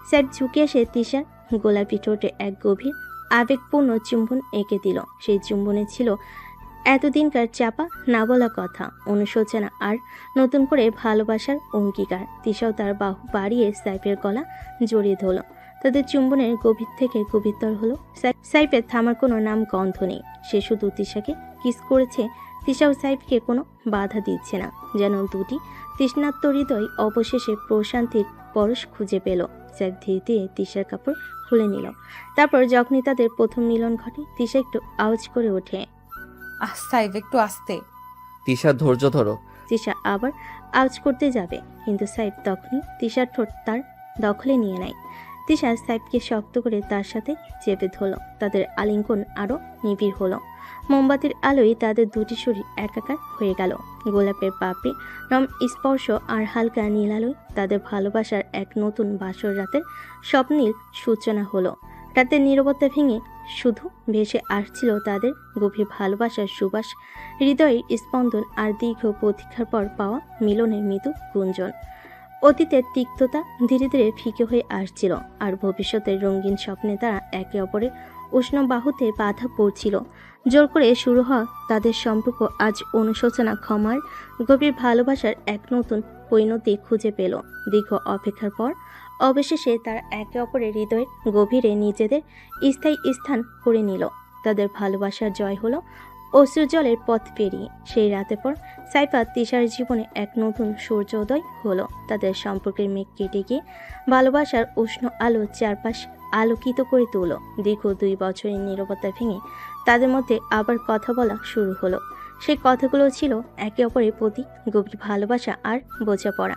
সাইফ ঝুঁকে এসে তিশার গোলাপি ঠোঁটে এক গভীর আবেগপূর্ণ চুম্বন এঁকে দিল। সেই চুম্বনে ছিল এতদিনকার চাপা না বলা কথা, অনুশোচনা আর নতুন করে ভালোবাসার অঙ্গীকার। তিশাও তার বাহু বাড়িয়ে সাইফের গলা জড়িয়ে ধরল। তাদের চুম্বনের গভীর থেকে গভীরতর হলো। সাইফের থামার কোনো নাম গন্ধ নেই। সে শুধু তিশাকে কিস করেছে। তিশাও সাইফকে কোনো বাধা দিচ্ছে না, যেন দুটি তৃষ্ণাত্ম হৃদয় অবশেষে প্রশান্তির পরশ খুঁজে পেল। সাইফ ধীরে ধীরে তিশার কাপড় খুলে নিল। তারপর যখনই তাদের প্রথম মিলন ঘটে, তিশা একটু আওয়াজ করে ওঠে, সাইফ একটু আস্তে। তিশা ধৈর্য ধরো। তিশা আবার আওয়াজ করতে যাবে, কিন্তু সাইফ তখনই তিশার ঠোঁট তার দখলে নিয়ে নেয়। তিশা সাইফকে শক্ত করে তার সাথে চেপে ধরল। তাদের আলিঙ্গন আরো নিবিড় হলো। মোমবাতির আলোয় তাদের দুটি শরীর একাকার হয়ে গেল। গোলাপের পাপড়ি, নম স্পর্শ আর হালকা নীল আলোয় তাদের ভালোবাসার এক নতুন বাসর রাতের স্বপ্নীল সূচনা হলো। রাতের নীরবতা ভেঙে শুধু ভেসে আসছিল তাদের গভীর ভালোবাসার সুবাস, হৃদয়ের স্পন্দন আর দীর্ঘ প্রতীক্ষার পর পাওয়া মিলনের মৃদু গুঞ্জন। অতীতের তিক্ততা ধীরে ধীরে ফিকে হয়ে আসছিল, আর ভবিষ্যতের রঙিন স্বপ্নে তারা একে অপরের উষ্ণ বাহুতে বাধা পড়ছিল। জোর করে শুরু হওয়া তাদের সম্পর্ক আজ অনুশোচনা, ক্ষমার, গভীর ভালোবাসার এক নতুন পরিণতি খুঁজে পেল। দীর্ঘ অপেক্ষার পর অবশেষে তার একে অপরের হৃদয়ের গভীরে নিজেদের স্থায়ী স্থান করে নিল। তাদের ভালোবাসার জয় হলো অশ্রুজলের পথ পেরিয়ে। সেই রাতে পর সাইফা তিশার জীবনে এক নতুন সূর্যোদয় হলো। তাদের সম্পর্কের মেঘ কেটে গিয়ে ভালোবাসার উষ্ণ আলো চারপাশ আলোকিত করে তুলল। দীর্ঘ 2 বছরের নীরবতা ভেঙে তাদের মধ্যে আবার কথা বলা শুরু হলো। সেই কথাগুলো ছিল একে অপরের প্রতি গভীর ভালোবাসা আর বোঝাপড়া।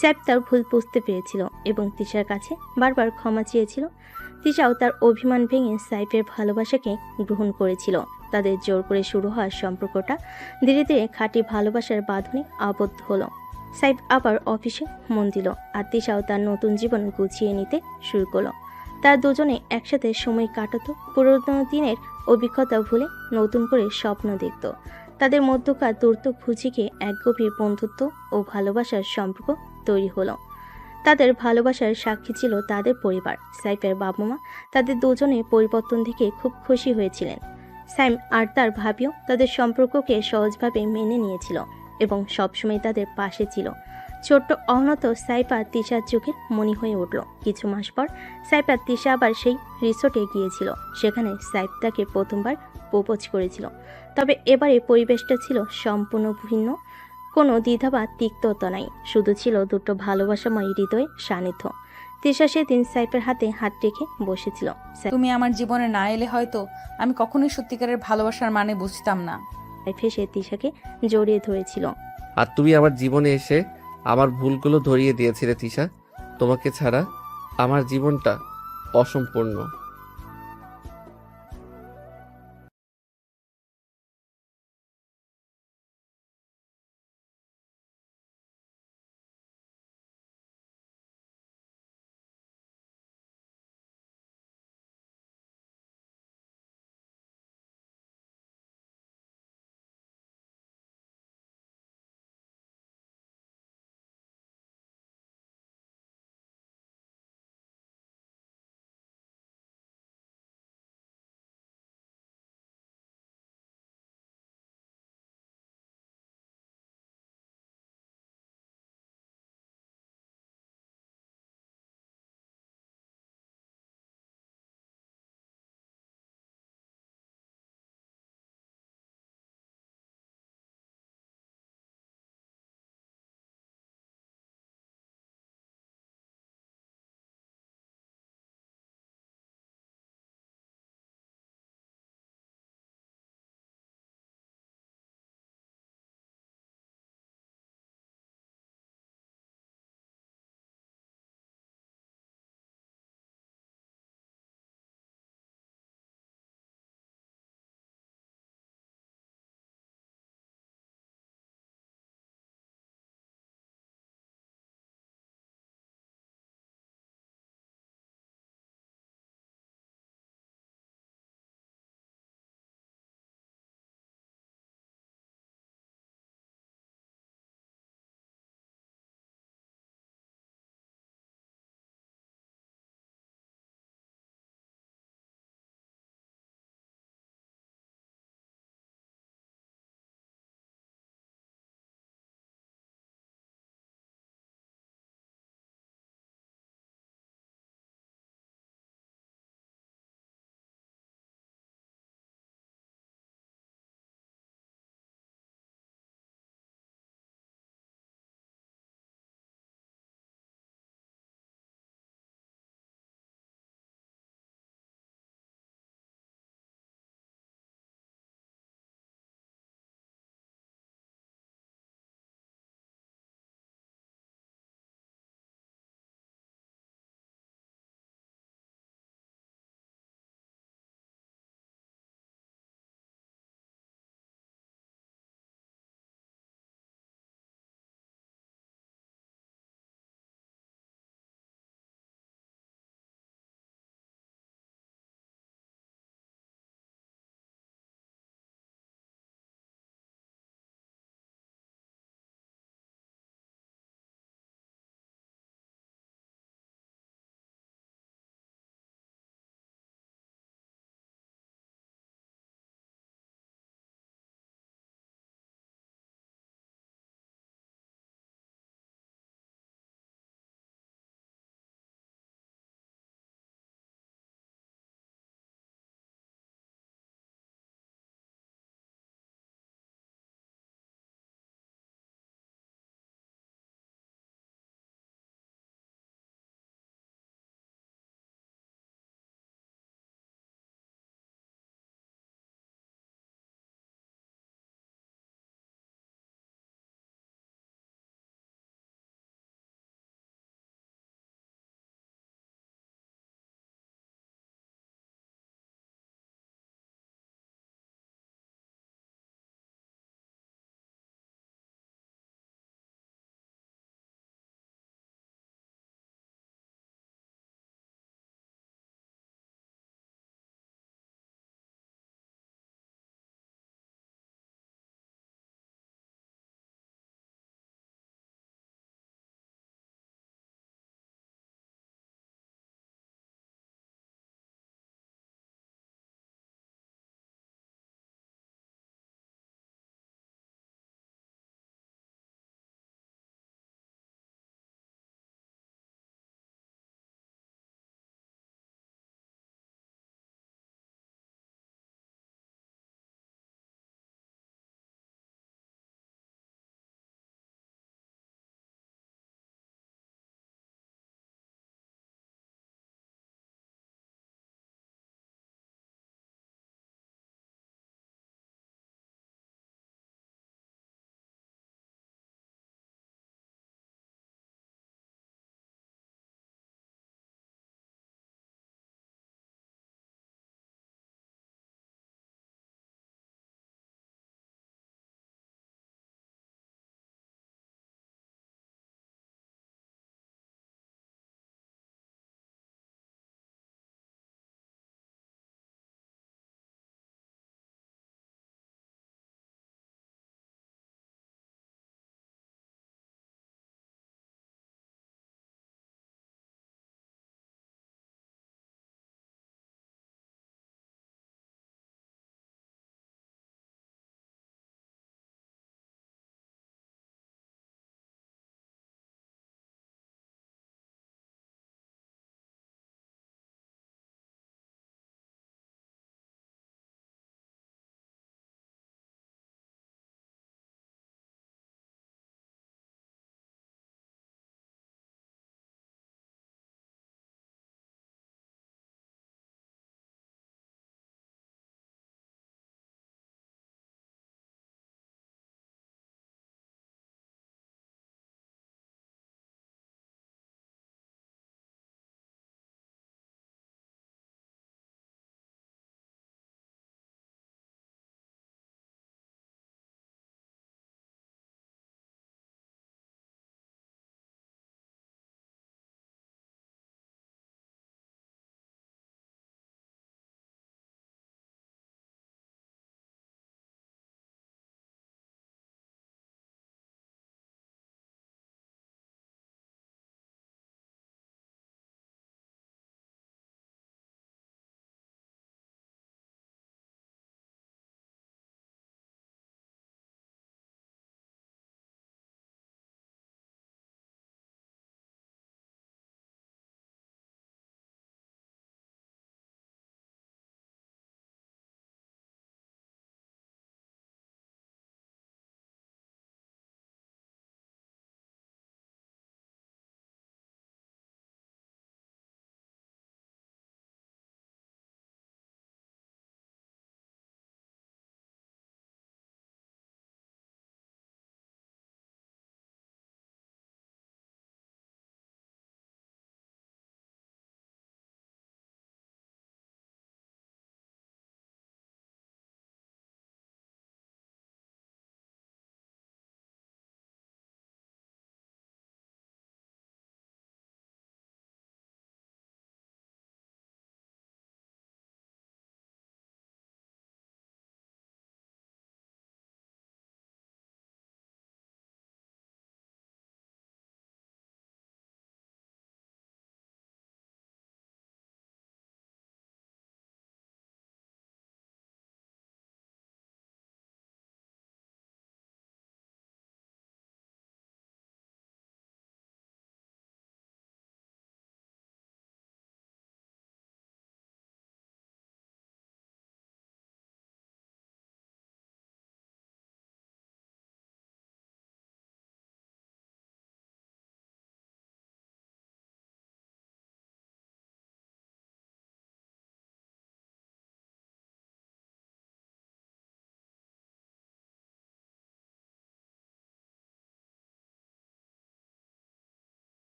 সাইফ তার ভুল বুঝতে পেরেছিল এবং তিশার কাছে বারবার ক্ষমা চেয়েছিল। তিশাও তার অভিমান ভেঙে সাইফের ভালোবাসাকে গ্রহণ করেছিল। তাদের জোর করে শুরু হওয়া সম্পর্কটা ধীরে ধীরে খাঁটি ভালোবাসার বাঁধনে আবদ্ধ হলো। সাইফ আবার অফিসে মন দিল আর তিশাও তার নতুন জীবন গুছিয়ে নিতে শুরু করলো। তারা দুজনে একসাথে সময় কাটাতো, পুরোনো দিনের অভিজ্ঞতা ভুলে নতুন করে স্বপ্ন দেখত। তাদের মধ্যকার দূরত্ব খুঁজে গিয়ে এক গভীর বন্ধুত্ব ও ভালোবাসার সম্পর্ক তৈরি হলো। তাদের ভালোবাসার সাক্ষী ছিল তাদের পরিবার। সাইফের বাবা মা তাদের দুজনের পরিবর্তন দেখে খুব খুশি হয়েছিলেন। সাইম আর তার ভাবিও তাদের সম্পর্ককে সহজভাবে মেনে নিয়েছিল এবং সবসময় তাদের পাশে ছিল। ছোট্ট অহনত সাইফ আর তিশার চোখের মনি হয়ে উঠল। কিছু মাস পর সাইফ আর তিশা আবার সেই রিসোর্টে গিয়েছিল। সেখানে সাইফ তাকে প্রথমবার প্রপোজ করেছিল। তবে এবারে পরিবেশটা ছিল সম্পূর্ণ ভিন্ন। কোনো দ্বিধা বা তিক্ততা নাই, শুধু ছিল দুটো ভালোবাসাময় হৃদয়ের সান্নিধ্য। তিশা সেদিন সাইফের হাতে হাত রেখে বসেছিল। তুমি আমার জীবনে না এলে হয়তো আমি কখনোই সত্যিকারের ভালোবাসার মানে বুঝতাম না। সাইফ হেসে তিশাকে জড়িয়ে ধরেছিল। আর তুমি আমার জীবনে এসে আমার ভুলগুলো ধরিয়ে দিয়েছিলে তিশা। তোমাকে ছাড়া আমার জীবনটা অসম্পূর্ণ।